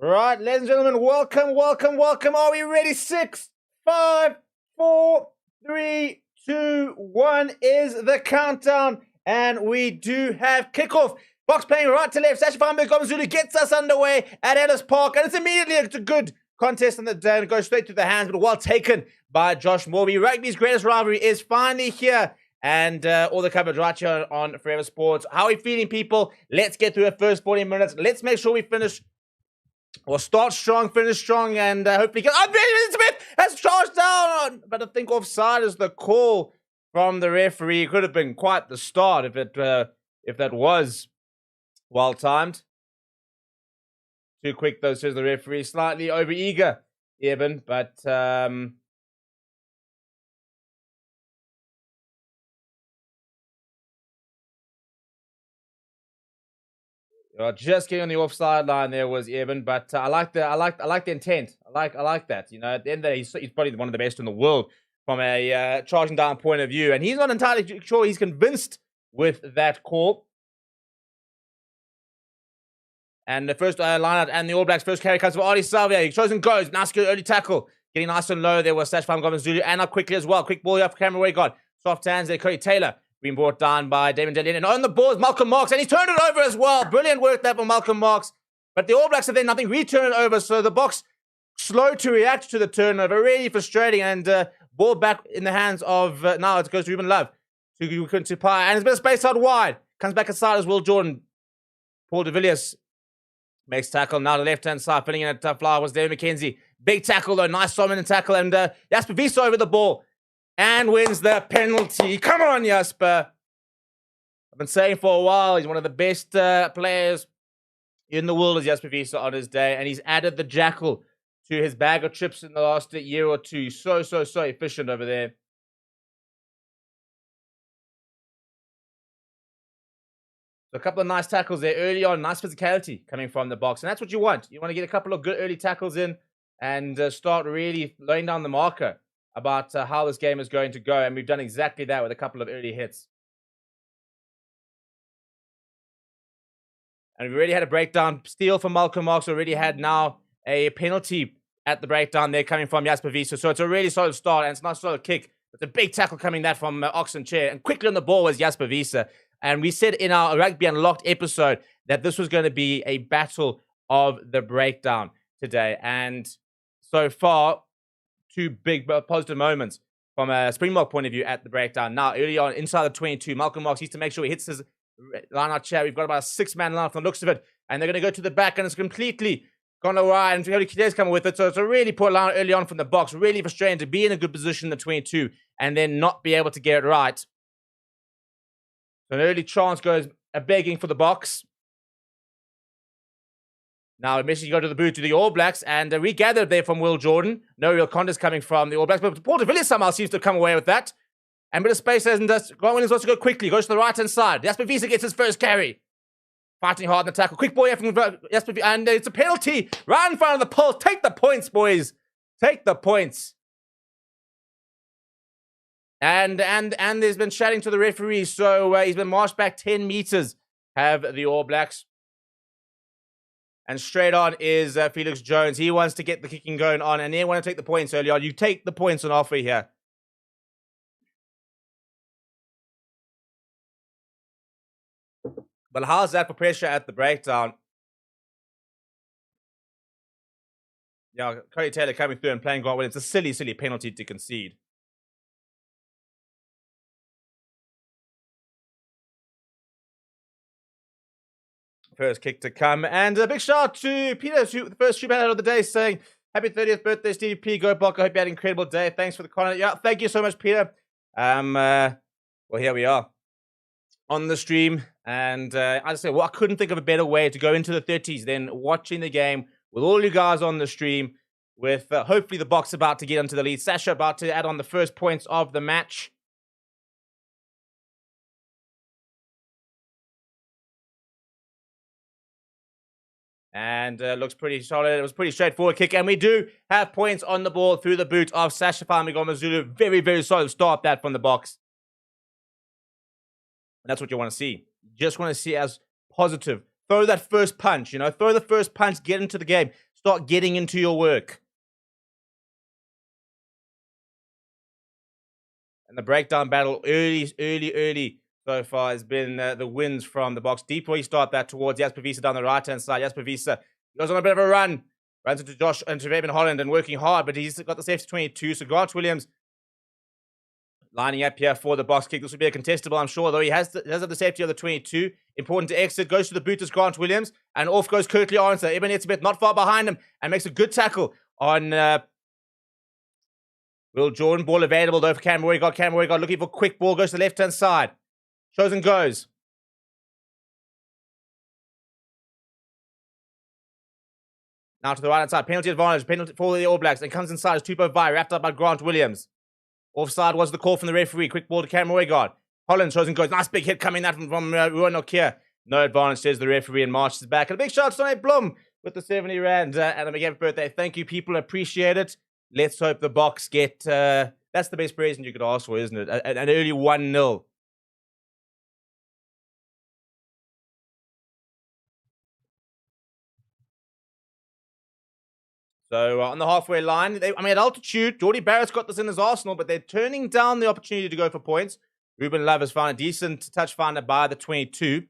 Right, ladies and gentlemen, welcome. Are we ready? 6, 5, 4, 3, 2, 1 is the countdown. And we do have kickoff. Box playing right to left. Sacha Van Zulu gets us underway at Ellis Park. And it's a good contest on the day. And goes straight to the hands, but well taken by Josh Morby. Rugby's greatest rivalry is finally here. And all the coverage right here on Forever Sports. How are we feeling, people? Let's get through the first 40 minutes. Let's make sure we finish, or start strong, finish strong, and hopefully get... Oh, Benjamin Smith has charged down! But I think offside is the call from the referee. It could have been quite the start if that was well-timed. Too quick, though, says the referee. Slightly over-eager, Eben, but... just getting on the offside line there was Eben, but I like the intent. I like that. You know, at the end of the day, he's probably one of the best in the world from a charging down point of view, and he's not entirely sure he's convinced with that call. And the first line out, and the All Blacks' first carry comes from Artie Salvia. He shows and goes. Nice good early tackle, getting nice and low there was Sacha Van Zulu, and up quickly as well. Quick ball off camera away guard. Soft hands there, Cody Taylor. Being brought down by Damon Delian. And on the ball is Malcolm Marks. And he turned it over as well. Brilliant work there for Malcolm Marks. But the All Blacks have then nothing returned it over. So the box slow to react to the turnover. Really frustrating. And ball back in the hands of, now it goes to Ruben Love. To Quincy Pye. And it's been a space out wide. Comes back inside as Will Jordan. Paul de Villiers makes tackle. Now the left-hand side. Filling in at flower was David McKenzie. Big tackle though. Nice dominant tackle. And Jasper Wiese over the ball. And wins the penalty. Come on, Jasper. I've been saying for a while, he's one of the best players in the world, is Jasper Wiese on his day. And he's added the jackal to his bag of chips in the last year or two. So efficient over there. So a couple of nice tackles there early on. Nice physicality coming from the box. And that's what you want. You want to get a couple of good early tackles in and start really laying down the marker about how this game is going to go. And we've done exactly that with a couple of early hits. And we've already had a breakdown. Steal from Malcolm Marks. Already had now a penalty at the breakdown there coming from Jasper Wiese. So it's a really solid start. And it's not a solid kick. It's a big tackle coming that from Oxen Chair. And quickly on the ball was Jasper Wiese. And we said in our Rugby Unlocked episode that this was going to be a battle of the breakdown today. And so far, two big positive moments from a Springbok point of view at the breakdown. Now, early on, inside the 22, Malcolm Marks needs to make sure he hits his line-out chair. We've got about a 6-man line from the looks of it. And they're going to go to the back, and it's completely gone awry. And Cody Kide's coming with it. So it's a really poor line early on from the box. Really frustrating to be in a good position in the 22 and then not be able to get it right. So an early chance goes begging for the box. Now, Messi go to the boot to the All Blacks, and regathered there from Will Jordan. No real contest coming from the All Blacks, but Paul de Villiers somehow seems to come away with that. And bit of space and Grant Williams wants to go quickly, goes to the right-hand side. Jasper Wiese gets his first carry. Fighting hard in the tackle. Quick ball here from Jasper Wiese, and it's a penalty right in front of the pole. Take the points, boys. Take the points. And there's been shouting to the referee, so he's been marched back 10 meters, have the All Blacks. And straight on is Felix Jones. He wants to get the kicking going on, and they want to take the points early on. You take the points on offer here. But how's that for pressure at the breakdown? Yeah, Cody Taylor coming through and playing Grant Williams. It's a silly penalty to concede. First kick to come. And a big shout out to Peter, the first stream out of the day, saying, happy 30th birthday, Stevie P. Go Block. I hope you had an incredible day. Thanks for the comment. Yeah, thank you so much, Peter. Well, here we are on the stream. And I just say, well, I couldn't think of a better way to go into the 30s than watching the game with all you guys on the stream, with hopefully the box about to get into the lead. Sasha about to add on the first points of the match. And looks pretty solid. It was a pretty straightforward kick. And we do have points on the ball through the boot of Sacha Zulu. Very solid start that from the box. And that's what you want to see. You just want to see as positive. Throw that first punch, you know. Throw the first punch, get into the game. start getting into your work. And the breakdown battle early so far has been the wins from the box. Deep where you start that towards Jasper Wiese down the right-hand side. Jasper Wiese goes on a bit of a run. Runs into Josh and Trevor Holland and working hard, but he's got the safety 22. So Grant Williams lining up here for the box kick. This will be a contestable, I'm sure, though he does have the safety of the 22. Important to exit. Goes to the boot as Grant Williams. And off goes Kirkley Arnson. Eben Etzebeth not far behind him and makes a good tackle on Will Jordan. Ball available, though, for Cameron Roygard. Cameron Roygard looking for quick ball. Goes to the left-hand side. Shows and goes. Now to the right-hand side. Penalty advantage. Penalty for the All Blacks. And comes inside as Tupou Vaa'i, wrapped up by Grant Williams. Offside was the call from the referee. Quick ball to Cameron Roygard. Holland shows and goes. Nice big hit coming out from Ruan Nokia. No advantage, says the referee, and marches back. And a big shout out to Sonny Blum with the 70 Rand. And a big happy birthday. Thank you, people. Appreciate it. Let's hope the box get... that's the best present you could ask for, isn't it? An early 1-0. So on the halfway line, at altitude, Geordie Barrett's got this in his arsenal, but they're turning down the opportunity to go for points. Ruben Love has found a decent touch finder by the 22.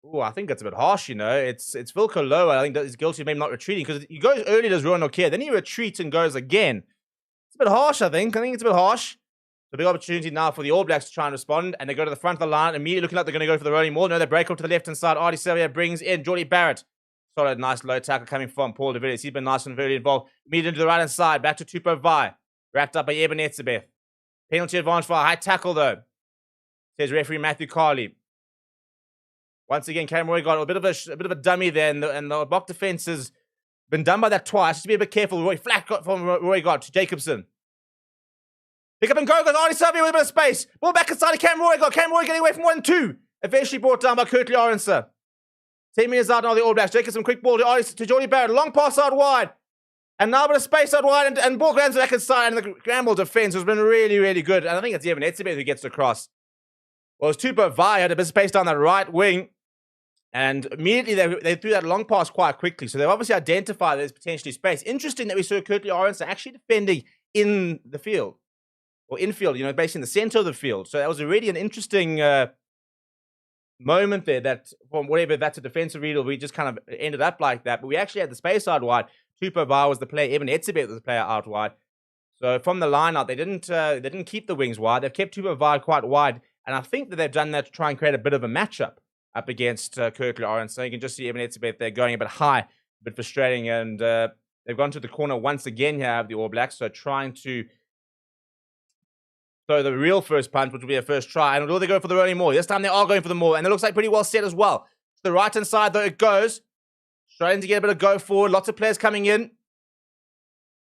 Oh, I think that's a bit harsh, you know. It's Vilko Lower. I think that he's guilty of maybe not retreating because he goes early, does Ruan Nokia, then he retreats and goes again. It's a bit harsh, I think. It's a bit harsh. The big opportunity now for the All Blacks to try and respond, and they go to the front of the line, immediately looking like they're going to go for the rolling maul. No, they break up to the left-hand side. Artie Xavier brings in Geordie Barrett. Solid, nice low tackle coming from Paul de Villiers. He's been nice and very involved. Immediately to the right-hand side, back to Tupou Vaa'i. Wrapped up by Eben Etzebeth. Penalty advantage for a high tackle, though, says referee Matthew Carley. Once again, Cameron Roygard, a bit of a dummy there, and the block defense has been done by that twice. Just be a bit careful. Flat got from Roygard to Jacobson. Pick up and go. Goes Artie Xavier with a bit of space. Ball back inside of Cameron Roygard. Cameron Roygard getting away from 1-2. Eventually brought down by Kirkley Arnson. 10 minutes out now, the All Blacks. Jacobson, quick ball to Geordie Barrett. Long pass out wide. And now a bit of space out wide. And ball lands back inside. And the Gramble defense has been really, really good. And I think it's Eben Etzebeth who gets across. Well, it's Tupou Vaa'i had a bit of space down that right wing. And immediately they threw that long pass quite quickly. So they've obviously identified there's potentially space. Interesting that we saw Kirkley Arnson actually defending in the field. Or infield, you know, basically in the center of the field. So that was already an interesting moment there that, from whatever that's a defensive read, or we just kind of ended up like that. But we actually had the space out wide. Tupou Vaa'i was the player. Eben Etzebeth was the player out wide. So from the line out, they didn't keep the wings wide. They've kept Tupou Vaa'i quite wide. And I think that they've done that to try and create a bit of a matchup up against Kirkley Arnson. So you can just see Eben Etzebeth there going a bit high, a bit frustrating. And they've gone to the corner once again here of the All Blacks. So trying to... So the real first punch, which will be a first try. And will they go for the rolling maul? This time they are going for the maul. And it looks like pretty well set as well. To the right-hand side, though, it goes. Trying to get a bit of go forward. Lots of players coming in.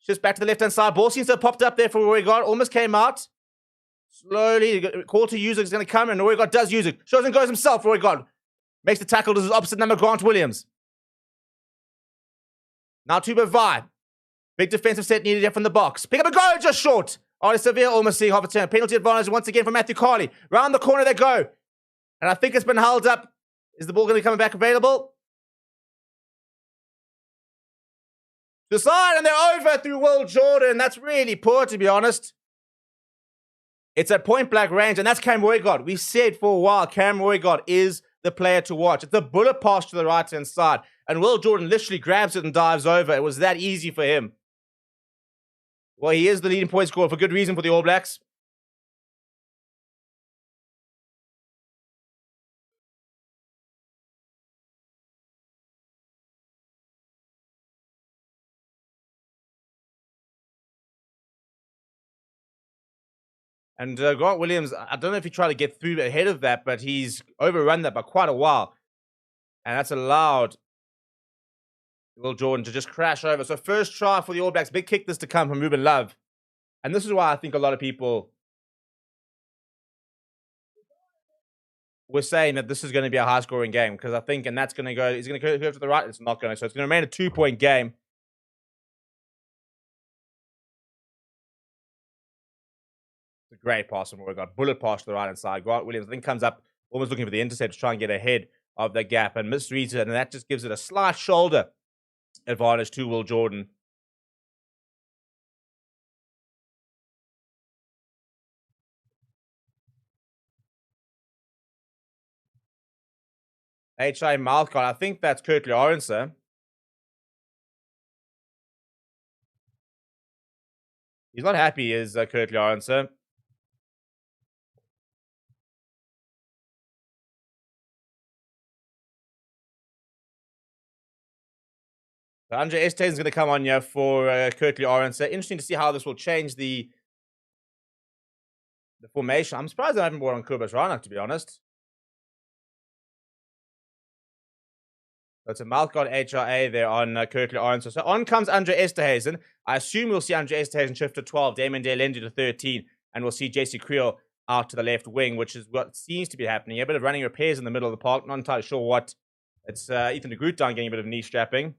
Just back to the left-hand side. Ball seems to have popped up there for Roygard. Almost came out. Slowly. Call to Usyk is going to come. And Roygard does Usyk. Shows and goes himself. Roygard makes the tackle to his opposite number, Grant Williams. Now Tupou Vaa'i. Big defensive set needed here from the box. Pick up a goal, just short. Artie Xavier almost seeing half a turn. Penalty advantage once again for Matthew Carley. Round the corner they go. And I think it's been held up. Is the ball going to come back available? To the side, and they're over through Will Jordan. That's really poor, to be honest. It's at point blank range, and that's Cam Roygard. We said for a while, Cam Roygard is the player to watch. It's a bullet pass to the right-hand side. And Will Jordan literally grabs it and dives over. It was that easy for him. Well, he is the leading point scorer for good reason for the All Blacks. And Grant Williams, I don't know if he tried to get through ahead of that, but he's overrun that by quite a while. And that's allowed Will Jordan to just crash over. So first try for the All Blacks. Big kick this to come from Ruben Love. And this is why I think a lot of people were saying that this is going to be a high-scoring game. Because I think, and that's going to go, he's going to go to the right. It's not going to. So it's going to remain a 2-point game. It's a great pass from Roygard. Bullet pass to the right-hand side. Grant Williams, I think, comes up almost looking for the intercept to try and get ahead of the gap and misreads it, and that just gives it a slight shoulder advantage to Will Jordan. H.I. Mouthguard, I think that's Kirtley Orense. He's not happy, is Kirtley Orense. So Andre Estesen is going to come on here for Kirtley Orense. Interesting to see how this will change the formation. I'm surprised I haven't brought on Kobus Reinach, to be honest. So it's a Mouthguard HRA there on Kirtley Orense. So on comes Andre Esterhuizen. I assume we'll see Andre Esterhuizen shift to 12, Damon Delende to 13, and we'll see JC Creel out to the left wing, which is what seems to be happening. A bit of running repairs in the middle of the park. Not entirely sure what. It's Ethan de Groot down getting a bit of knee strapping.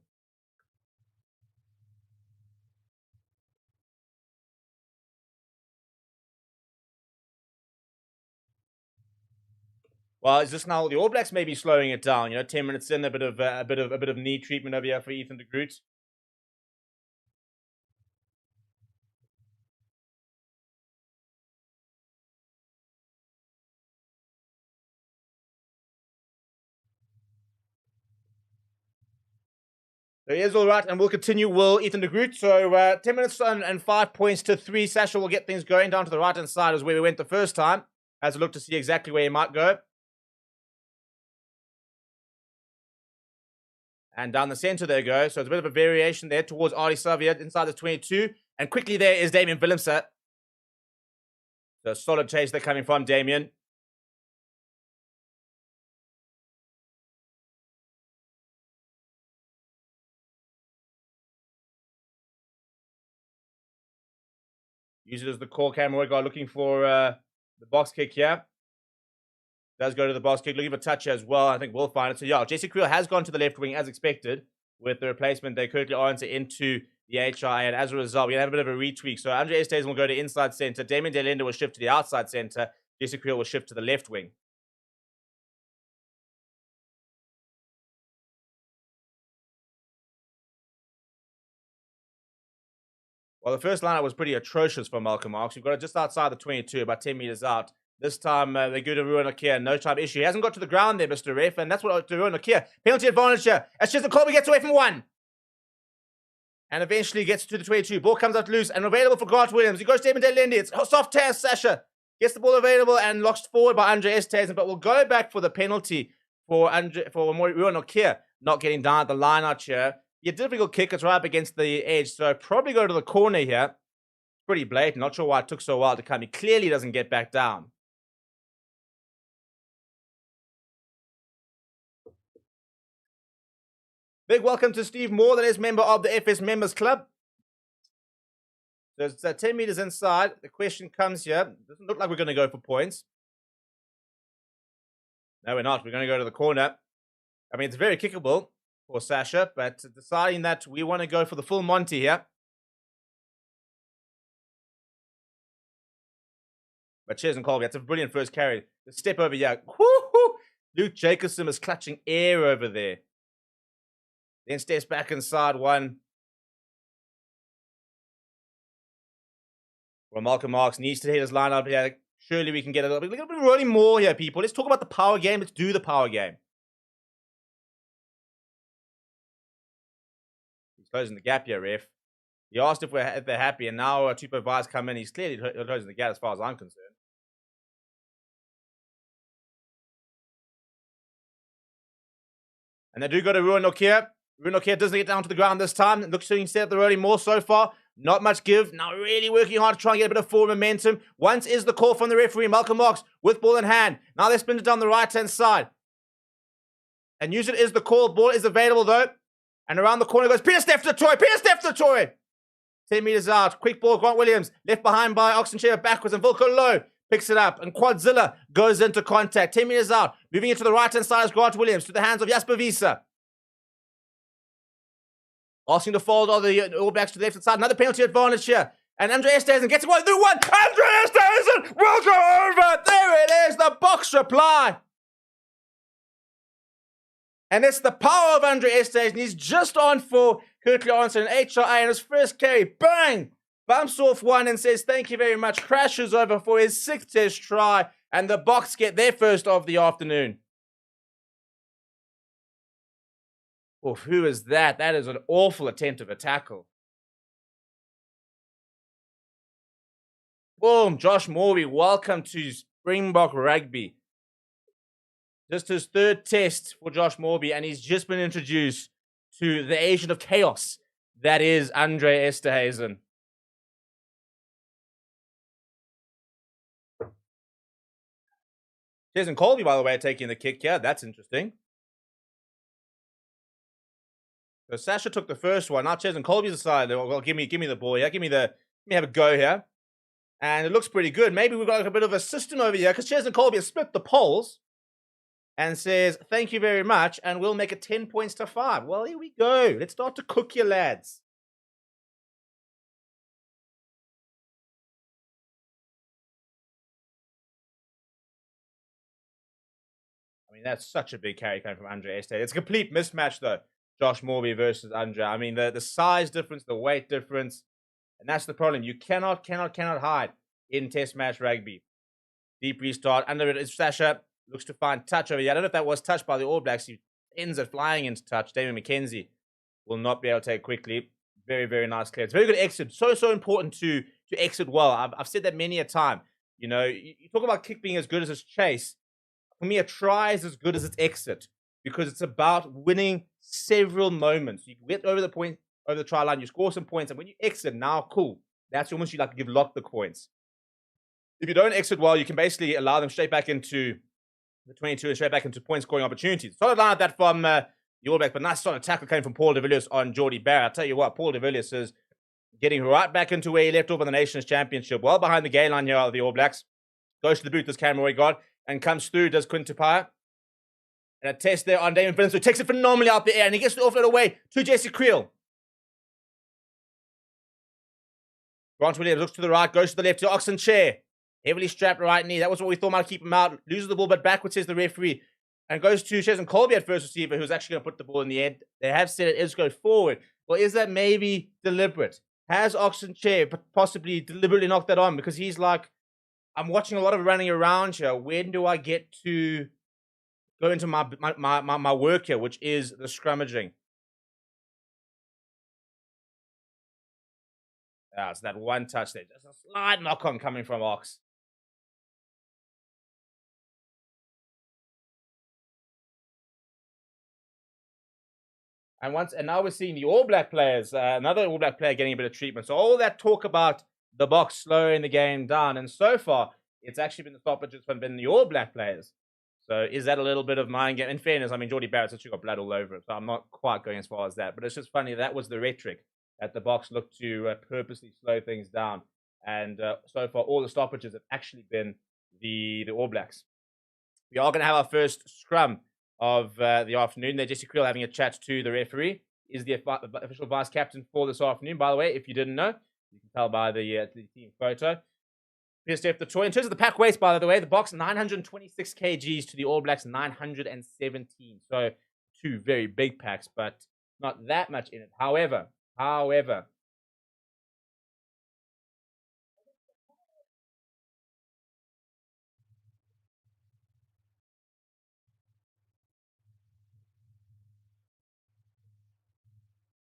Well, is this now the All Blacks maybe slowing it down? 10 minutes in, a bit of knee treatment over here for Ethan de Groot. So he is all right, and we'll continue. Will Ethan de Groot. So 10 minutes and 5 points to 3. Sasha will get things going down to the right-hand side as where we went the first time. As a look to see exactly where he might go. And down the center there go. So it's a bit of a variation there towards Artie Savia inside the 22. And quickly there is Damien Willemse. So a solid chase there coming from Damien. Use it as the core camera guy looking for the box kick here. Does go to the box kick, looking for touch as well. I think we'll find it. So yeah, JC Creel has gone to the left wing as expected with the replacement there, Kirtley Orense into the HI, and as a result, we have a bit of a retweak. So Andre Esterhuizen will go to inside center. Damien Delende will shift to the outside center. JC Creel will shift to the left wing. Well, the first lineup was pretty atrocious for Malcolm Marx. We've got it just outside the 22, about 10 meters out. This time, they go to Ruan Okia. No time issue. He hasn't got to the ground there, Mr. Ref, and that's what Ruan Okia. Penalty advantage here. As Chisholm Colby gets away from one. And eventually gets to the 22. Ball comes out loose and available for Grant Williams. He goes to Damon Delende. It's soft tear. Sasha gets the ball available and locked forward by Andre Esterhuizen, but we'll go back for the penalty for Ruan Okia not getting down at the line out here. A difficult kick. It's right up against the edge, so probably go to the corner here. Pretty blatant. Not sure why it took so while to come. He clearly doesn't get back down. Big welcome to Steve Moore, that is member of the FS Members Club. So it's 10 meters inside. The question comes here. Doesn't look like we're going to go for points. No, we're not. We're going to go to the corner. I mean, it's very kickable for Sasha, but deciding that we want to go for the full Monty here. But Cheers and Colby, that's a brilliant first carry. The step over here. Woo-hoo! Luke Jacobson is clutching air over there. Then steps back inside one. Well, Malcolm Marx needs to hit his line up here. Surely we can get a little bit rolling more here, people. Let's talk about the power game. Let's do the power game. He's closing the gap here, ref. He asked if they're happy, and now Tupo Vai's come in. He's clearly closing the gap as far as I'm concerned. And they do go to Ruan Okia. Ruan Okia doesn't get down to the ground this time. It looks to instead the rolling more so far. Not much give. Now really working hard to try and get a bit of forward momentum. Once is the call from the referee, Malcolm Marx, with ball in hand. Now they spin it down the right-hand side. And use it is the call. Ball is available though. And around the corner goes Peter Steph to Toy. Peter Steph to Toy. 10 meters out. Quick ball. Grant Williams left behind by Oxenshire backwards. And Volko Low picks it up. And Quadzilla goes into contact. 10 meters out. Moving it to the right-hand side is Grant Williams to the hands of Jasper Wiese. Asking to fold all the All Blacks to the left side. Another penalty advantage here. And Andre Esterhuizen gets away through one. Andre Esterhuizen will go over. There it is. The box reply. And it's the power of Andre Estes, and he's just on for Kirkley Arnson and HRA, and his first carry, bang! Bumps off one and says thank you very much, crashes over for his 6th test try, and the Boks get their first of the afternoon. Oof, who is that? That is an awful attempt of a tackle. Boom, Josh Morby, welcome to Springbok Rugby. Just his 3rd test for Josh Morby, and he's just been introduced to the agent of chaos that is Andre Esterhuizen. Jason Colby, by the way, taking the kick here. That's interesting. So Sasha took the first one. Now Jason Colby's decided, well, give me the ball here. Let me have a go here. And it looks pretty good. Maybe we've got like a bit of a system over here because Jason Colby has split the poles and says, thank you very much, and we'll make it 10 points to 5. Well, here we go. Let's start to cook you, lads. I mean, that's such a big carry coming from Andre Estate. It's a complete mismatch, though, Josh Morby versus Andre. I mean, the size difference, the weight difference, and that's the problem. You cannot hide in test match rugby. Deep restart. Under it is Sasha. Looks to find touch over here. I don't know if that was touched by the All Blacks. He ends it flying into touch. Damien McKenzie will not be able to take it quickly. Very, very nice clear. It's very good exit. So important to exit well. I've said that many a time. You know, you talk about kick being as good as its chase. For me, a try is as good as its exit because it's about winning several moments. You get over the try line, you score some points, and when you exit, now cool. That's almost you like to give Lock the points. If you don't exit well, you can basically allow them straight back into the 22 and straight back into point scoring opportunities. Solid line at that from the All Blacks, but nice solid tackle came from Paul de Villiers on Geordie Barrett. I'll tell you what, Paul de Villiers is getting right back into where he left off in the Nations Championship. Well behind the gain line here of the All Blacks. Goes to the boot, this camera we got, and comes through, does Quinton Tapia. And a test there on Damien Finnis, who takes it phenomenally out the air, and he gets the offload away to Jesse Creel. Grant Williams looks to the right, goes to the left to Oxen Chair. Heavily strapped right knee. That was what we thought might keep him out. Loses the ball, but backwards says the referee. And goes to Jason Colby at first receiver, who's actually going to put the ball in the end. They have said it is go forward. Well, is that maybe deliberate? Has Oxen Chair possibly deliberately knocked that on? Because he's like, I'm watching a lot of running around here. When do I get to go into my work here, which is the scrummaging? It's that one touch there. Just a slight knock-on coming from Ox. And now we're seeing the All Black players, another All Black player getting a bit of treatment. So all that talk about the Boks slowing the game down, and so far it's actually been the stoppages have been the All Black players. So is that a little bit of mind game? In fairness, I mean, Geordie Barrett's actually got blood all over it, so I'm not quite going as far as that. But it's just funny that was the rhetoric that the Boks looked to purposely slow things down. And so far, all the stoppages have actually been the All Blacks. We are going to have our first scrum of the afternoon. There, Jesse Creel having a chat to the referee. Is the official vice captain for this afternoon, by the way, if you didn't know. You can tell by the team photo. Here's Steph the Toy. In terms of the pack weights, by the way, the Boks 926 kgs to the All Blacks 917. So 2 very big packs, but not that much in it. However,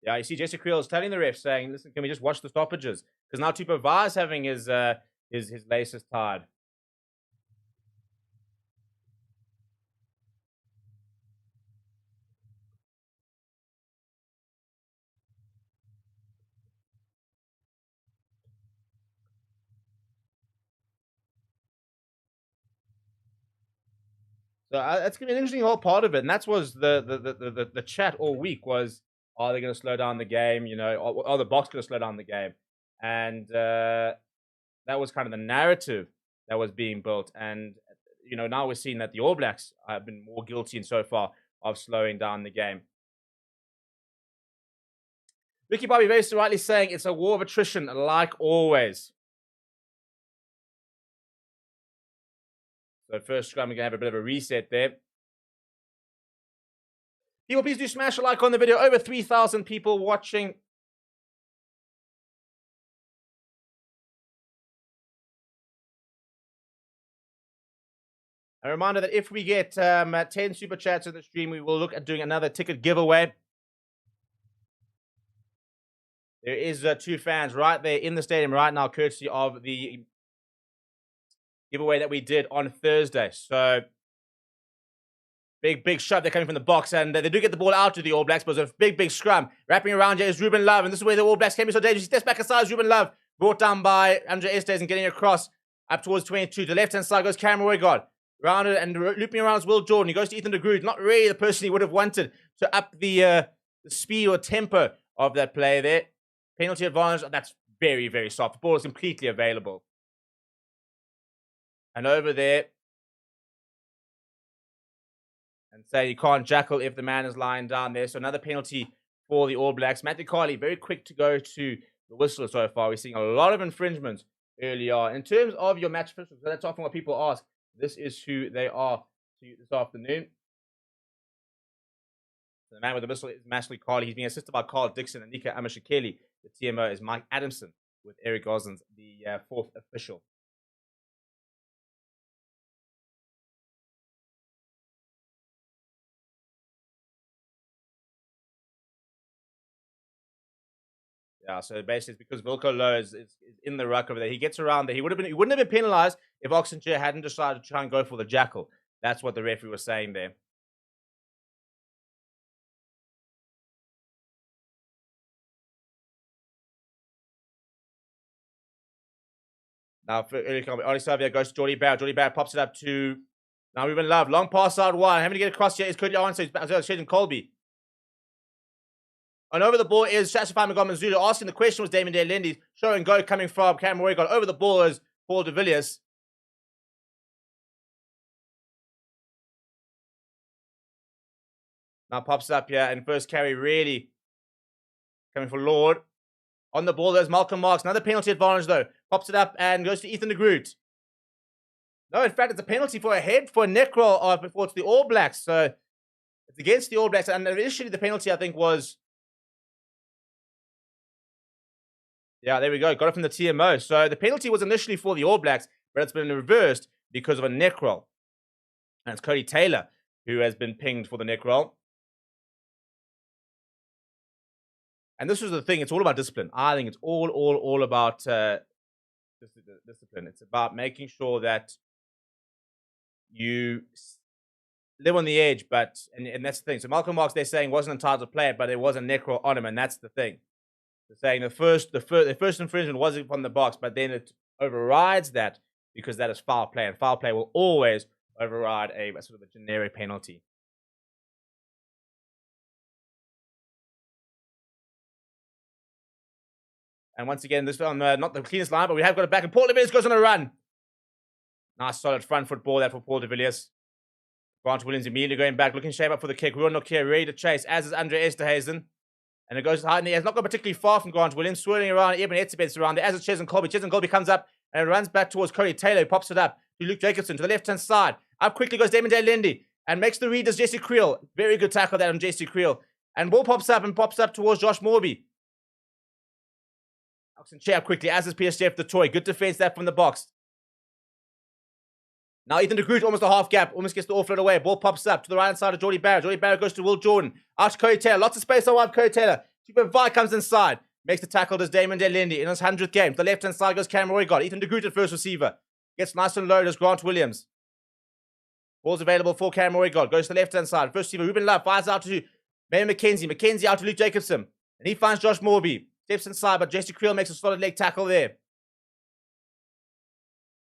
yeah, you see Jesse Creel is telling the ref, saying, listen, can we just watch the stoppages? Because now Tupo Va's having his laces tied. So that's going to be an interesting whole part of it. And that was the chat all week was, are they going to slow down the game? You know, are the Boks going to slow down the game? And that was kind of the narrative that was being built. And, you know, now we're seeing that the All Blacks have been more guilty so far of slowing down the game. Ricky Bobby very rightly saying it's a war of attrition, like always. So first scrum, we're going to have a bit of a reset there. People, please do smash a like on the video. Over 3,000 people watching. A reminder that if we get 10 super chats in the stream, we will look at doing another ticket giveaway. There is 2 fans right there in the stadium right now, courtesy of the giveaway that we did on Thursday. So, big shove. They're coming from the box, and they do get the ball out to the All Blacks, but it's a big scrum. Wrapping around here is Ruben Love, and this is where the All Blacks can be so dangerous. He steps back aside, Ruben Love, brought down by Andre Estes and getting across up towards 22. To the left-hand side goes Cameron Roygard. Rounded and looping around is Will Jordan. He goes to Ethan de Groot. Not really the person he would have wanted to up the speed or tempo of that play there. Penalty advantage. That's very, very soft. The ball is completely available. And over there. And say you can't jackal if the man is lying down there. So another penalty for the All Blacks. Matthew Carley, very quick to go to the whistle so far. We're seeing a lot of infringements early on. In terms of your match officials, that's often what people ask. This is who they are to you this afternoon. The man with the whistle is Matthew Carley. He's being assisted by Carl Dixon and Nika Amashikeli. The TMO is Mike Adamson with Eric Gosens, the 4th official. Yeah, so basically it's because Wilco Lowe is in the ruck over there. He gets around there. He wouldn't have been penalised if Oxenchair hadn't decided to try and go for the jackal. That's what the referee was saying there. Now, for early comment, Oli Savia goes to Jordy Barrett. Jordy Barrett pops it up to now Ruben Love. Long pass out wide. Having to get across here is Cody Owens. So he's back to Shaden Colby. And over the ball is Shashafai Magomazulu. Asking the question was Damien De Lindy. Show and go coming from Cameron Roygard. Over the ball is Paul de Villiers. Now pops up here. And first carry really coming for Lord. On the ball, there's Malcolm Marks. Another penalty advantage, though. Pops it up and goes to Ethan de Groot. No, in fact, it's a penalty for a head, for a neck roll before it's the All Blacks. So it's against the All Blacks. And initially, the penalty, I think, was... Yeah, there we go. Got it from the TMO. So the penalty was initially for the All Blacks, but it's been reversed because of a neck roll. And it's Cody Taylor who has been pinged for the neck roll. And this was the thing. It's all about discipline. I think it's all about discipline. It's about making sure that you live on the edge, and that's the thing. So Malcolm Marks, they're saying, wasn't entitled to play it, but there was a neck roll on him, and that's the thing. They're saying the first infringement wasn't from the box, but then it overrides that because that is foul play, and foul play will always override a sort of a generic penalty. And once again, this on not the cleanest line, but we have got it back. And Paul de Villiers goes on a run. Nice, solid front foot ball there for Paul de Villiers. Grant Williams immediately going back, looking shape up for the kick. Ruan Nokia ready to chase, as is Andre Esterhazen. And it goes high in the air. It's not gone particularly far from Grant Williams. Swirling around, Eben Etzebeth's around there, as is Cheslin Colby. Cheslin Colby comes up and runs back towards Cody Taylor, who pops it up to Luke Jacobson to the left-hand side. Up quickly goes Damon Lindy and makes the read as Jesse Creel. Very good tackle there on Jesse Creel. And ball pops up towards Josh Morby. And chair quickly, as is PSJF the toy. Good defense there from the box. Now Ethan de Groot, almost a half gap, almost gets the offload away. Ball pops up to the right hand side of Jordy Barrett. Jordy Barrett goes to Will Jordan. Out to Cody Taylor. Lots of space on Cody Taylor. Super Vi comes inside. Makes the tackle as Damon De Lindy in his 100th game. To the left hand side goes Cameron Roygard. Ethan de Groot at first receiver. Gets nice and low as Grant Williams. Ball's available for Cameron Roygard. Goes to the left hand side. First receiver Ruben Love fires out to Mayor McKenzie. McKenzie out to Luke Jacobson. And he finds Josh Morby. Steps inside, but Jesse Creel makes a solid leg tackle there.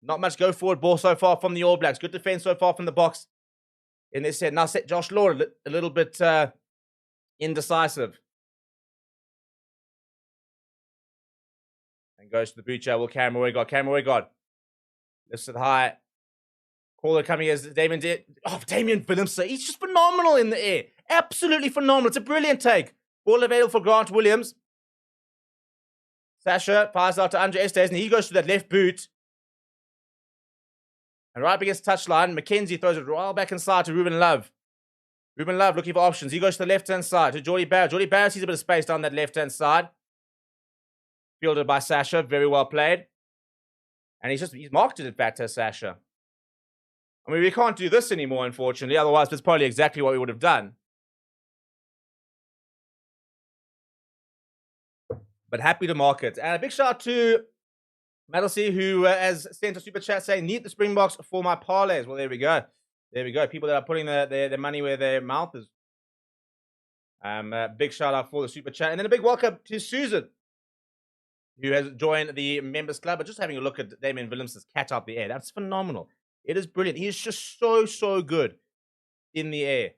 Not much go forward ball so far from the All Blacks. Good defense so far from the box. In this set, now set Josh Lord a little bit indecisive. And goes to the boot chair. Will Cameron Roygard. Cameron Roygard lifts it high. Caller coming as Damien Willemse. He's just phenomenal in the air. Absolutely phenomenal. It's a brilliant take. Ball available for Grant Williams. Sasha fires out to Andre Estes, and he goes to that left boot. And right up against touchline, McKenzie throws it right back inside to Ruben Love. Ruben Love looking for options. He goes to the left-hand side to Jordy Barrett. Jordy Barrett sees a bit of space down that left-hand side. Fielded by Sasha. Very well played. And he's marked it, in fact, as Sasha. I mean, we can't do this anymore, unfortunately. Otherwise, that's probably exactly what we would have done. But happy to mark it. And a big shout out to Madelsey, who has sent a super chat saying, need the Springboks for my parlays. Well, there we go. There we go. People that are putting their money where their mouth is. Big shout out for the super chat. And then a big welcome to Susan, who has joined the members club. But just having a look at Damien Willems's catch out the air. That's phenomenal. It is brilliant. He is just so, so good in the air.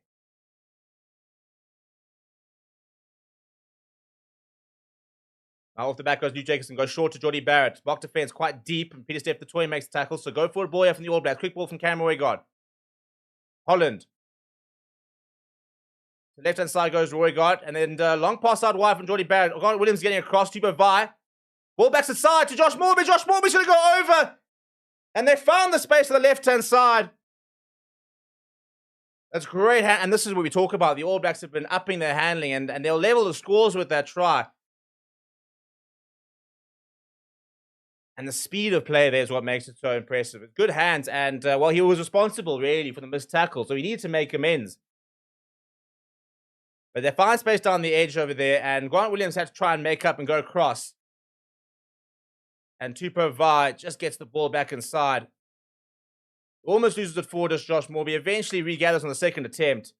Now off the back goes New Jacobson, goes short to Jordy Barrett. Block defense quite deep, and Peter Steph the toy makes the tackle. So go for it, boy, from the All Blacks. Quick ball from Cameron Roygaard. Holland. To the left-hand side goes Roygaard, and then long pass out wide from Jordy Barrett. Grant Williams getting across to Bovai. Ball backs aside to Josh Morby. Josh Morby's going to go over. And they found the space on the left-hand side. That's great. And this is what we talk about. The All Blacks have been upping their handling, and they'll level the scores with that try. And the speed of play there is what makes it so impressive. Good hands, and, well, he was responsible, really, for the missed tackle, so he needed to make amends. But they find space down the edge over there, and Grant Williams had to try and make up and go across. And Tupou Vai just gets the ball back inside. Almost loses it forward as Josh Morby. Eventually regathers on the second attempt.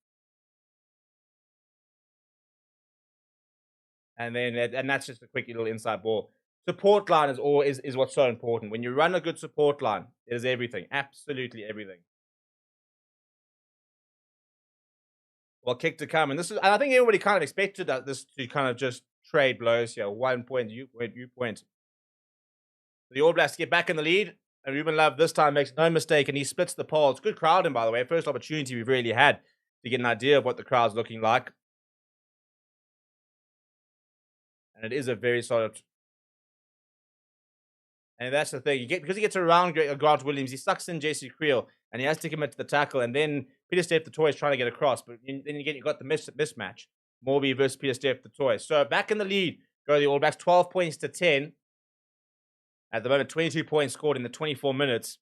And that's just a quick little inside ball. Support line is what's so important. When you run a good support line, it is everything. Absolutely everything. Well, kick to come. And I think everybody kind of expected this to kind of just trade blows here. 1 point, you point. The All Blacks get back in the lead. And Ruben Love this time makes no mistake, and he splits the pole. It's good crowding, by the way. First opportunity we've really had to get an idea of what the crowd's looking like. And it is a very solid. And that's the thing. Because he gets around Grant Williams, he sucks in Jesse Creel, and he has to commit to the tackle. And then Peter Steph the Toy is trying to get across, but then you got the mismatch. Morby versus Peter Steph the Toy. So back in the lead go the All Blacks, 12 points to 10. At the moment, 22 points scored in the 24 minutes.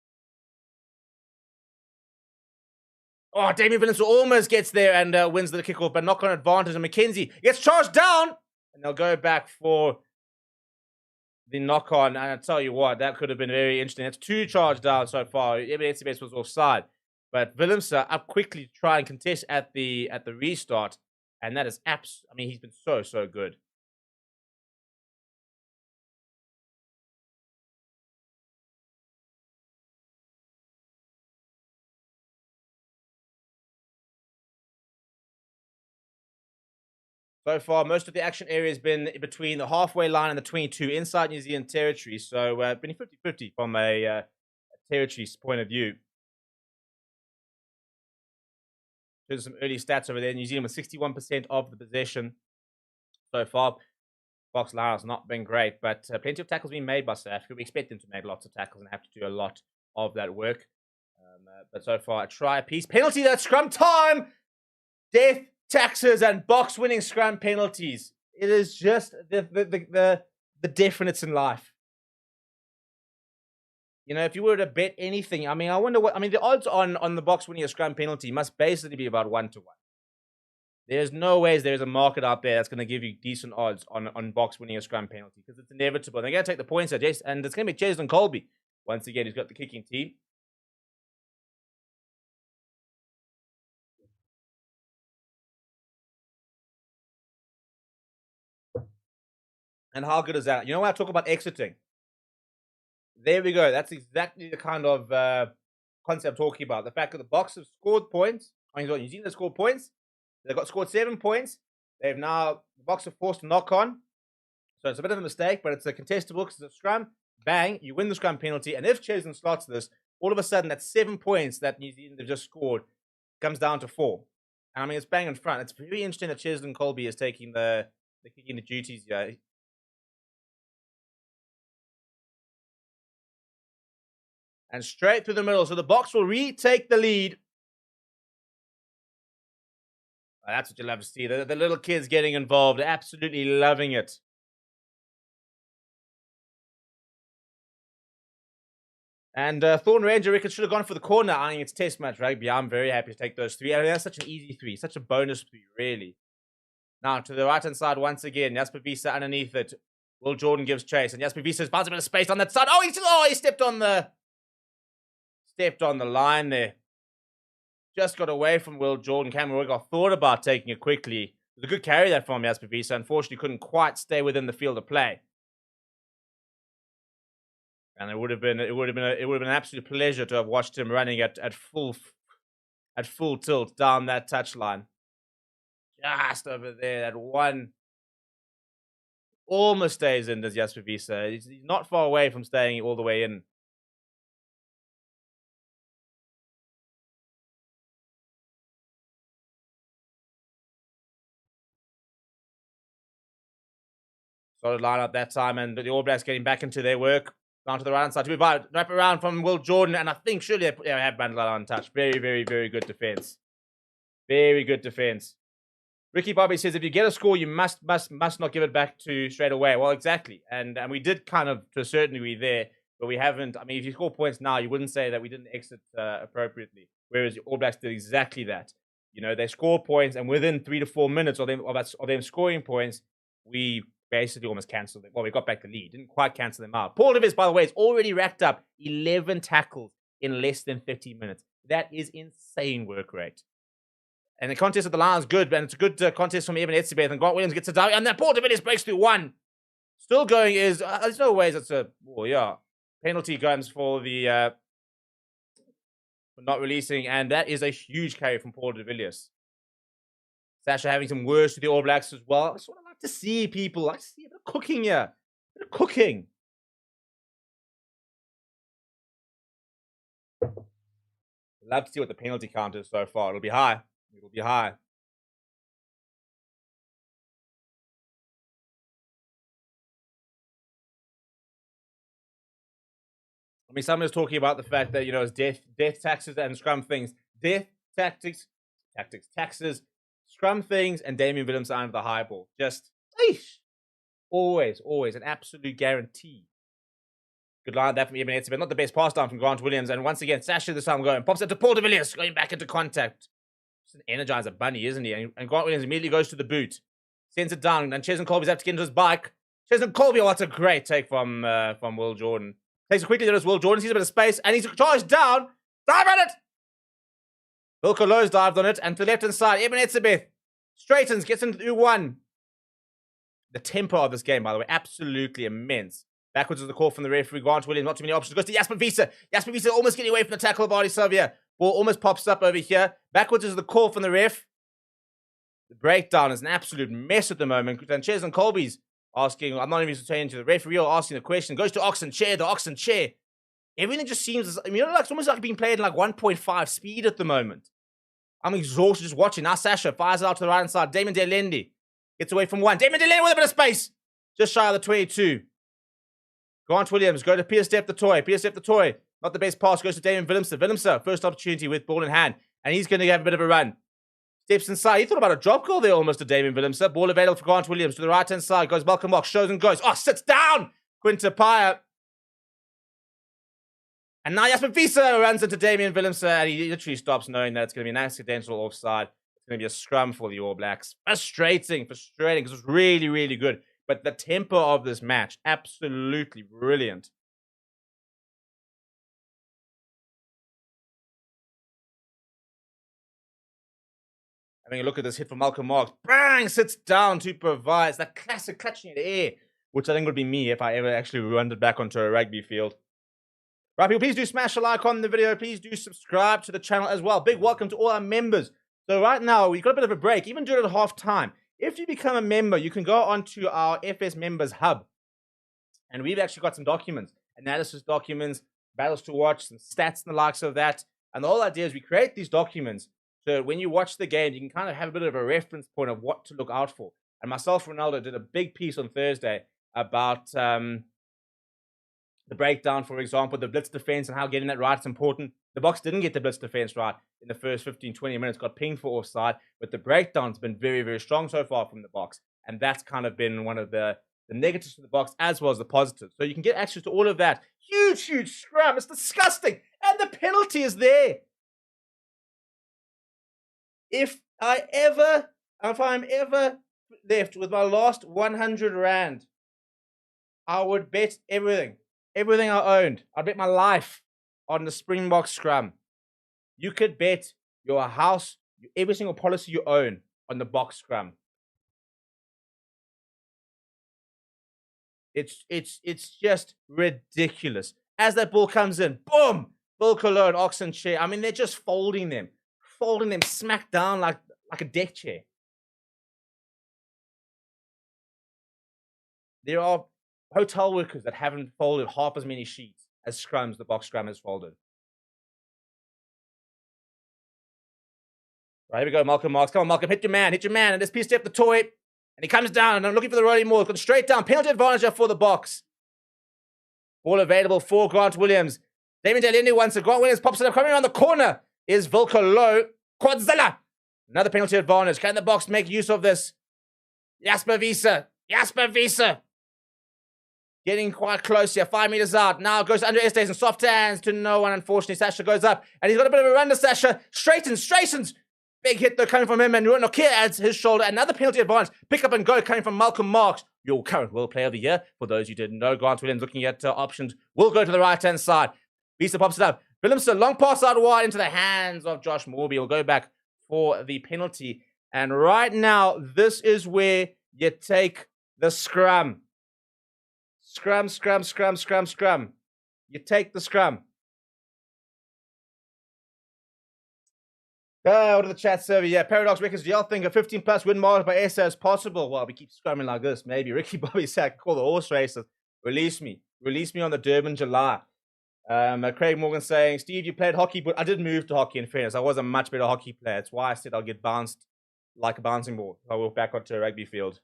Oh, Damien Willemse almost gets there and wins the kickoff, but knock-on advantage. And McKenzie gets charged down, and they'll go back for the knock-on. And I tell you what, that could have been very interesting. That's 2 charged down so far. Evidence was offside, but Willemse up quickly to try and contest at the restart, and that is I mean, he's been so good. So far, most of the action area has been between the halfway line and the 22 inside New Zealand territory. So, been 50-50 from a territory point of view. There's some early stats over there. New Zealand with 61% of the possession so far. Box line has not been great, but plenty of tackles being made by South Africa. We expect them to make lots of tackles and have to do a lot of that work. But so far, a try apiece. Penalty, that's scrum time! Death, taxes, and box-winning scrum penalties. It is just the definites in life. You know, if you were to bet anything, I mean, I wonder what... I mean, the odds on the box winning a scrum penalty must basically be about 1-1. There's no ways there's a market out there that's going to give you decent odds on box winning a scrum penalty, because it's inevitable. They're going to take the points at Jason, and it's going to be Jason Colby. Once again, he's got the kicking team. And how good is that? You know when I talk about exiting? There we go. That's exactly the kind of concept I'm talking about. The fact that the Boks have scored points. I mean, New Zealand has scored points. They've scored 7 points. They've now, the Boks have forced a knock-on. So it's a bit of a mistake, but it's a contestable because it's a scrum. Bang, you win the scrum penalty. And if Cheslin slots this, all of a sudden that 7 points that New Zealand have just scored comes down to 4. And I mean, it's bang in front. It's very interesting that Cheslin Colby is taking the kicking the duties here. And straight through the middle. So the Boks will retake the lead. That's what you love to see. The little kids getting involved, absolutely loving it. And Thorn Ranger reckons should have gone for the corner. I think it's test match rugby. I'm very happy to take those 3. I mean, that's such an easy 3, such a bonus 3, really. Now to the right-hand side once again. Jasper Wiese underneath it. Will Jordan gives chase, and Jasper Wiese finds a bit of space on that side. Oh, he stepped on the line there. Just got away from Will Jordan. Cameron Wiggott thought about taking it quickly. It was a good carry that from Jasper Wiese. Unfortunately, couldn't quite stay within the field of play. And it would have been an absolute pleasure to have watched him running at full tilt down that touchline. Just over there, that one almost stays in, does Jasper Wiese. He's not far away from staying all the way in. Solid line up that time, and the All Blacks getting back into their work. Down to the right hand side to move out, wrap around from Will Jordan, and I think surely they have Bandela untouched. Very, very, very good defense. Very good defense. Ricky Bobby says if you get a score, you must not give it back to straight away. Well, exactly, and we did kind of to a certain degree there, but we haven't. I mean, if you score points now, you wouldn't say that we didn't exit appropriately. Whereas the All Blacks did exactly that. You know, they score points, and within 3 to 4 minutes of them scoring points, we basically almost cancelled it. Well, we got back the lead. Didn't quite cancel them out. Paul Davis, by the way, has already racked up 11 tackles in less than 50 minutes. That is insane work rate. And the contest at the line is good, and it's a good contest from Evan Etzebeth, and Grant Williams gets a dive, and then Paul Davis breaks through 1. Still going is, there's no ways it's a, well, yeah, penalty comes for the, for not releasing, and that is a huge carry from Paul de Villiers. Sasha having some words to the All Blacks as well. I just want to like to see people, like to see a bit of cooking here. A bit of cooking. Love to see what the penalty count is so far. It'll be high. It'll be high. I mean, someone was talking about the fact that, you know, it's death taxes and scrum things. Death taxes, scrum things, and Damian Willems under the high ball. Just, always an absolute guarantee. Good line there from Eben Etzebeth. Not the best pass down from Grant Williams. And once again, Sasha this time going. Pops it to Paul de Villiers, going back into contact. Just an energizer bunny, isn't he? And Grant Williams immediately goes to the boot. Sends it down. And Chesn Colby's have to get into his bike. Chesn Colby, oh, that's a great take from Will Jordan. Takes it quickly, there's Will Jordan. Sees a bit of space. And he's charged down. Dive at it! Wilco Lowe's dived on it. And to the left-hand side, Eben Etzebeth straightens, gets into U1. The tempo of this game, by the way, absolutely immense. Backwards is the call from the referee. Grant Williams, not too many options. Goes to Jasper Wiese. Jasper Wiese almost getting away from the tackle of Artie Savia. Ball almost pops up over here. Backwards is the call from the ref. The breakdown is an absolute mess at the moment. And Chesn Colby's asking, I'm not even saying to the referee or asking the question. Goes to Oxen Chair, the Oxen Chair. Everything just seems, I mean, you know, like it's almost like being played in like 1.5 speed at the moment. I'm exhausted just watching. Now Sasha fires it out to the right hand side. Damon Delendi gets away from 1. Damon Delendi with a bit of space. Just shy of the 22. Grant Williams, go to Peter Step the Toy. Peter Step the Toy, not the best pass, goes to Damien Willemse. Willemse, first opportunity with ball in hand. And he's going to have a bit of a run. Steps inside. He thought about a drop goal there almost to Damien Willemse. Ball available for Grant Williams. To the right-hand side goes Malcolm Mock. Shows and goes. Oh, sits down. Quinta Paya. And now Jasper Wiese runs into Damien Willemse. And he literally stops knowing that it's going to be an accidental offside. It's going to be a scrum for the All Blacks. Frustrating, because it was really, really good. But the tempo of this match, absolutely brilliant. Having a look at this hit from Malcolm Marks. Bang! Sits down to provide that classic clutching in the air, which I think would be me if I ever actually wandered back onto a rugby field. Right, people, please do smash a like on the video. Please do subscribe to the channel as well. Big welcome to all our members. So right now, we've got a bit of a break, even during half time. If you become a member, you can go onto our FS Members Hub. And we've actually got some documents, analysis documents, battles to watch, some stats and the likes of that. And the whole idea is we create these documents so when you watch the game, you can kind of have a bit of a reference point of what to look out for. And myself, Ronaldo, did a big piece on Thursday about the breakdown, for example, the blitz defense and how getting that right is important. The Boks didn't get the blitz defense right in the first 15, 20 minutes, got pinged for offside, but the breakdown's been very, very strong so far from the Boks. And that's kind of been one of the negatives for the Boks as well as the positives. So you can get access to all of that. Huge, huge scrum. It's disgusting. And the penalty is there. If I'm ever left with my last 100 Rand, I would bet everything I owned. I'd bet my life on the Springbok scrum. You could bet your house, every single policy you own on the Boks scrum. It's just ridiculous. As that ball comes in, boom, Bill Cologne, Oxen chair. I mean, they're just folding them smack down like a deck chair. There are hotel workers that haven't folded half as many sheets as scrums the Boks scrum has folded. Right, here we go, Malcolm Marks. Come on, Malcolm, hit your man. And this piece step the toy. And he comes down, and I'm looking for the rolling maul. Got straight down. Penalty advantage for the Boks. Ball available for Grant Williams. Damien Delini wants it. Grant Williams pops it up. Coming around the corner is Vilko Low. Quadzilla. Another penalty advantage. Can the Boks make use of this? Jasper Visa. Getting quite close here. 5 meters out. Now goes under Estes and soft hands to no one. Unfortunately, Sasha goes up. And he's got a bit of a run to Sasha. Straightens. Big hit though coming from him. And Nokia adds his shoulder. Another penalty advantage. Pick up and go coming from Malcolm Marks. Your current World Player of the Year. For those who didn't know, Grant Williams looking at options. Will go to the right-hand side. Visa pops it up. Williamson, long pass out wide into the hands of Josh Morby. Will go back for the penalty. And right now, this is where you take the scrum. Scrum. You take the scrum. What are the chat server? Yeah, Paradox Records. Do y'all think a 15+ win mark by SA is possible? Well, we keep scrumming like this. Maybe. Ricky Bobby said, call the horse races. Release me on the Durban July. Craig Morgan saying, Steve, you played hockey, but I did move to hockey in fairness. I was a much better hockey player. That's why I said I'll get bounced like a bouncing ball. I walk back onto a rugby field.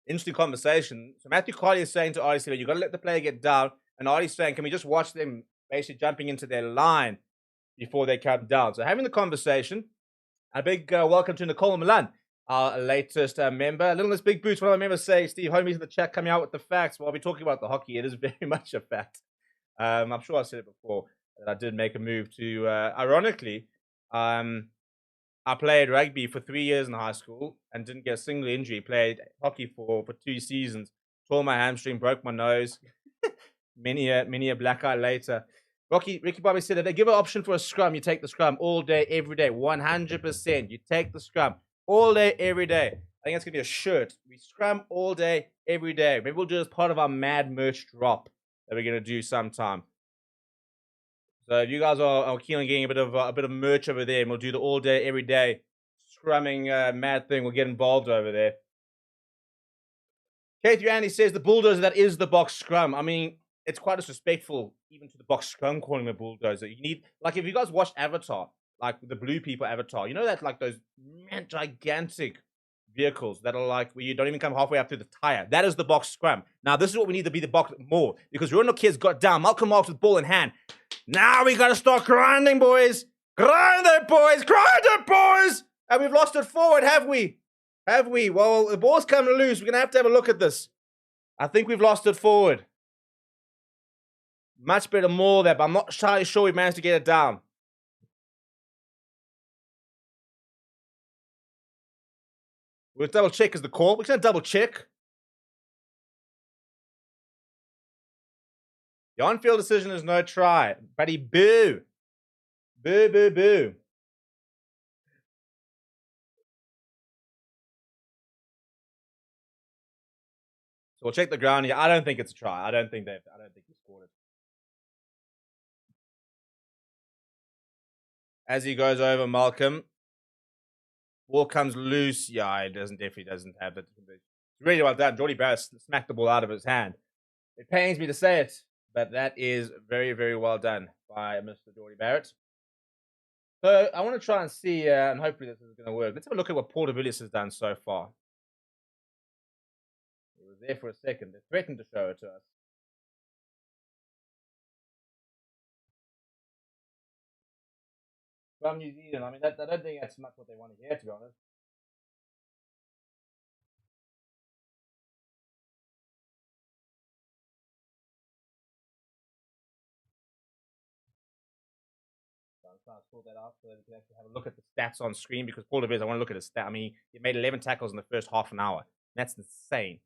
Interesting conversation. So Matthew Carty is saying to RDC, you've got to let the player get down. And Artie's saying, can we just watch them basically jumping into their line before they come down? So having the conversation, a big welcome to Nicole Milan, our latest member. Little Miss Big Boots, one of my members say, Steve, homies in the chat coming out with the facts. While we're talking about the hockey, it is very much a fact. I'm sure I said it before, that I did make a move to, ironically, I played rugby for 3 years in high school and didn't get a single injury. Played hockey for 2 seasons. Tore my hamstring, broke my nose. many a black eye later. Ricky Bobby said, if they give an option for a scrum, you take the scrum all day, every day. 100%. You take the scrum all day, every day. I think it's going to be a shirt. We scrum all day, every day. Maybe we'll do it as part of our mad merch drop that we're going to do sometime. So if you guys are keen on getting a bit of merch over there, and we'll do the all day, every day scrumming mad thing, we'll get involved over there. K3 Andy says the bulldozer, that is the Boks scrum. I mean, it's quite disrespectful even to the Boks scrum calling a bulldozer. You need, like, if you guys watched Avatar, like the Blue People Avatar, you know that, like, those gigantic vehicles that are like where you don't even come halfway up to the tire. That is the Boks scrum. Now this is what we need to be the Boks more, because Ronald Kids got down. Malcolm Marks with ball in hand. Now we gotta start grinding, boys. Grind it, boys. And we've lost it forward, have we? Well, the ball's coming loose. We're gonna have to have a look at this. I think we've lost it forward. Much better more there, but I'm not entirely sure we managed to get it down. We'll double check is the call. We're gonna double check. The on-field decision is no try. Buddy, boo. Boo. So we'll check the ground here. I don't think it's a try. I don't think he scored it. As he goes over Malcolm, ball comes loose. Yeah, it definitely doesn't have it. It's really well done. Jordy Barrett smacked the ball out of his hand. It pains me to say it, but that is very, very well done by Mr. Jordy Barrett. So I want to try and see, and hopefully this is going to work. Let's have a look at what Paul de Villiers has done so far. there for a second. They threatened to show it to us. From New Zealand, I mean, I don't think that's much what they want to hear, to be honest. So I'm trying to sort that out so that we can actually have a look at the stats on screen, because Paul DeVez, I want to look at his stat. I mean, he made 11 tackles in the first half an hour. That's insane.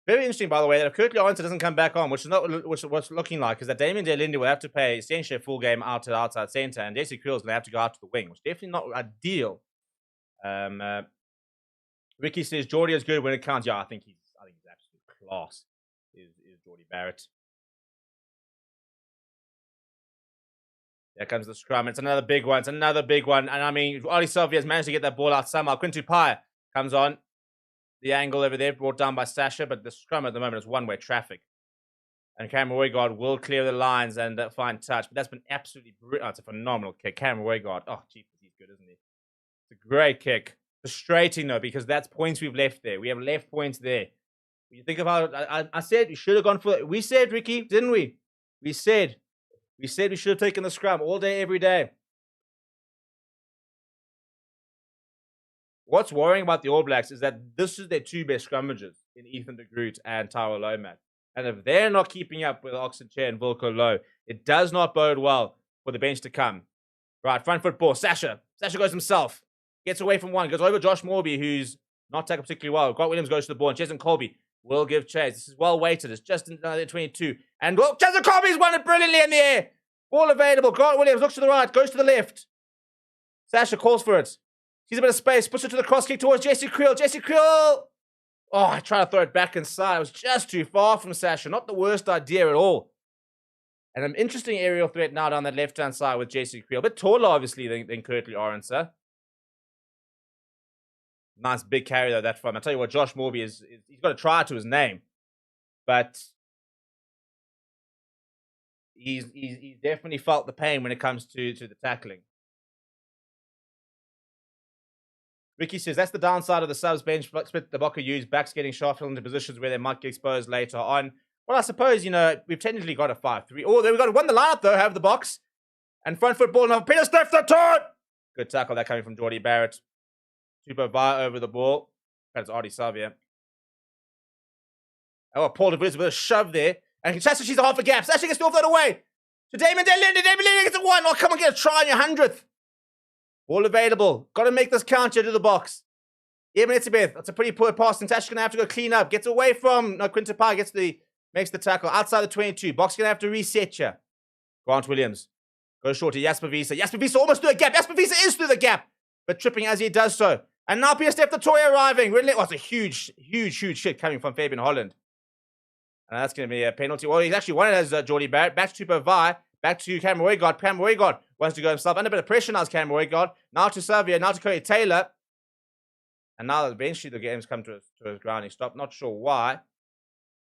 Very interesting, by the way, that if Curtly Arnson doesn't come back on, which is not what's looking like, is that Damien Delinde will have to play essentially a full game out to the outside centre, and Jesse Creel is going to have to go out to the wing, which is definitely not ideal. Ricky says Geordie is good when it counts. Yeah, I think he's absolute class. Is Geordie Barrett? There comes the scrum. It's another big one. It's another big one. And I mean, Ollie Selfie has managed to get that ball out somehow. Quintu Paya comes on. The angle over there brought down by Sasha, but the scrum at the moment is one-way traffic. And Cameron Weigard will clear the lines and find touch. But that's been absolutely brilliant. Oh, it's a phenomenal kick. Cameron Weigard. Oh, jeez, he's good, isn't he? It's a great kick. Frustrating, though, because that's points we've left there. We have left points there. You think about it, I said we should have gone for it. We said, Ricky, didn't we? We said we should have taken the scrum all day, every day. What's worrying about the All Blacks is that this is their two best scrummagers in Ethan de Groot and Tyrell Lomax. And if they're not keeping up with Oxen Chair and Volko Low, it does not bode well for the bench to come. Right, front foot ball. Sasha goes himself. Gets away from one. Goes over Josh Morby, who's not tackled particularly well. Grant Williams goes to the ball. And Jason Colby will give chase. This is well weighted. It's just in 22. And Jason Colby's won it brilliantly in the air. Ball available. Grant Williams looks to the right. Goes to the left. Sasha calls for it. Sees a bit of space. Puts it to the cross kick towards Jesse Creel. Jesse Creel! Oh, I tried to throw it back inside. It was just too far from Sasha. Not the worst idea at all. And an interesting aerial threat now down that left-hand side with Jesse Creel. A bit taller, obviously, than Curtly Arnson. Nice big carry, though, that from. I'll tell you what, Josh Morby he's got a try to his name. But he's definitely felt the pain when it comes to the tackling. Ricky says, that's the downside of the subs bench split the Bokke use. Backs getting shuffled into positions where they might get exposed later on. Well, I suppose, we've technically got a 5-3. Oh, there we got one the lineup, though, have the box. And front foot ball now. Peter Steph the turn! Good tackle that coming from Geordie Barrett. Super Via over the ball. That's Artie Savia. Oh, Paul DeVries with a shove there. And Sasha, she's a half a gap. Sasha gets to off that away. To Damon Delinde. Damon Delinde gets a one. Oh, come on, get a try on your 100th. Ball available. Got to make this count here to the box. Eben Etzebeth. That's a pretty poor pass. And Tasha's going to have to go clean up. Gets away from... No, Quinta Pye makes the tackle. Outside the 22. Box going to have to reset you. Grant Williams. Goes short to Jasper Wiese. Jasper Wiese almost through a gap. Jasper Wiese is through the gap. But tripping as he does so. And now Pierre Steph Toy arriving. Really, it's a huge shit coming from Fabian Holland. And that's going to be a penalty. Well, he's actually won it as Geordie Barrett. Back to Pavai. Back to Cameron Weigard. Cameron Weigard wants to go himself. Under a bit of pressure now is Cameron Weigard. Now to Savia. Now to Cody Taylor. And now eventually the game's come to a grounding stop. Not sure why.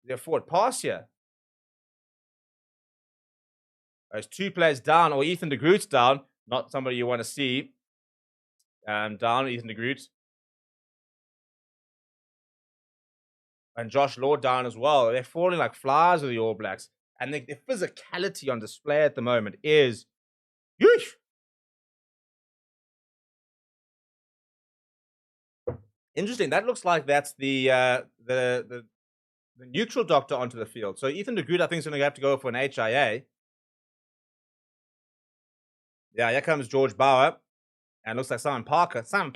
They're forward pass here. There's two players down. Or Ethan de Groot's down. Not somebody you want to see. Down, Ethan de Groot. And Josh Lord down as well. They're falling like flies with the All Blacks. And their physicality on display at the moment is... Yeesh! Interesting. That looks like that's the neutral doctor onto the field. So Ethan de Groot, I think, is going to have to go for an HIA. Yeah, here comes George Bauer. And looks like Simon Parker, as New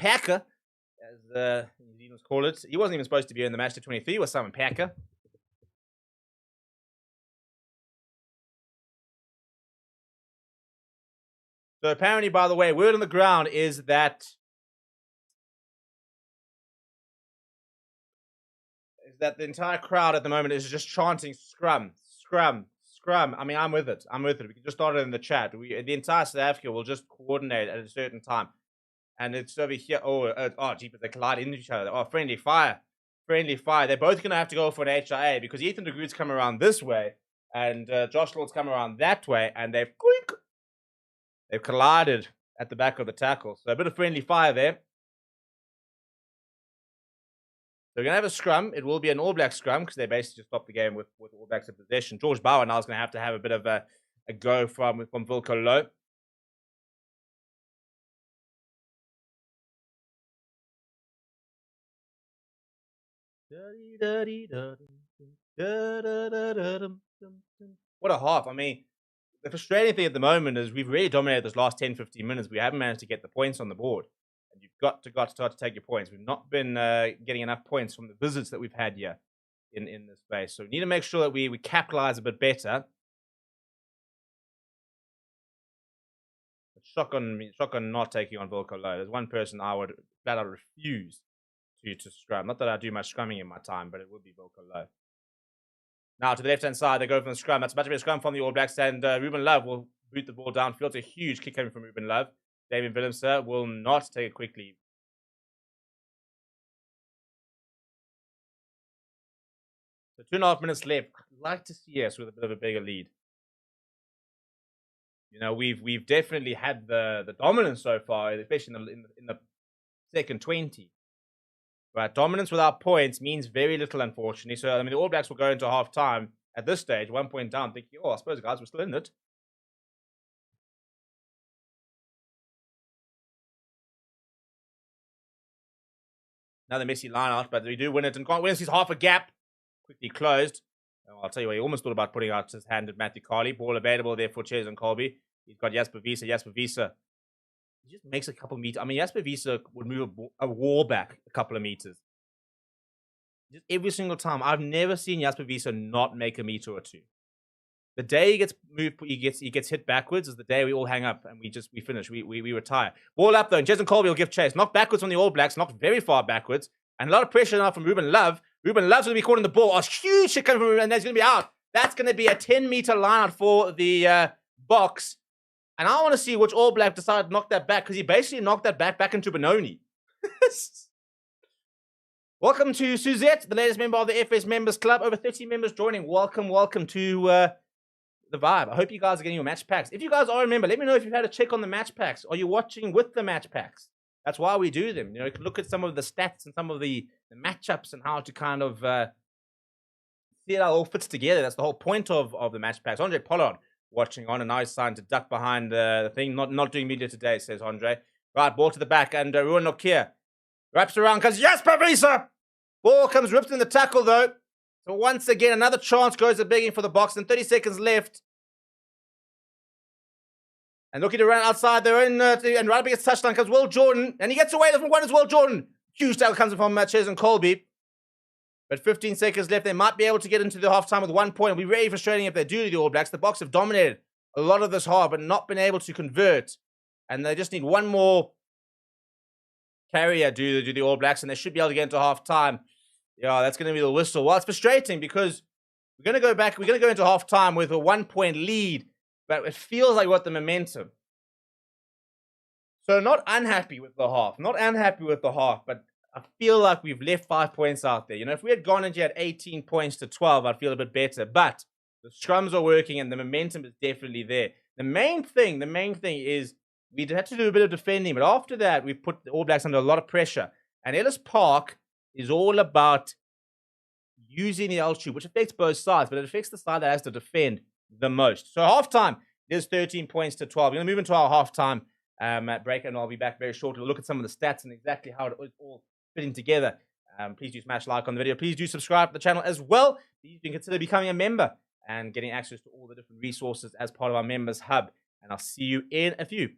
Zealanders call it. He wasn't even supposed to be in the match to 23 with Simon Parker. So apparently, by the way, word on the ground is that the entire crowd at the moment is just chanting scrum, scrum, scrum. I mean, I'm with it. We can just start it in the chat. The entire South Africa will just coordinate at a certain time. And it's over here. Oh, jeepers, they collide into each other. Oh, friendly fire. Friendly fire. They're both going to have to go for an HIA because Ethan de Groot's come around this way and Josh Lord's come around that way, and they've collided at the back of the tackle. So a bit of friendly fire there. So we're going to have a scrum. It will be an All Black scrum because they basically just stopped the game with All Blacks in possession. George Bauer now is going to have a bit of a go from Wilco Low. What a half. I mean, the frustrating thing at the moment is we've really dominated those last 10, 15 minutes. We haven't managed to get the points on the board. And you've got to start to take your points. We've not been getting enough points from the visits that we've had here in this space. So we need to make sure that we capitalize a bit better. Shotgun not taking on Wilco Low. There's one person I would flat out refuse to scrum. Not that I do much scrumming in my time, but it would be Wilco Low. Now to the left-hand side, they go from the scrum. That's about to be a scrum from the All Blacks, and Ruben Love will boot the ball downfield. It's a huge kick coming from Ruben Love. David Willemse will not take it quickly. So 2.5 minutes left. I'd like to see us with a bit of a bigger lead. You know, we've definitely had the dominance so far, especially in the second 20. But dominance without points means very little, unfortunately. So, I mean, the All Blacks will go into half-time at this stage, 1 point down, thinking, oh, I suppose, guys, we're still in it. Another messy line out, but we do win it. And Grant Williams sees half a gap. Quickly closed. Oh, I'll tell you what, he almost thought about putting out his hand at Matthew Carley. Ball available there for Ches and Colby. He's got Jasper Wiese. Jasper Wiese, he just makes a couple meters. I mean, Jasper Wiese would move a wall back a couple of meters. Just every single time. I've never seen Jasper Wiese not make a meter or two. The day he gets moved, he gets hit backwards is the day we all hang up and we finish. We retire. Ball up though, and Jason Colby will give chase. Knocked backwards from the All Blacks, knocked very far backwards. And a lot of pressure now from Ruben Love. Ruben Love's going to be caught in the ball. A huge shit coming from Ruben, and that's going to be out. That's going to be a 10-meter line out for the box. And I want to see which All Black decided to knock that back, because he basically knocked that back into Benoni. Welcome to Suzette, the latest member of the FS Members Club. Over 30 members joining. Welcome to the vibe. I hope you guys are getting your match packs. If you guys are a member, let me know if you've had a check on the match packs. Are you watching with the match packs? That's why we do them. You know, you can look at some of the stats and some of the matchups and how to kind of see how it all fits together. That's the whole point of the match packs. Andre Pollard watching on, and now he's starting to duck behind the thing. Not doing media today, says Andre. Right, ball to the back, and Ruan Nokia wraps around because Jasper Wiese! Ball comes ripped in the tackle, though. So once again, another chance goes to begging for the box, and 30 seconds left. And looking to run outside their own, and right up against touchline comes Will Jordan, and he gets away from one as Will Jordan. Huge tackle comes from Ches and Colby. But 15 seconds left. They might be able to get into the halftime with 1 point. It'll be very frustrating if they do, the All Blacks. The Boks have dominated a lot of this half, but not been able to convert. And they just need one more carrier do the All Blacks, and they should be able to get into halftime. Yeah, that's going to be the whistle. Well, it's frustrating because we're going to go back. We're going to go into halftime with a 1 point lead, but it feels like we got the momentum. So not unhappy with the half. Not unhappy with the half, but I feel like we've left 5 points out there. You know, if we had gone into at 18 points to 12, I'd feel a bit better. But the scrums are working and the momentum is definitely there. The main thing is we had to do a bit of defending, but after that, we've put the All Blacks under a lot of pressure. And Ellis Park is all about using the altitude, which affects both sides, but it affects the side that has to defend the most. So halftime, there's 13 points to 12. We're going to move into our halftime break, and I'll be back very shortly. We'll look at some of the stats and exactly how it was all fitting together. Please do smash like on the video. Please do subscribe to the channel as well. You can consider becoming a member and getting access to all the different resources as part of our members hub. And I'll see you in a few.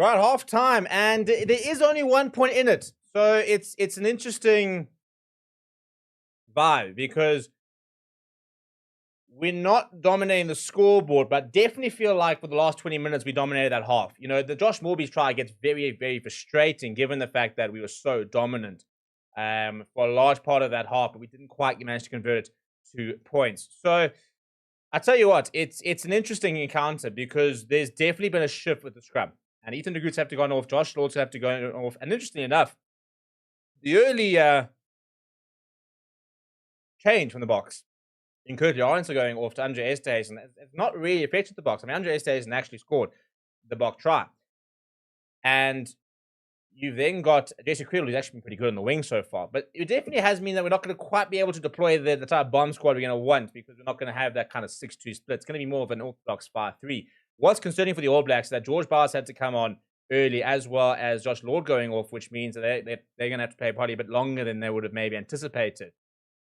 We're at half time, and there is only 1 point in it. So it's an interesting vibe because we're not dominating the scoreboard, but definitely feel like for the last 20 minutes we dominated that half. You know, the Josh Morby's try gets very, very frustrating given the fact that we were so dominant for a large part of that half, but we didn't quite manage to convert it to points. So I tell you what, it's an interesting encounter because there's definitely been a shift with the scrum. And Ethan de Groot's have to go off, Josh Lords have to go off. And interestingly enough, the early change from the box in Curtly Arendse going off to Andre Estes, and it's not really affected the box. I mean, Andre Estes actually scored the box try. And you've then got Jesse Creedle, who's actually been pretty good on the wing so far. But it definitely has meant that we're not going to quite be able to deploy the type of bomb squad we're going to want because we're not going to have that kind of 6-2 split. It's going to be more of an orthodox 5-3. What's concerning for the All Blacks is that George Bowers had to come on early as well as Josh Lord going off, which means that they're going to have to play probably a bit longer than they would have maybe anticipated.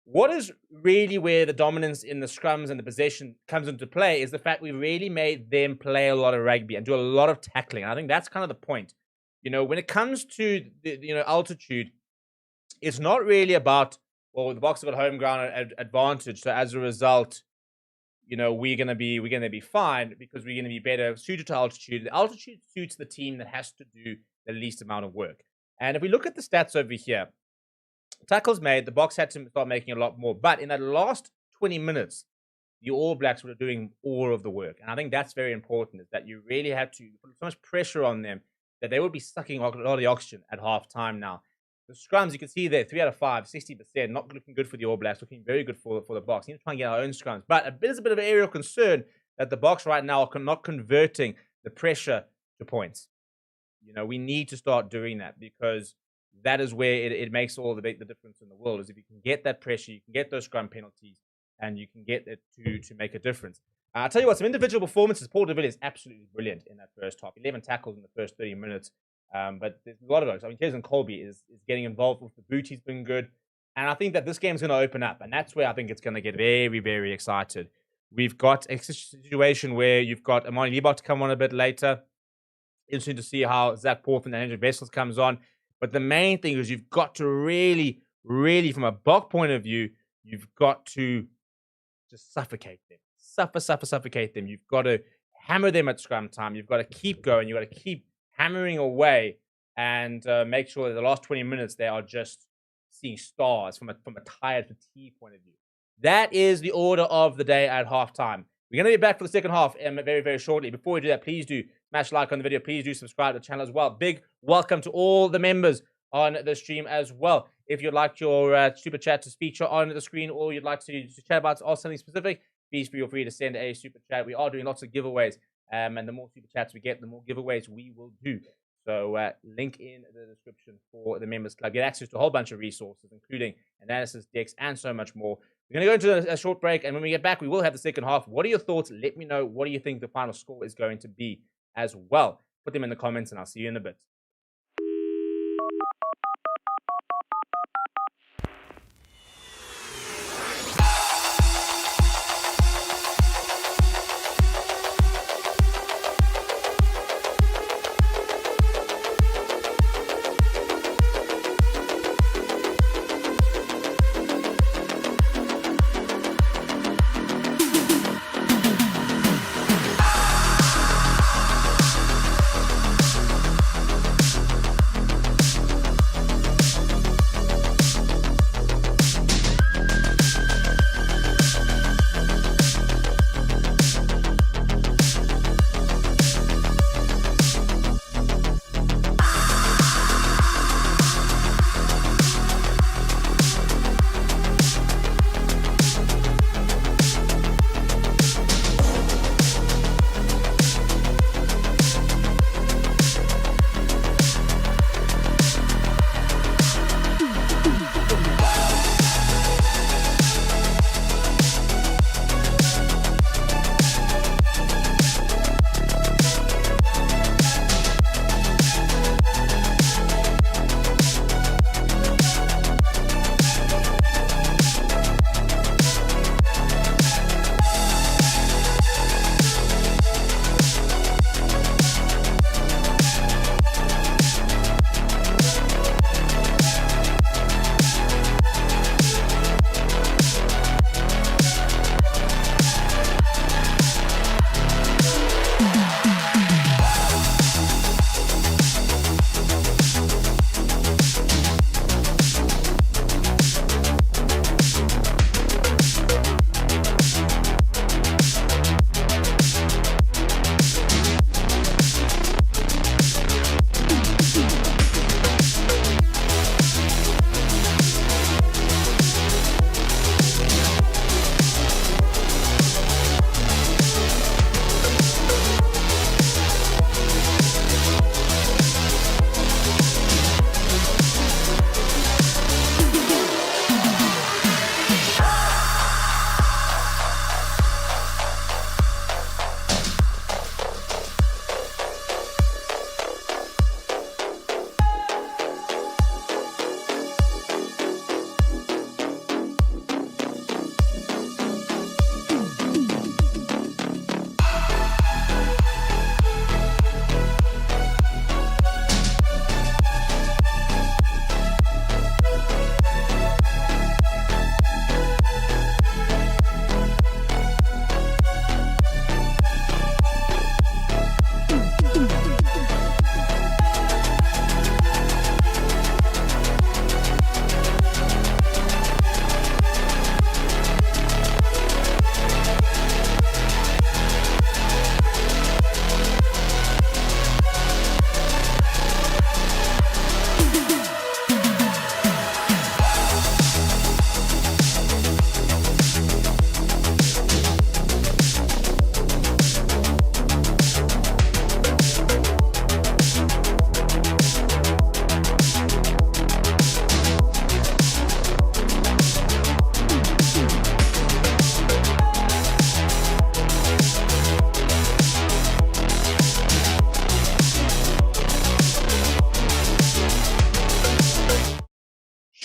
What is really where the dominance in the scrums and the possession comes into play is the fact we really made them play a lot of rugby and do a lot of tackling. And I think that's kind of the point. You know, when it comes to the altitude, it's not really about, well, the Boks have got home ground advantage, so as a result, you know, we're gonna be fine because we're gonna be better suited to altitude. The altitude suits the team that has to do the least amount of work. And if we look at the stats over here, tackles made, the Boks had to start making a lot more. But in that last 20 minutes, the All Blacks were doing all of the work. And I think that's very important, is that you really have to put so much pressure on them that they would be sucking a lot of the oxygen at half time now. The scrums, you can see there, 3 out of 5, 60%, not looking good for the All Blacks, looking very good for the Boks. We need to try and get our own scrums. But there's a bit of an aerial concern that the Boks right now are not converting the pressure to points. You know, we need to start doing that because that is where it makes all the difference in the world, is if you can get that pressure, you can get those scrum penalties, and you can get it to make a difference. I'll tell you what, some individual performances. Paul DeVille is absolutely brilliant in that first half. 11 tackles in the first 30 minutes. But there's a lot of those. I mean, Jason Colby is getting involved with the boot. He's been good. And I think that this game's going to open up. And that's where I think it's going to get very, very excited. We've got a situation where you've got Amani Liebach to come on a bit later. Interesting to see how Zach Porth and Andrew Vessels comes on. But the main thing is you've got to really, really, from a Bok point of view, you've got to just suffocate them. Suffocate them. You've got to hammer them at scrum time. You've got to keep going. You've got to keep hammering away and make sure that the last 20 minutes they are just seeing stars from a tired fatigue point of view. That is the order of the day at halftime. We're going to be back for the second half very, very shortly. Before we do that, please do smash like on the video. Please do subscribe to the channel as well. Big welcome to all the members on the stream as well. If you'd like your super chat to feature on the screen, or you'd like to chat about something specific, please feel free to send a super chat. We are doing lots of giveaways, and the more super chats we get, the more giveaways we will do. So link in the description for the members club. Get access to a whole bunch of resources, including analysis, decks, and so much more. We're going to go into a short break, and when we get back, we will have the second half. What are your thoughts? Let me know. What do you think the final score is going to be as well? Put them in the comments, and I'll see you in a bit.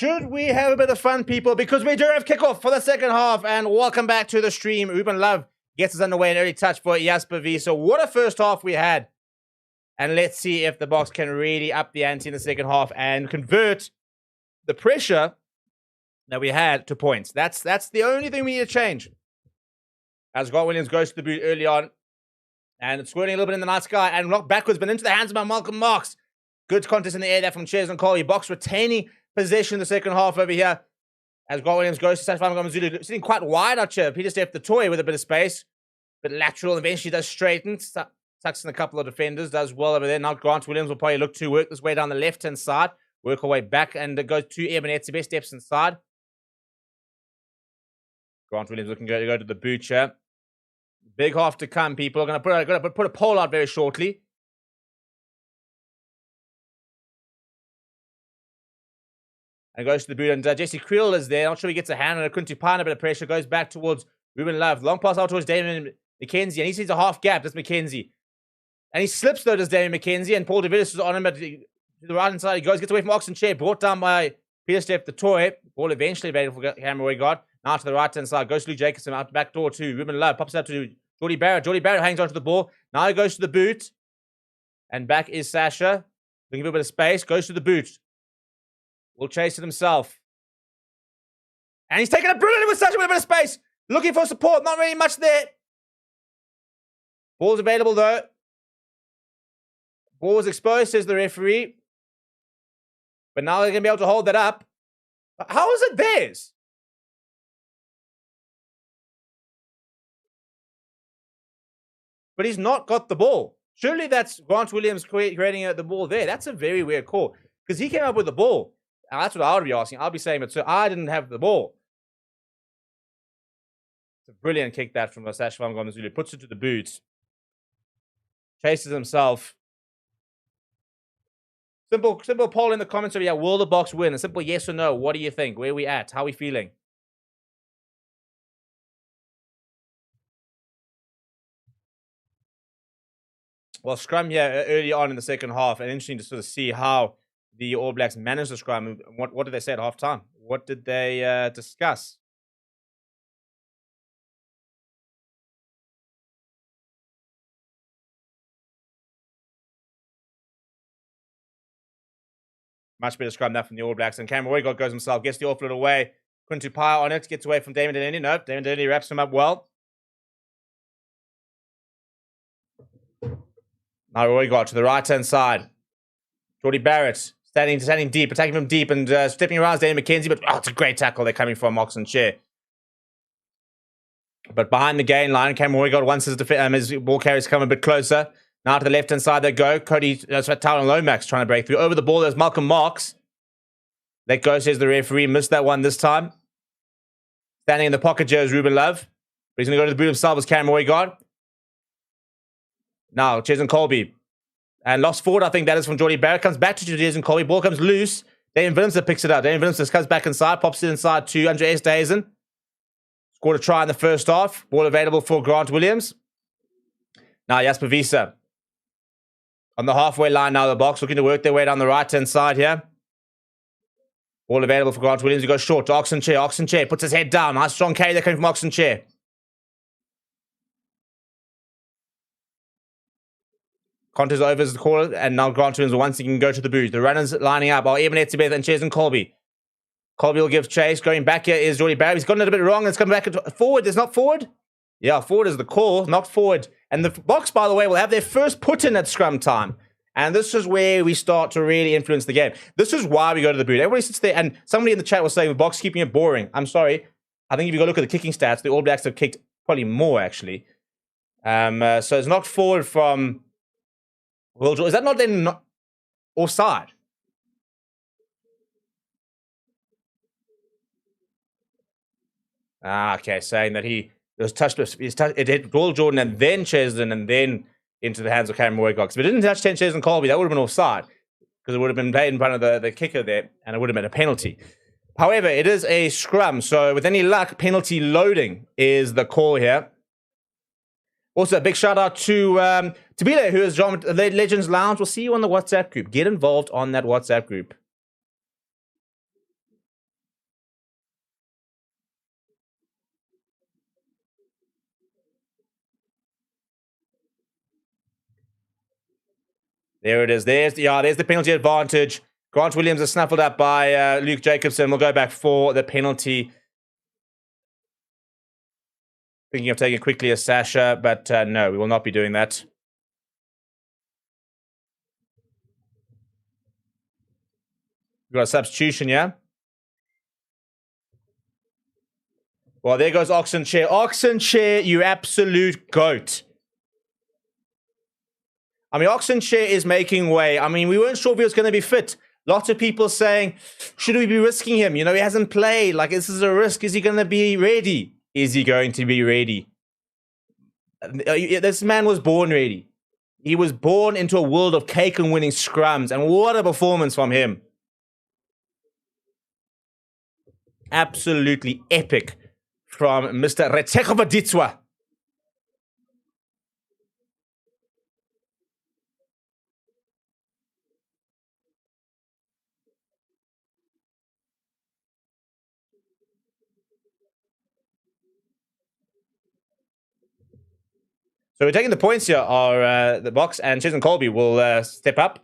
Should we have a bit of fun, people? Because we do have kickoff for the second half. And welcome back to the stream. Ruben Love gets us underway. An early touch for Jasper Wiese. What a first half we had. And let's see if the Boks can really up the ante in the second half and convert the pressure that we had to points. That's the only thing we need to change. As Grant Williams goes to the boot early on. And it's squirting a little bit in the night sky. And knocked backwards, but into the hands of Malcolm Marks. Good contest in the air there from Cheers and Colby. Boks retaining possession in the second half over here. As Grant Williams goes to Sashfam Gamazulu. Sitting quite wide out here. Peter Steph the toy with a bit of space. But lateral eventually does straighten. Tucks in a couple of defenders. Does well over there. Now Grant Williams will probably look to work this way down the left-hand side. Work our way back and goes to Ebenetzibe. Steps inside. Grant Williams looking to go to the boot here. Big half to come, people. Are going to put a poll out very shortly. And goes to the boot. And Jesse Creel is there. Not sure he gets a hand on a Kunti Pine. A bit of pressure. Goes back towards Ruben Love. Long pass out towards Damien McKenzie. And he sees a half gap. That's McKenzie. And he slips though, does Damien McKenzie. And Paul DeVillis is on him. But to the right hand side, he goes. Gets away from Oxen Chair. Brought down by Peter Steph the toy. Ball eventually available for Cameron Wegard. Now to the right hand side. Goes to Luke Jacobson. Out the back door to Ruben Love. Pops out to Jordy Barrett. Jordy Barrett hangs onto the ball. Now he goes to the boot. And back is Sasha. Looking for a bit of space. Goes to the boot. Will chase it himself. And he's taking a brilliant with Sasha with a bit of space. Looking for support. Not really much there. Ball's available though. Ball was exposed, says the referee. But now they're going to be able to hold that up. How is it theirs? But he's not got the ball. Surely that's Grant Williams creating the ball there. That's a very weird call. Because he came up with the ball. And that's what I would be asking. I'll be saying, but so I didn't have the ball. It's a brilliant kick that from Sashfam Gamazulu. Puts it to the boot. Chases himself. Simple poll in the comments over here. Will the Boks win? A simple yes or no. What do you think? Where are we at? How are we feeling? Well, scrum here early on in the second half. And interesting to sort of see how the All Blacks managed the scrum. What did they say at half time? What did they discuss? Much better scrum that from the All Blacks. And Cameron Wegard goes himself, gets the offload away. Quintu Paya on it, gets away from Damon Delaney. No, Damon Delaney wraps him up well. Now Wegard to the right-hand side. Jordy Barrett standing deep, attacking from deep and stepping around Damien McKenzie. But it's a great tackle. They're coming from Oxen Chair. But behind the gain line, Cameron Wegard once his ball carriers come a bit closer. Now to the left-hand side they go. Cody Fatal and Lomax trying to break through. Over the ball, there's Malcolm Marks. Let go, says the referee. Missed that one this time. Standing in the pocket here is Ruben Love. But he's going to go to the boot himself as Cameron Wegard. Now, Jason Colby. And lost forward, I think that is from Jordy Barrett. Comes back to Jason Colby. Ball comes loose. Damian Willemse picks it up. Damian Willemse comes back inside. Pops it inside to Andre Esthuizen. Scored a try in the first half. Ball available for Grant Williams. Now, Jasper Wiese. On the halfway line now, the Boks looking to work their way down the right-hand side here. Ball available for Grant Williams. He goes short to Oxen Chair. Oxen Chair puts his head down. Nice strong carry there coming from Oxen Chair. Contest over as the caller, and now Grant Williams will once again go to the boot. The runners lining up are Ebenetzibe and Chase and Colby. Colby will give chase. Going back here is Jordy Barrett. He's gotten it a bit wrong. It's coming back forward. It's not forward. Yeah, forward is the call, not forward. And the Boks, by the way, will have their first put-in at scrum time. And this is where we start to really influence the game. This is why we go to the boot. Everybody sits there, and somebody in the chat was saying, the Boks keeping it boring. I'm sorry. I think if you go look at the kicking stats, the All Blacks have kicked probably more, actually. So it's not forward from World Rugby. Is that not then offside? Okay, saying that he was touched. It hit Will Jordan and then Chesden and then into the hands of Cameron Wegard. If it didn't touch Chesden Colby, that would have been offside because it would have been played in front of the kicker there and it would have been a penalty. However, it is a scrum, so with any luck, penalty loading is the call here. Also, a big shout out to Tabile, who is joined the Legends Lounge. We'll see you on the WhatsApp group. Get involved on that WhatsApp group. There it is. There's the penalty advantage. Grant Williams is snuffled up by Luke Jacobson. We'll go back for the penalty. Thinking of taking it quickly as Sasha, but no, we will not be doing that. We've got a substitution, yeah? Well, there goes Oxenchair. Oxenchair, you absolute goat. I mean, Oxenchair is making way. I mean, we weren't sure if he was going to be fit. Lots of people saying, should we be risking him? You know, he hasn't played. Like, this is a risk. Is he going to be ready? Is he going to be ready? This man was born ready. He was born into a world of cake and winning scrums. And what a performance from him. Absolutely epic from Mr. Retekovaditswa. So we're taking the points here, are the box, and Chis and Colby will step up.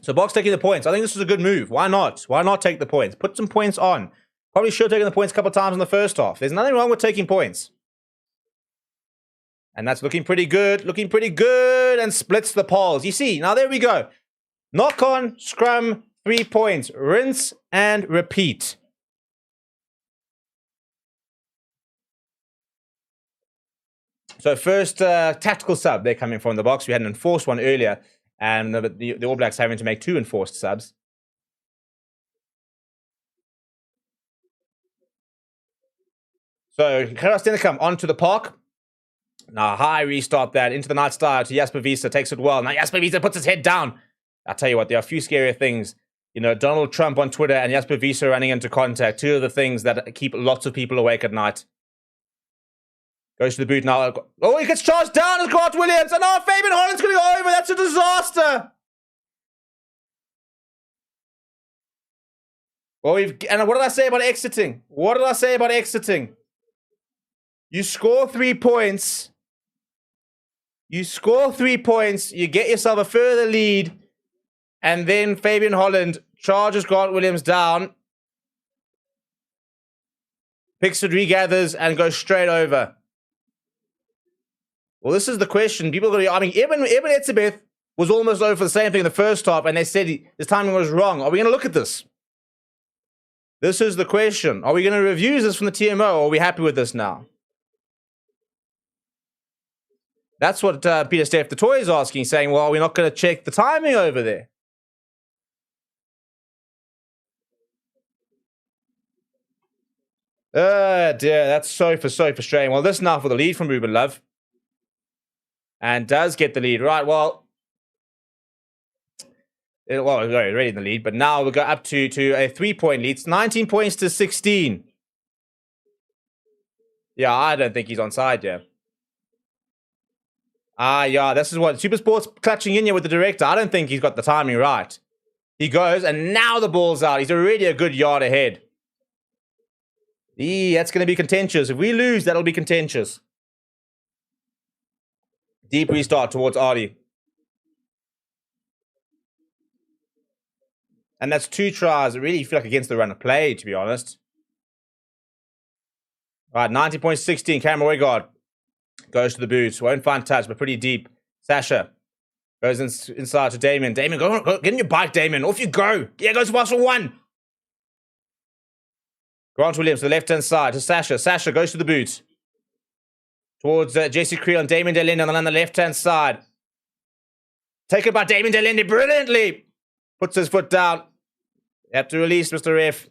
So box taking the points. I think this is a good move. Why not? Why not take the points? Put some points on. Probably should have taken the points a couple of times in the first half. There's nothing wrong with taking points. And that's looking pretty good. Looking pretty good. And splits the poles. You see, now there we go. Knock on, scrum, 3 points. Rinse and repeat. So first tactical sub, they're coming from the box. We had an enforced one earlier. And the All Blacks having to make 2 enforced subs. So Gerard Stennekamp onto the park. Now high restart that into the night star to Jasper Wiese. Takes it well. Now Jasper Wiese puts his head down. I'll tell you what, there are a few scarier things. You know, Donald Trump on Twitter and Jasper Wiese running into contact. 2 of the things that keep lots of people awake at night. Goes to the boot now. Oh, he gets charged down as Grant Williams. And now Fabian Holland's going to go over. That's a disaster. Well, and what did I say about exiting? What did I say about exiting? You score 3 points. You score 3 points. You get yourself a further lead. And then Fabian Holland charges Grant Williams down. Pickford regathers and goes straight over. Well, this is the question. People are going to... I mean, Eben Etzebeth was almost over for the same thing in the first half, and they said his timing was wrong. Are we going to look at this? This is the question. Are we going to review this from the TMO, or are we happy with this now? That's what Peter Steff the Toy is asking, saying, well, are we not going to check the timing over there? Dear, that's so frustrating. Well, this now for the lead from Ruben Love. And does get the lead. Right, well, we're already in the lead, but now we'll go up to a 3-point lead. It's 19 points to 16. Yeah, I don't think he's onside, yeah. Yeah, this is what Super Sports clutching in here with the director. I don't think he's got the timing right. He goes, and now the ball's out. He's already a good yard ahead. That's going to be contentious. If we lose, that'll be contentious. Deep restart towards Artie. And that's 2 tries. I really feel like against the run of play, to be honest. All right, 90.16. Cameron Oigard goes to the boots. Won't find touch, but pretty deep. Sasha goes inside to Damien. Damien, go, get in your bike, Damien. Off you go. Yeah, goes for 1. Grant Williams to the left-hand side to Sasha. Sasha goes to the boots. Towards Jesse Creel and Damien Delende on the left-hand side. Taken by Damien Delende brilliantly. Puts his foot down. You have to release, Mr. Ref.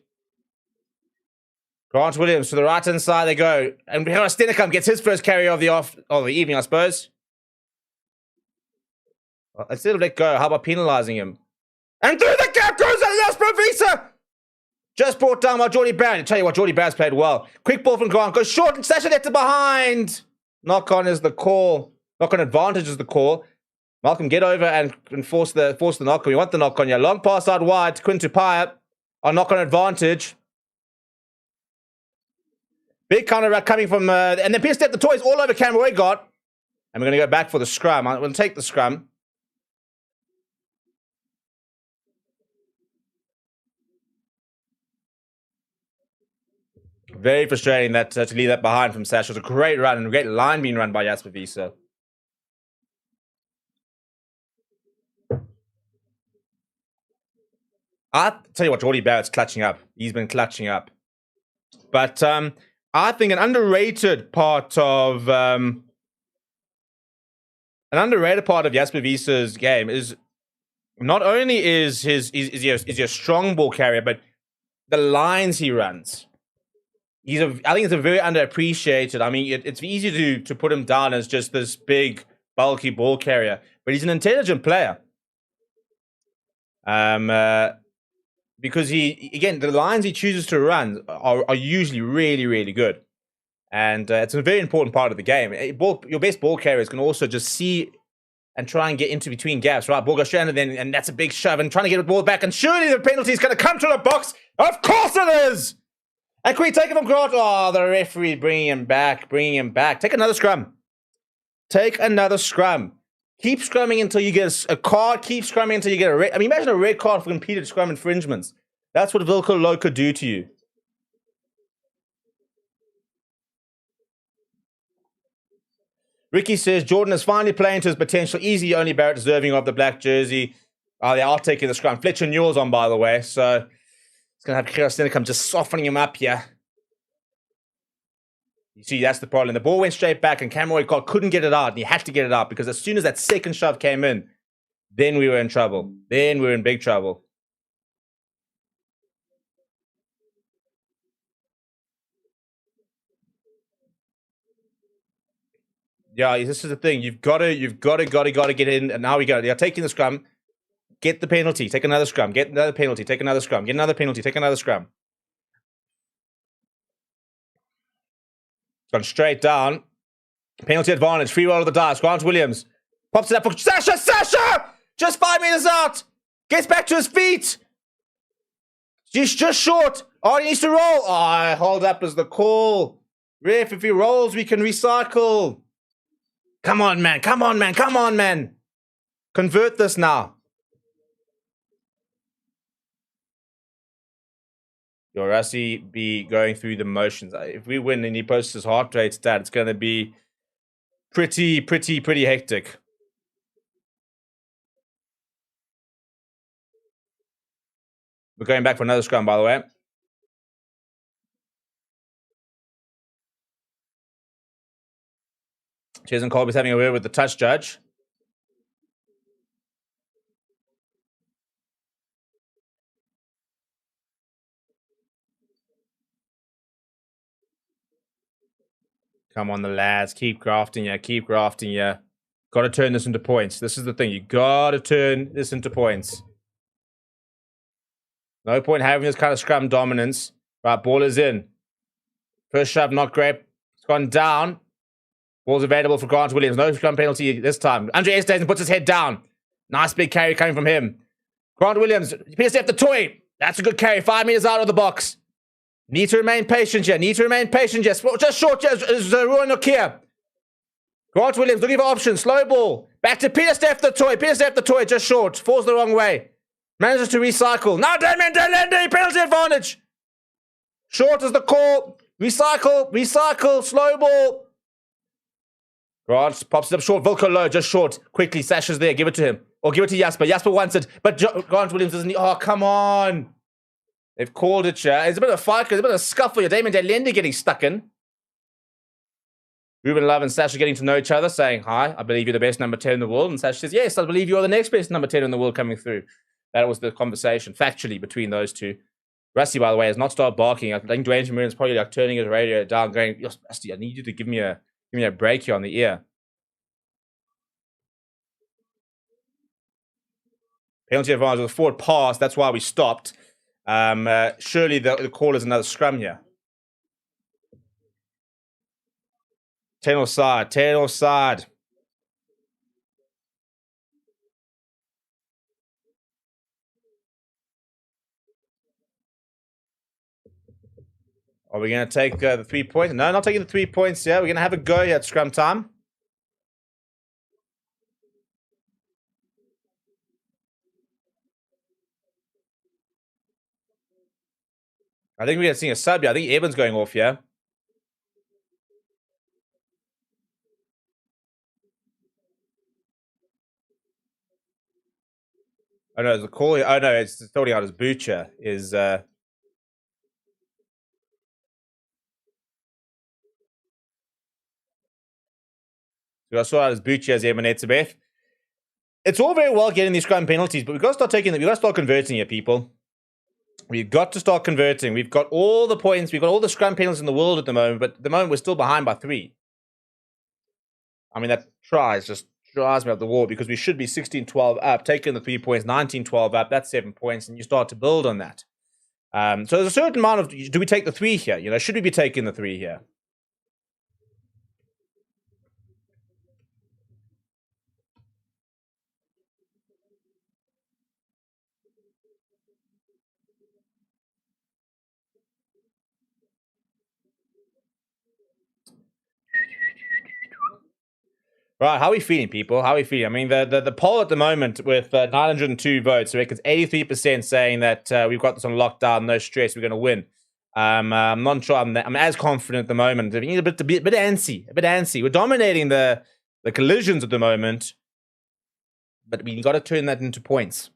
Grant Williams to the right-hand side they go. And Stennekamp gets his first carry of the evening, I suppose. Well, instead of let go, how about penalising him? And through the gap goes Jasper Wiese. Just brought down by Jordy Barrett. I tell you what, Jordy Barrett's played well. Quick ball from Grant. Goes short and Sasha left it behind. Knock on is the call. Knock on advantage is the call. Malcolm, get over and force the knock on. We want the knock on. Yeah, long pass out wide to Quinn Tupaia. on knock-on advantage. Big counter ruck coming from, and then Peter Step the toys all over Cameron Odegaard. And we're going to go back for the scrum. I'm going to take the scrum. Very frustrating that to leave that behind from Sash. It was a great run and a great line being run by Jasper Wiese. I'll tell you what, Jordy Barrett's clutching up. He's been clutching up. But I think an underrated part of Jasper Wiese's game is not only is he a strong ball carrier, but the lines he runs. I think it's a very underappreciated. I mean, it's easy to put him down as just this big, bulky ball carrier, but he's an intelligent player. Because the lines he chooses to run are usually really, really good. And it's a very important part of the game. Your best ball carriers can also just see and try and get into between gaps, right? Ball goes straight under, and that's a big shove, and trying to get the ball back, and surely the penalty is going to come to the box. Of course it is! And can we take it from Grant? Oh, the referee bringing him back. Take another scrum. Keep scrumming until you get a card. Keep scrumming until you get a red. I mean, imagine a red card for competed scrum infringements. That's what Wilco Low could do to you. Ricky says, Jordan is finally playing to his potential. Easy, only Barrett deserving of the black jersey. Oh, they are taking the scrum. Fletcher Newell's on, by the way. So it's going to have Kira Stennicum just softening him up here. You see, that's the problem. The ball went straight back, and Cameron Odegaard couldn't get it out. And he had to get it out because as soon as that second shove came in, then we were in trouble. Then we were in big trouble. Yeah, this is the thing. You've got to get in. And now we go. They're taking the scrum. Get the penalty. Take another scrum. Get another penalty. Take another scrum. Get another penalty. Take another scrum. Gone straight down. Penalty advantage. Free roll of the dice. Grant Williams pops it up for Sasha. Sasha! Just 5 meters out. Gets back to his feet. He's just short. Oh, he needs to roll. Oh, hold up as the call. Ref, if he rolls, we can recycle. Come on, man. Come on, man. Come on, man. Convert this now. Your Rassie be going through the motions. If we win and he posts his heart rate stat, it's going to be pretty hectic. We're going back for another scrum, by the way. Jason Colby's having a word with the touch judge. Come on, the lads. Keep grafting ya. Keep grafting ya. Got to turn this into points. This is the thing. You got to turn this into points. No point having this kind of scrum dominance. Right, ball is in. First shove, not great. It's gone down. Ball's available for Grant Williams. No scrum penalty this time. Andre Estason puts his head down. Nice big carry coming from him. Grant Williams, Peter Steph the toy. That's a good carry. 5 meters out of the box. Need to remain patient here. Just short. Just Ruan Nokia. Grant Williams looking for options. Slow ball. Back to Peter Steph the toy. Just short. Falls the wrong way. Manages to recycle. Now Damien Delende. Penalty advantage. Short is the call. Recycle. Slow ball. Grant pops it up short. Wilco low. Just short. Quickly. Sasha's there. Give it to him. Or give it to Jasper. Jasper wants it. But Grant Williams doesn't need. Oh, come on. They've called it, yeah. It's a bit of a fight. There's a bit of a scuffle here. Damien Delende getting stuck in. Ruben Love and Sasha getting to know each other, saying, hi, I believe you're the best number 10 in the world. And Sasha says, yes, I believe you're the next best number 10 in the world coming through. That was the conversation, factually, between those two. Rusty, by the way, has not started barking. I think Dwayne Jamir's probably like turning his radio down, going, Rusty, I need you to give me a break here on the ear. Penalty advantage was a forward pass. That's why we stopped. Surely the call is another scrum here. 10 offside. Are we going to take the 3 points? No, not taking the 3 points. Yeah, we're going to have a go here at scrum time. I think we're going to see a sub here. I think Evan's going off here. Oh no, the call here. Oh no, it's sorting out his butcher. Is I sort out his butcher as Evan Etzebeth. It's all very well getting these scrum penalties, but we've got to start taking them. We've got to start converting here, people. We've got to start converting. We've got all the points. We've got all the scrum penalties in the world at the moment, but at the moment we're still behind by 3. I mean, that just drives me up the wall because we should be 16-12 up, taking the 3 points, 19-12 up. That's 7 points, and you start to build on that. So there's a certain amount of, do we take the 3 here? You know, should we be taking the 3 here? Right, how are we feeling, people? How are we feeling? I mean, the poll at the moment with 902 votes, so it's 83% saying that we've got this on lockdown, no stress, we're going to win. I'm not sure I'm as confident at the moment. I mean, a bit antsy. We're dominating the collisions at the moment, but we got to turn that into points.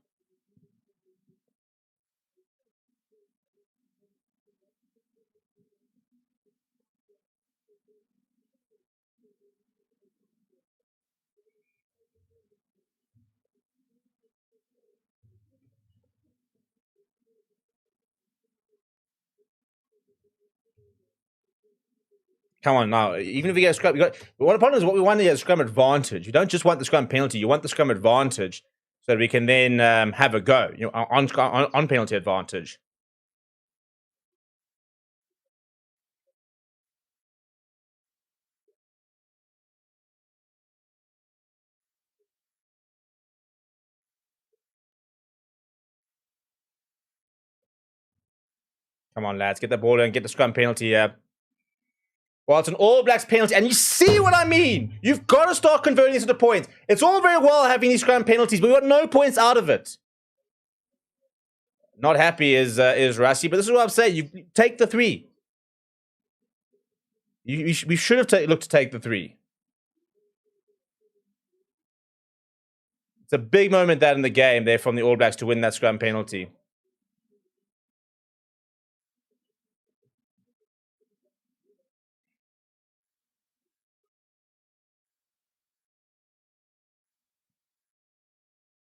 Come on now. Even if we get a scrum, what problem is what we want to get a scrum advantage. You don't just want the scrum penalty. You want the scrum advantage so that we can then have a go. You know, on penalty advantage. Come on, lads, get the ball and get the scrum penalty here. Well, it's an All Blacks penalty, and you see what I mean. You've got to start converting this into points. It's all very well having these scrum penalties, but we got no points out of it. Not happy is Rassi, but this is what I'm saying. You take the 3. We should have looked to take the 3. It's a big moment that in the game there from the All Blacks to win that scrum penalty.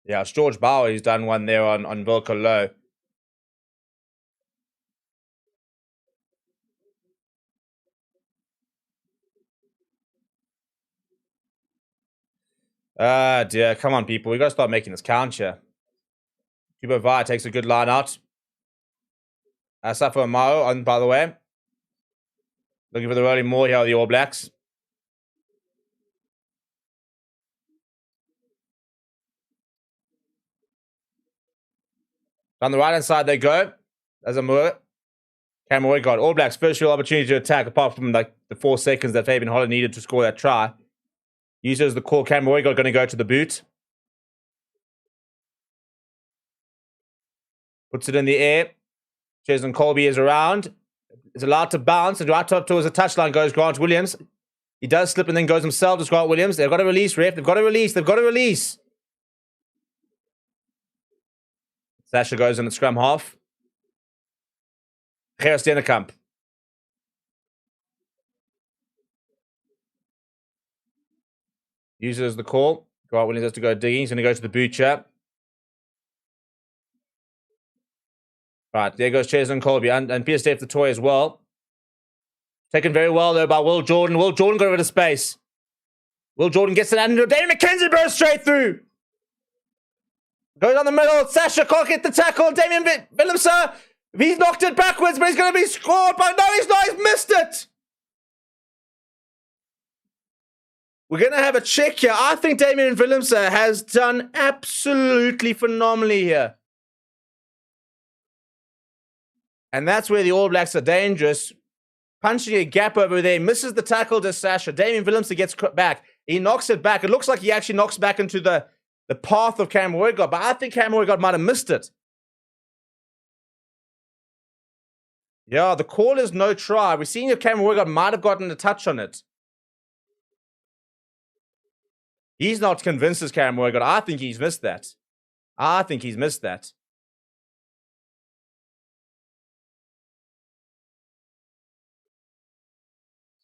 Yeah, it's George Bauer who's done one there on Volker Low. Ah, dear. Come on, people. We've got to start making this count here. Kubo Vaya takes a good line out. Asafo Mao on, by the way. Looking for the rolling more here, the All Blacks. On the right-hand side they go. As a Moore. Cameron Wigard. All Blacks, first real opportunity to attack, apart from like the 4 seconds that Fabian Holler needed to score that try. Uses the call. Cameron Wigard going to go to the boot. Puts it in the air. Jason Colby is around. Is allowed to bounce. And right up towards the touchline goes Grant Williams. He does slip and then goes himself to Grant Williams. They've got to release, ref. They've got to release. They've got to release. Sasha goes in the scrum half. Gerrit Stennekamp. Uses the call. Grant Williams has to go digging. He's going to go to the butcher. Right, there goes Cheslin Colby and Peter Steph the toy as well. Taken very well, though, by Will Jordan. Will Jordan got rid of space. Will Jordan gets it under. Damien McKenzie bursts straight through. Goes on the middle. Sasha can't get the tackle. Damien Willemse, he's knocked it backwards, but he's going to be scored. But no, he's not. He's missed it. We're going to have a check here. I think Damien Willemse has done absolutely phenomenally here. And that's where the All Blacks are dangerous. punching a gap over there, misses the tackle to Sasha. Damien Willemse gets back. He knocks it back. It looks like he actually knocks back into the path of Cam Roygard, but I think Cam Roygard might have missed it. Yeah, the call is no try. We're seeing if Cam Roygard might have gotten a touch on it. He's not convinced as Cam Roygard. I think he's missed that. I think he's missed that.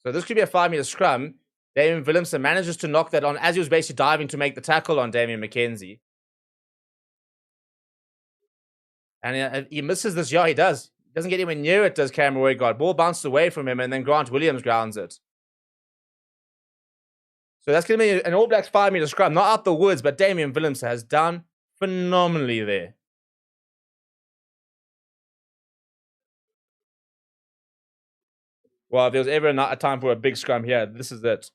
So this could be a 5-meter scrum. Damien Willemse manages to knock that on as he was basically diving to make the tackle on Damien McKenzie. And he misses this. Yeah, he does. He doesn't get anywhere near it, does Cam Roygard. Ball bounces away from him, and then Grant Williams grounds it. So that's going to be an All Blacks 5-meter scrum. Not out the woods, but Damien Willemse has done phenomenally there. Well, if there was ever a time for a big scrum here, this is it.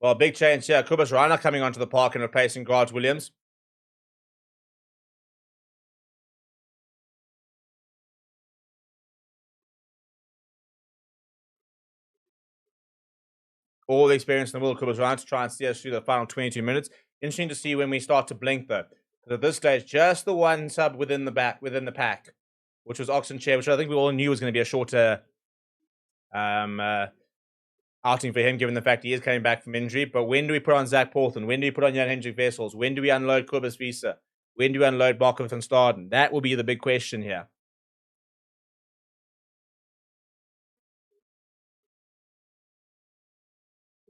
Well, big change here. Kobus Reiner coming onto the park and replacing Grant Williams. All the experience in the world, Kobus Reiner, to try and see us through the final 22 minutes. Interesting to see when we start to blink, though. Because at this stage, just the one sub within the pack, which was Oxenchair, which I think we all knew was going to be a shorter outing for him, given the fact he is coming back from injury. But when do we put on Zach Porthen? When do we put on Jan Hendrik Wessels? When do we unload Kobus Wiese? When do we unload Marco van Staden? That will be the big question here.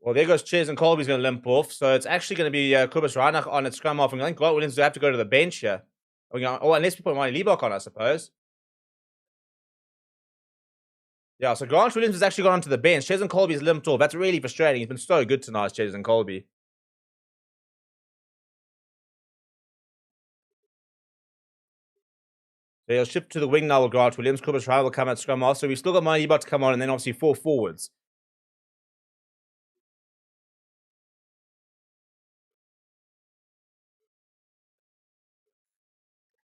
Well, there goes Ches, and Colby's going to limp off. So it's actually going to be Kobus Reiner on its scrum off. And I think Grant Williams will have to go to the bench here. Oh, unless we put Marty Liebach on, I suppose. Yeah, so Grant Williams has actually gone onto the bench. Ches and Colby's limped off. That's really frustrating. He's been so good tonight, Ches and Colby. So he'll shift to the wing now with Grant Williams. Kobus Reiner will come at scrum off. So we've still got Marty Liebach to come on, and then obviously 4 forwards.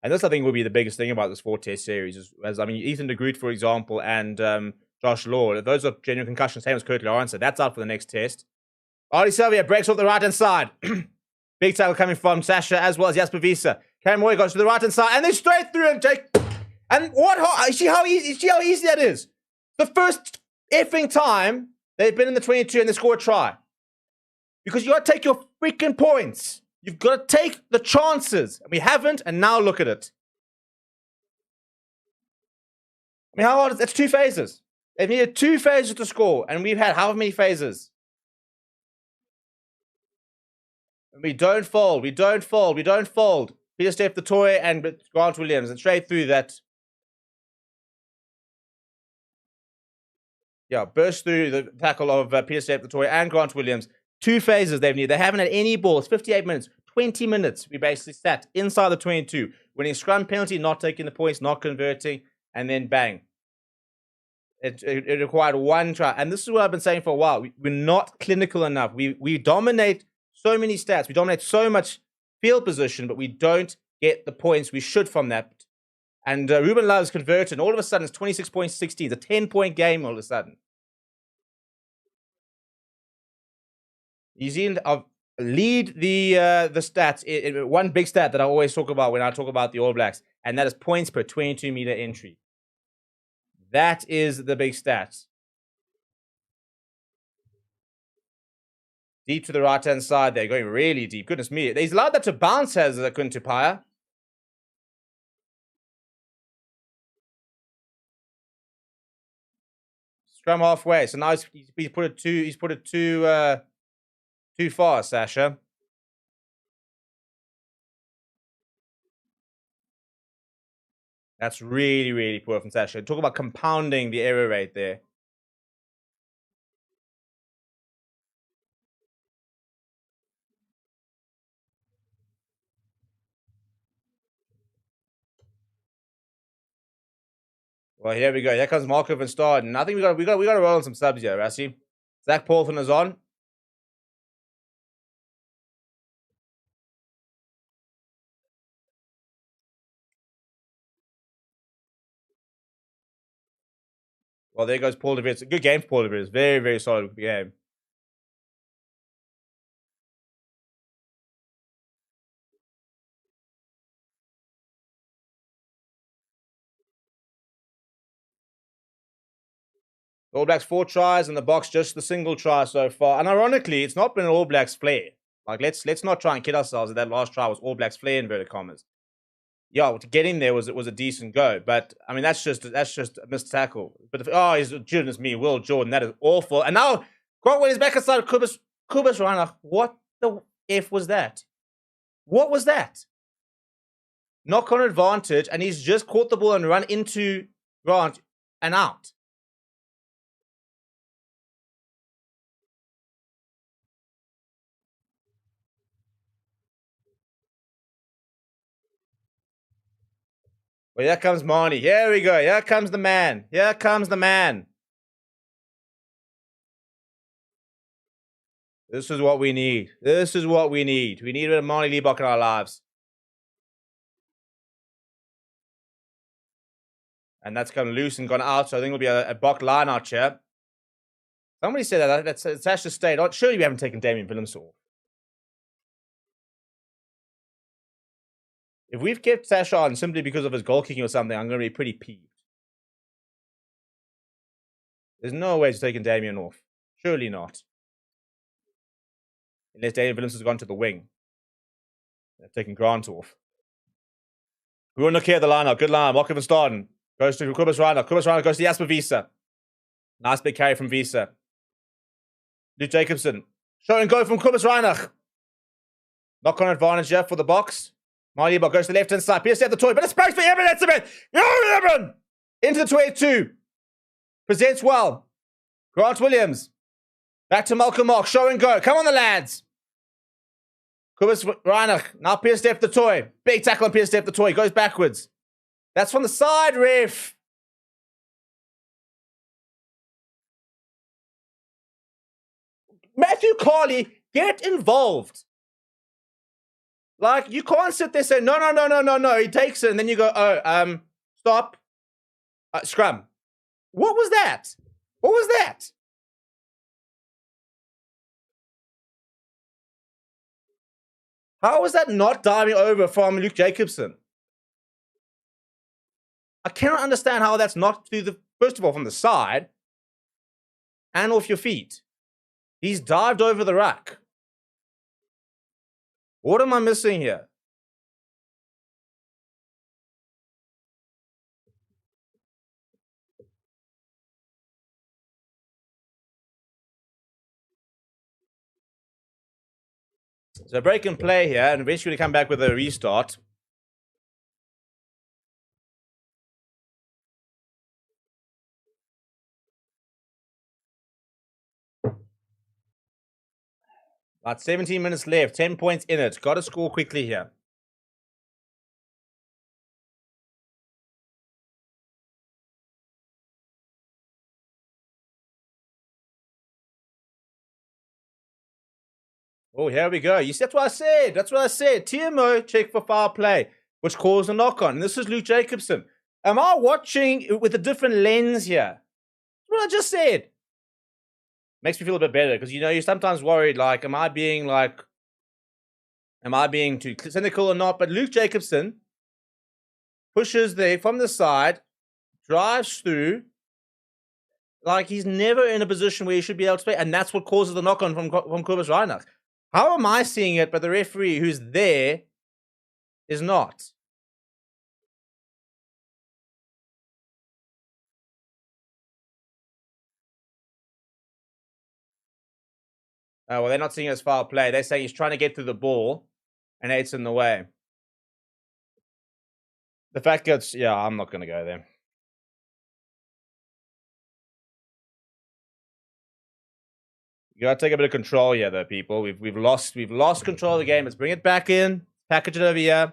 And this, I think, will be the biggest thing about this 4-test series. I mean, Ethan de Groot, for example, and Josh Law, those are genuine concussions, same as Kurt Lawrence. So that's out for the next test. Artie Sylvia breaks off the right-hand side. Big tackle coming from Sasha as well as Jasper Wiese. Cam Roy goes to the right-hand side, and then straight through him, Jake. And see how easy that is? The first effing time they've been in the 22 and they score a try. Because you got to take your freaking points. You've got to take the chances. We haven't, and now look at it. I mean, how hard is it? It's 2 phases. They've needed 2 phases to score, and we've had how many phases? We don't fold. We don't fold. We don't fold. Peter Steph, the toy, and Grant Williams, and straight through that. Yeah, burst through the tackle of Peter Steph, the toy, and Grant Williams. 2 phases they've needed. They haven't had any balls. 58 minutes. 20 minutes. We basically sat inside the 22. Winning scrum penalty, not taking the points, not converting, and then bang. It required 1 try. And this is what I've been saying for a while. We're not clinical enough. We dominate so many stats. We dominate so much field position, but we don't get the points we should from that. And Ruben Love's converted, and all of a sudden it's 26 points, 16. It's a 10-point game all of a sudden. New Zealand lead the stats. One big stat that I always talk about when I talk about the All Blacks, and that is points per 22-meter entry. That is the big stat. Deep to the right-hand side. They're going really deep. Goodness me. He's allowed that to bounce, has Quinton Paya. Scrum halfway. So now he's put it too far, Sasha. That's really, really poor from Sasha. Talk about compounding the error rate there. Well, here we go. Here comes Marco van Staden. I think we got to roll on some subs here, Rassi. Zach Paulson is on. Well, there goes Paul de Vries. Good game for Paul de Vries. Very, very solid game. All Blacks 4 tries in the box, just the single try so far. And ironically, it's not been an All Blacks flair. Like, let's not try and kid ourselves that last try was All Blacks flair, inverted commas. Yeah, to get in there was a decent go, but I mean that's just a missed tackle. But he's goodness me, Will Jordan, that is awful. And now Grant is back inside Kubus Reinach. What the F was that? What was that? Knock on advantage, and he's just caught the ball and run into Grant and out. Well, here comes Marnie. Here we go. Here comes the man. Here comes the man. This is what we need. This is what we need. We need a bit of Marnie Liebach in our lives. And that's come loose and gone out, so I think it'll be a Bok line out here. Somebody said that's Sasha State. Surely we haven't taken Damien Willems off. If we've kept Sasha on simply because of his goal kicking or something, I'm going to be pretty peeved. There's no way he's taking Damien off. Surely not. Unless Damien Willems has gone to the wing. They've taken Grant off. We want to look here at the line-up. Good line. Mark van Staden. Goes to Kubus Reinach. Kubus Reinach goes to Jasper Visa. Nice big carry from Visa. Luke Jacobson. Show and go from Kubus Reinach. Knock on advantage here for the box. Maliba goes to the left-hand side. Peter set the toy, but it's space for Eben. That's a bit. Eben! Into the 22. Presents well. Grant Williams. Back to Malcolm Mark. Show and go. Come on, the lads. Kubus Reinach. Now Peter Steph the toy. Big tackle on Peter Steph the toy. Goes backwards. That's from the side, ref. Matthew Carley, get involved. Like, you can't sit there and say, no. He takes it, and then you go, stop. Scrum. What was that? What was that? How was that not diving over from Luke Jacobson? I cannot understand how that's not to the, first of all, from the side and off your feet. He's dived over the ruck. What am I missing here? So break and play here, and eventually come back with a restart. About 17 minutes left, 10 points in it. Got to score quickly here. Oh, here we go. You see, that's what I said. That's what I said. TMO, check for foul play, which caused a knock on. And this is Luke Jacobson. Am I watching with a different lens here? That's what I just said. Makes me feel a bit better because, you know, you're sometimes worried, like, am I being too cynical or not? But Luke Jacobson pushes there from the side, drives through, like he's never in a position where he should be able to play. And that's what causes the knock on from Kubus Reinach. How am I seeing it, but the referee who's there is not? Well, they're not seeing it as foul play. They're saying he's trying to get through the ball, and it's in the way. The fact that, yeah, I'm not going to go there. You got to take a bit of control here, though, people. We've lost control of the game. Let's bring it back in. Package it over here.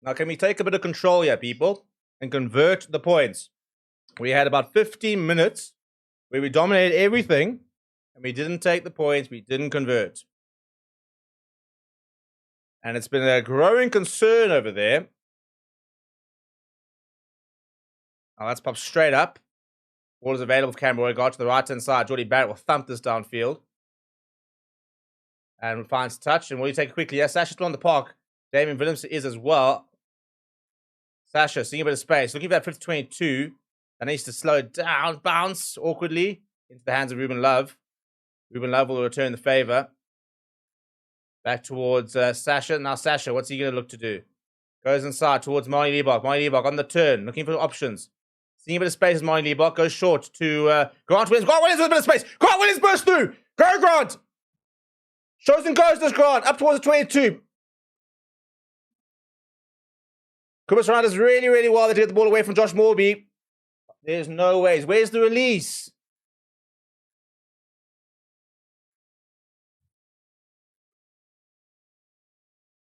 Now, can we take a bit of control here, people, and convert the points? We had about 15 minutes where we dominated everything, and we didn't take the points, we didn't convert. And it's been a growing concern over there. Now, let's pop straight up. Ball is available for Cameron Roy. To the right-hand side. Jordy Barrett will thump this downfield. And finds touch. And will you take it quickly? Yes, Sasha's still on the park. Damien Williamson is as well. Sasha, seeing a bit of space. Looking for that 50-22. That needs to slow it down. Bounce awkwardly into the hands of Ruben Love. Ruben Love will return the favor. Back towards Sasha. Now Sasha, what's he going to look to do? Goes inside towards Marnie Liebach. Marnie Liebach on the turn. Looking for options. Seeing a bit of space as Marnie Liebach. Goes short to Grant Williams. Grant Williams with a bit of space. Grant Williams bursts through. Go Grant. Shows and goes this Grant. Up towards the 22. Kubas around us really, really well. They get the ball away from Josh Morby. There's no ways. Where's the release?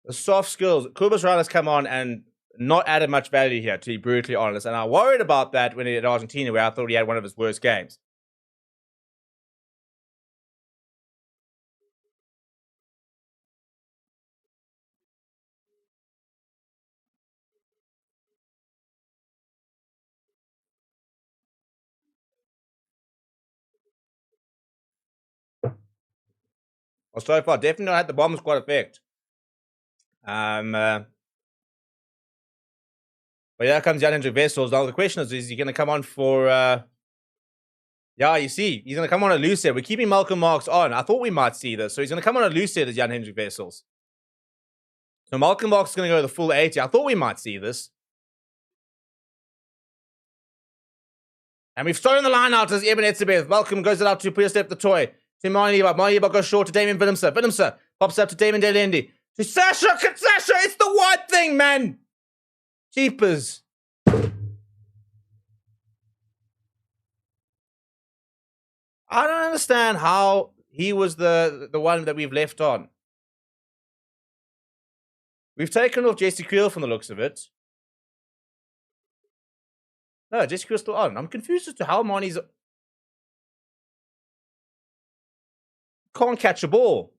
The soft skills. Kubas around us come on and not added much value here, to be brutally honest. And I worried about that when he at Argentina, where I thought he had one of his worst games. Well, so far, definitely not had the bomb squad effect. But here comes Jan Hendrik Wessels. Now the question is he going to come on for... Yeah, you see, he's going to come on a loose set. We're keeping Malcolm Marks on. I thought we might see this. So he's going to come on a loose set as Jan Hendrik Wessels. So Malcolm Marks is going to go the full 80. I thought we might see this. And we've stolen the line out as Eben Etzebeth. Malcolm goes it out to Step the Toy. To Marnie Liebach goes short to Damien Willemse. Willemse pops up to Damon Delendi. To Sasha! Sasha! It's the white thing, man! Jeepers. I don't understand how he was the one that we've left on. We've taken off Jesse Creel from the looks of it. No, Jesse Creel's still on. I'm confused as to how Marnie's... Can't catch a ball.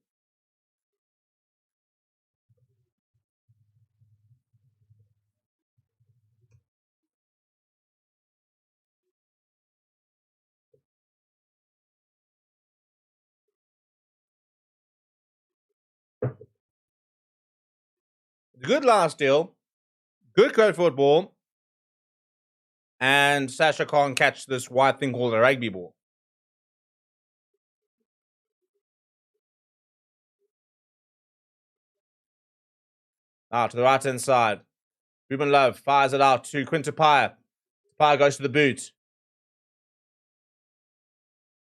Good last deal. Good code football. And Sasha can't catch this white thing called a rugby ball. Now to the right-hand side. Ruben Love fires it out to Quinta Paya. Paya goes to the boot.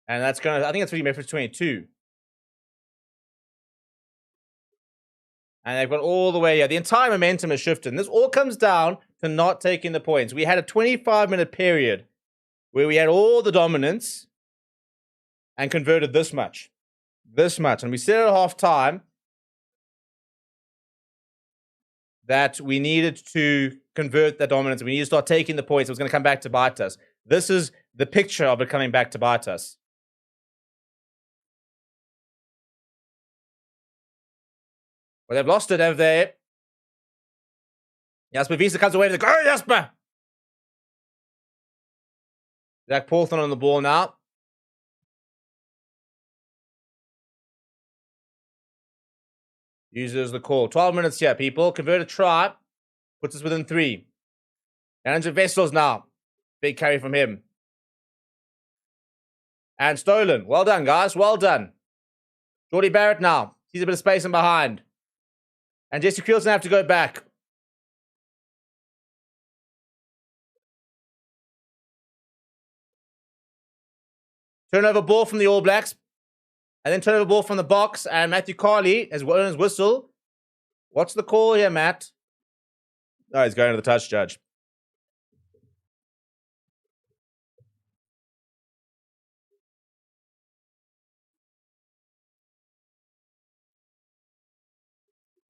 And that's going to... I think that's really made for 22. And they've gone all the way here. The entire momentum has shifted. And this all comes down to not taking the points. We had a 25-minute period where we had all the dominance and converted this much. This much. And we said at half-time that we needed to convert that dominance. We needed to start taking the points. It was going to come back to bite us. This is the picture of it coming back to bite us. Well, they've lost it, have they? Jasper Wiese comes away with the go, Jasper! Jack Paulson on the ball now. Uses the call. 12 minutes here, people. Convert a try. Puts us within 3. Andrew Vessels now. Big carry from him. And stolen. Well done, guys. Well done. Jordy Barrett now. Sees a bit of space in behind. And Jesse Creel's going to have to go back. Turnover ball from the All Blacks. And then turnover ball from the box. And Matthew Carley has blown his whistle. What's the call here, Matt? No, he's going to the touch judge.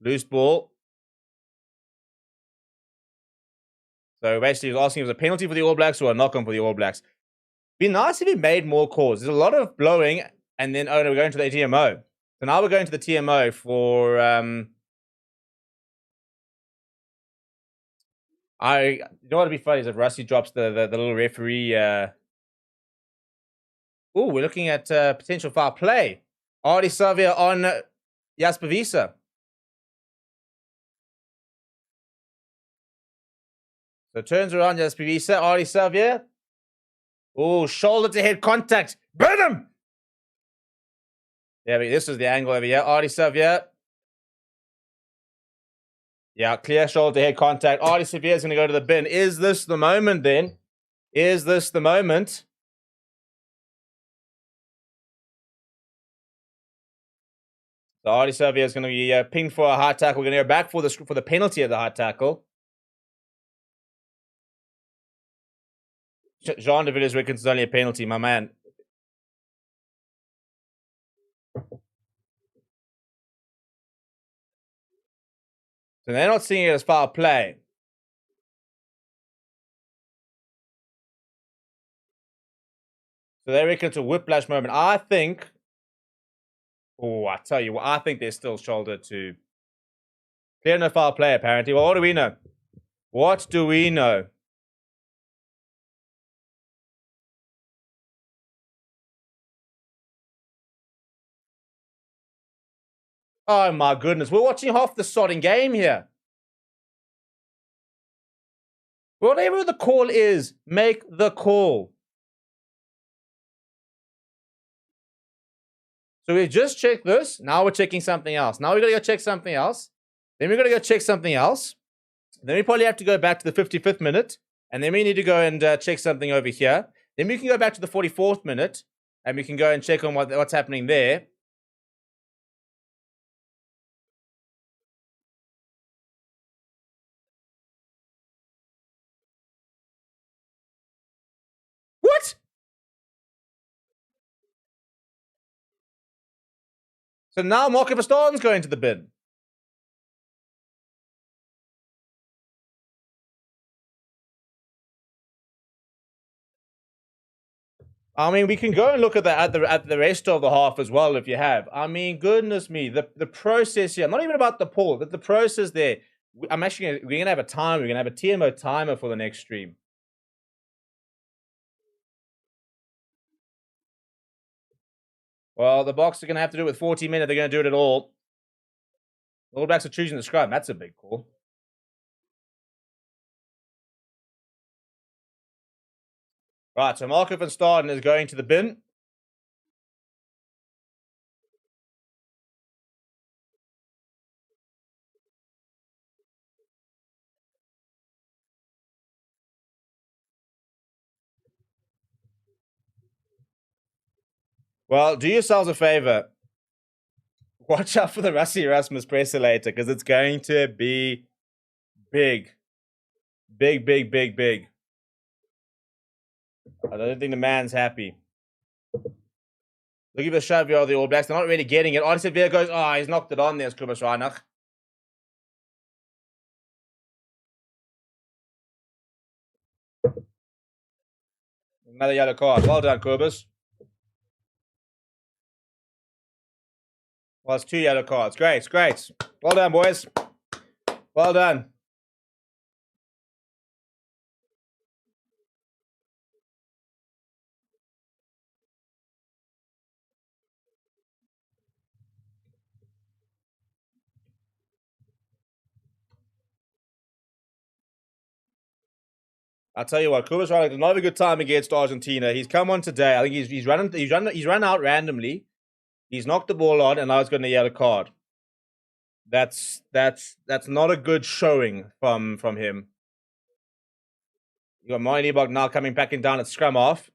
Loose ball. So basically, he was asking if it was a penalty for the All Blacks or a knock-on for the All Blacks. Be nice if he made more calls. There's a lot of blowing, and then, oh no, we're going to the TMO. So now we're going to the TMO for... you know what would be funny is if Rusty drops the little referee... Oh, we're looking at potential foul play. Artie Savia on Jasper Wiese. So turns around Jasper Wiese, Artie Savia. Oh, shoulder to head contact. Burn him! Yeah, but this is the angle over here. Artie Savia. Yeah, clear shoulder to head contact. Artie Savia is going to go to the bin. Is this the moment then? Is this the moment? So Artie Savia is going to be pinged for a hard tackle. We're going to go back for the penalty of the hard tackle. Jean de Villiers reckons it's only a penalty, my man. So they're not seeing it as foul play. So they reckon it's a whiplash moment. I think... Oh, I tell you what, I think there's still shoulder to... Clear no foul play, apparently. Well, what do we know? What do we know? Oh my goodness, we're watching half the sodding game here. Whatever the call is, make the call. So we just checked this. Now we're checking something else. Now we got to go check something else. Then we got to go check something else. Then we probably have to go back to the 55th minute. And then we need to go and check something over here. Then we can go back to the 44th minute. And we can go and check on what's happening there. What? So now Marco Verstaan's going to the bin. I mean, we can go and look at the rest of the half as well if you have. I mean, goodness me, the process here. Not even about the poll, but the process there. We're gonna have a timer. We're gonna have a TMO timer for the next stream. Well, the Boks are gonna have to do it with 40 minutes. They're gonna do it at all. The All Blacks are choosing the scrum. That's a big call. Right, so Marco van Staden is going to the bin. Well, do yourselves a favor. Watch out for the Rassie Erasmus presser later, because it's going to be big. Big, big, big, big. I don't think the man's happy. Look at the shove of the All Blacks. They're not really getting it. Artie Savia goes, oh, he's knocked it on there, Kobus Reinach. Another yellow card. Well done, Kobus. Well, it's 2 yellow cards. Great, great. Well done, boys. Well done. I'll tell you what, Kobus Reinach did not have a good time against Argentina. He's come on today. I think he's run out randomly. He's knocked the ball on, and now he's got a yellow card. That's not a good showing from him. You got Marnie Liebach now coming back in down at scrum off.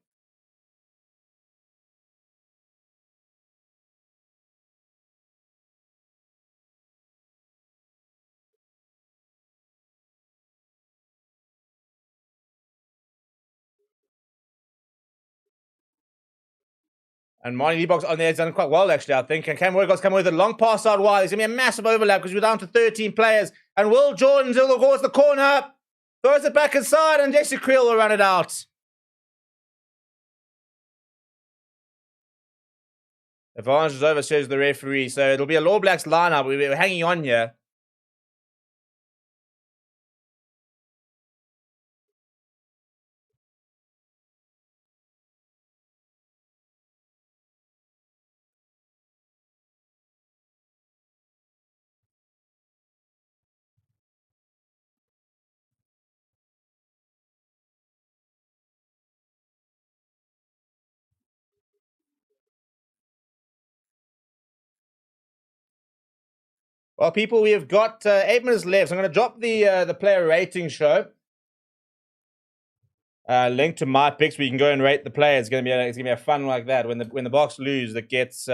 And Marnie Liebach's on there. He's done quite well, actually, I think. And Cam Roygo's come with a long pass out wide. There's going to be a massive overlap because we're down to 13 players. And Will Jordan's towards the corner. Throws it back inside, and Jesse Creel will run it out. Advantage is over, says the referee. So it'll be a All Blacks lineup. We're hanging on here. Well, people, we have got 8 minutes left. So I'm going to drop the player rating show. Link to my picks where you can go and rate the players. It's gonna be a fun like that. When the Boks lose, that gets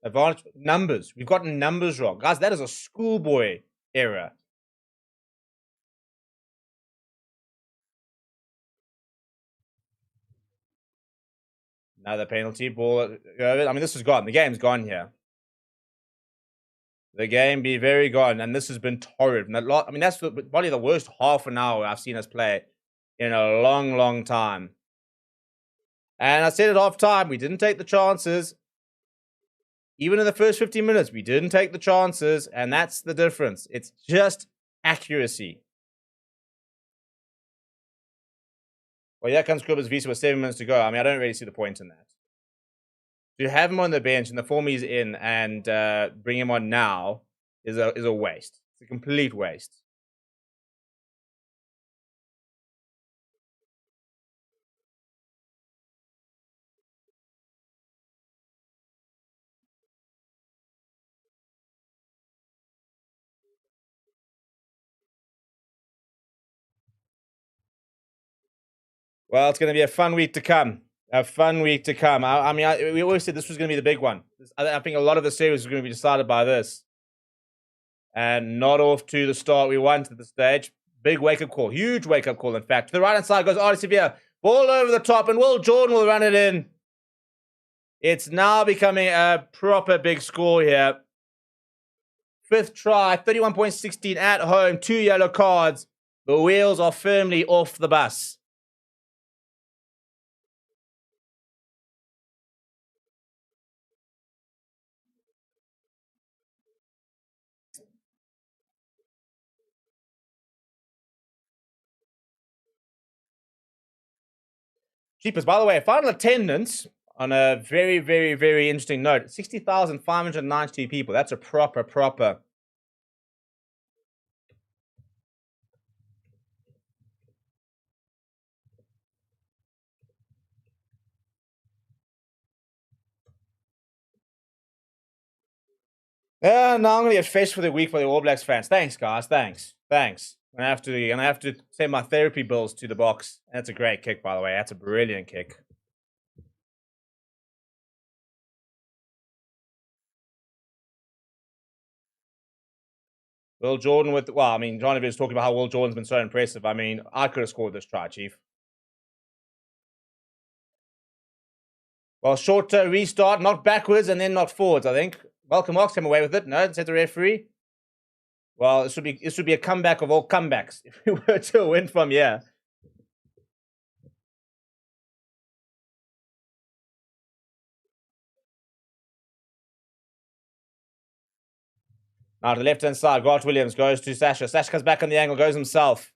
advantage numbers. We've gotten numbers wrong, guys. That is a schoolboy error. Another penalty ball. I mean, this is gone. The game's gone here. The game be very gone, and this has been torrid. I mean, that's probably the worst half an hour I've seen us play in a long, long time. And I said it off time. We didn't take the chances. Even in the first 15 minutes, we didn't take the chances, and that's the difference. It's just accuracy. Well, yeah, comes Kruber's visa with 7 minutes to go. I mean, I don't really see the point in that. To have him on the bench in the form he's in and bring him on now is a waste. It's a complete waste. Well, it's going to be a fun week to come. A fun week to come. I mean, we always said this was going to be the big one. I think a lot of the series is going to be decided by this. And not off to the start we want at the stage. Big wake-up call. Huge wake-up call, in fact. To the right-hand side goes Artie Sevilla. Ball over the top, and Will Jordan will run it in. It's now becoming a proper big score here. Fifth try, 31.16 at home. 2 yellow cards. The wheels are firmly off the bus. Cheapers, by the way, final attendance on a very, very, very interesting note. 60,592 people. That's a proper. Now I'm gonna get faced for the week for the All Blacks fans. Thanks, guys. Thanks. I'm gonna have to send my therapy bills to the Boks. That's a great kick, by the way. That's a brilliant kick. Will Jordan I mean, John was talking about how Will Jordan's been so impressive. I mean, I could have scored this try, Chief. Well, short restart, not backwards and then not forwards, I think. Welcome Ox came away with it. No, said the referee. Well, this would be a comeback of all comebacks if we were to win from here. Now to the left-hand side, Grant Williams goes to Sasha. Sasha comes back on the angle, goes himself.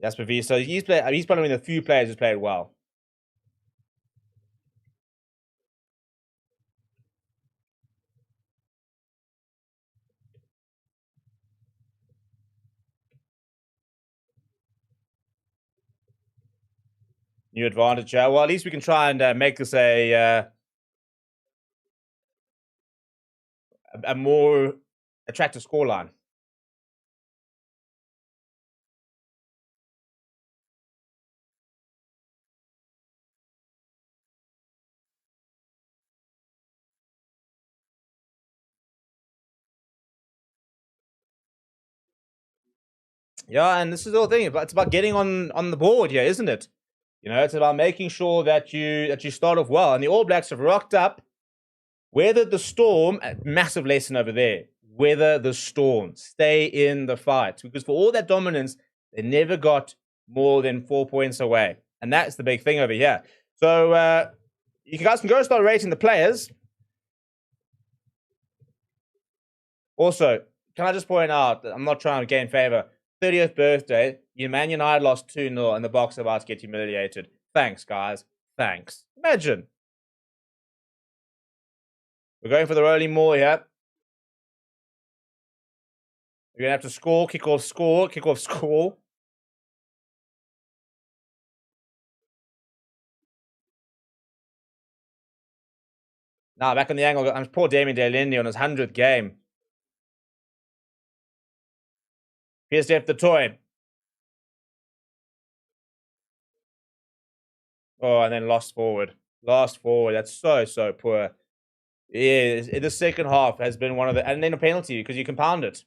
Jasper V. So he's probably the few players who's played well. New advantage. Well, at least we can try and make this a more attractive scoreline. Yeah, and this is the whole thing. It's about getting on the board here, isn't it? You know, it's about making sure that you start off well. And the All Blacks have rocked up, weathered the storm. Massive lesson over there. Weather the storm. Stay in the fight. Because for all that dominance, they never got more than 4 points away. And that's the big thing over here. So you guys can go start rating the players. Also, can I just point out that I'm not trying to gain favor. 30th birthday, your Man United lost 2-0 and the Boks are about to get humiliated. Thanks, guys. Thanks. Imagine. We're going for the rolling maul here. We're going to have to score, kick off, score, kick off, score. Now, back on the angle, I'm poor Damien Delinde on his 100th game. PSF the toy. Oh, and then lost forward. Lost forward. That's so poor. Yeah, the second half has been one of the... And then a penalty because you compound it.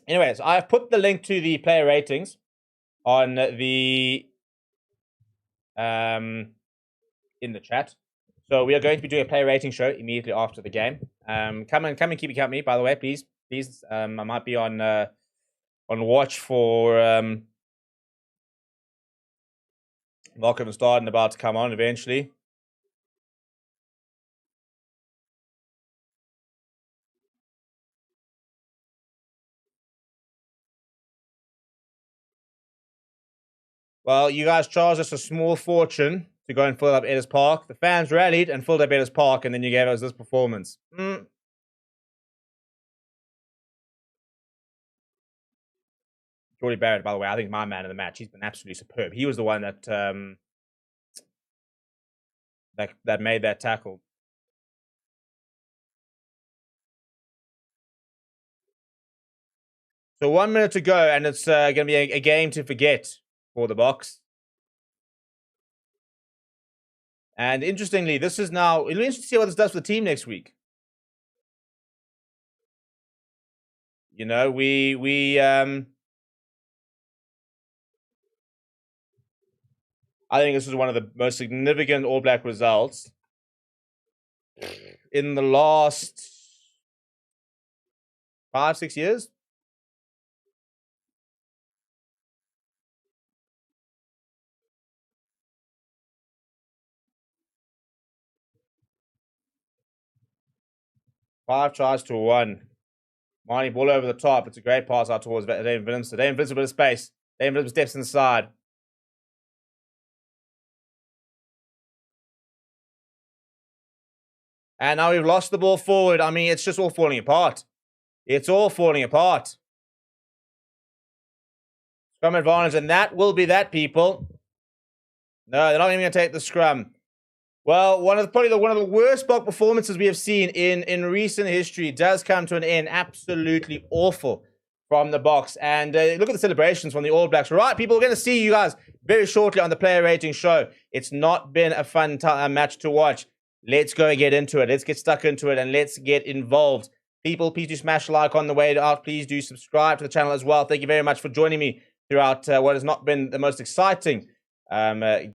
Anyways, I've put the link to the player ratings on the... in the chat. So we are going to be doing a player rating show immediately after the game. Come and keep it company, by the way, please. I might be on watch for Malcolm and Starden about to come on eventually. Well, you guys charged us a small fortune to go and fill up Ellis Park. The fans rallied and filled up Ellis Park, and then you gave us this performance. Jordy Barrett, by the way, I think my man of the match. He's been absolutely superb. He was the one that that made that tackle. So 1 minute to go, and it's going to be a game to forget for the Boks. And interestingly, this is now... It'll be interesting to see what this does for the team next week. You know, I think this is one of the most significant All Black results in the last 5-6 years. Five tries to 1. Marnie, ball over the top. It's a great pass out towards David Williamson. David Williamson with space. David Williamson steps inside. And now we've lost the ball forward. I mean, it's just all falling apart. It's all falling apart. Scrum advantage, and that will be that, people. No, they're not even going to take the scrum. Well, probably one of the worst Bok performances we have seen in recent history does come to an end. Absolutely awful from the Boks. And look at the celebrations from the All Blacks. Right, people, we're going to see you guys very shortly on the player rating show. It's not been a fun match to watch. Let's go and get into it. Let's get stuck into it and let's get involved. People, please do smash a like on the way out. Please do subscribe to the channel as well. Thank you very much for joining me throughout what has not been the most exciting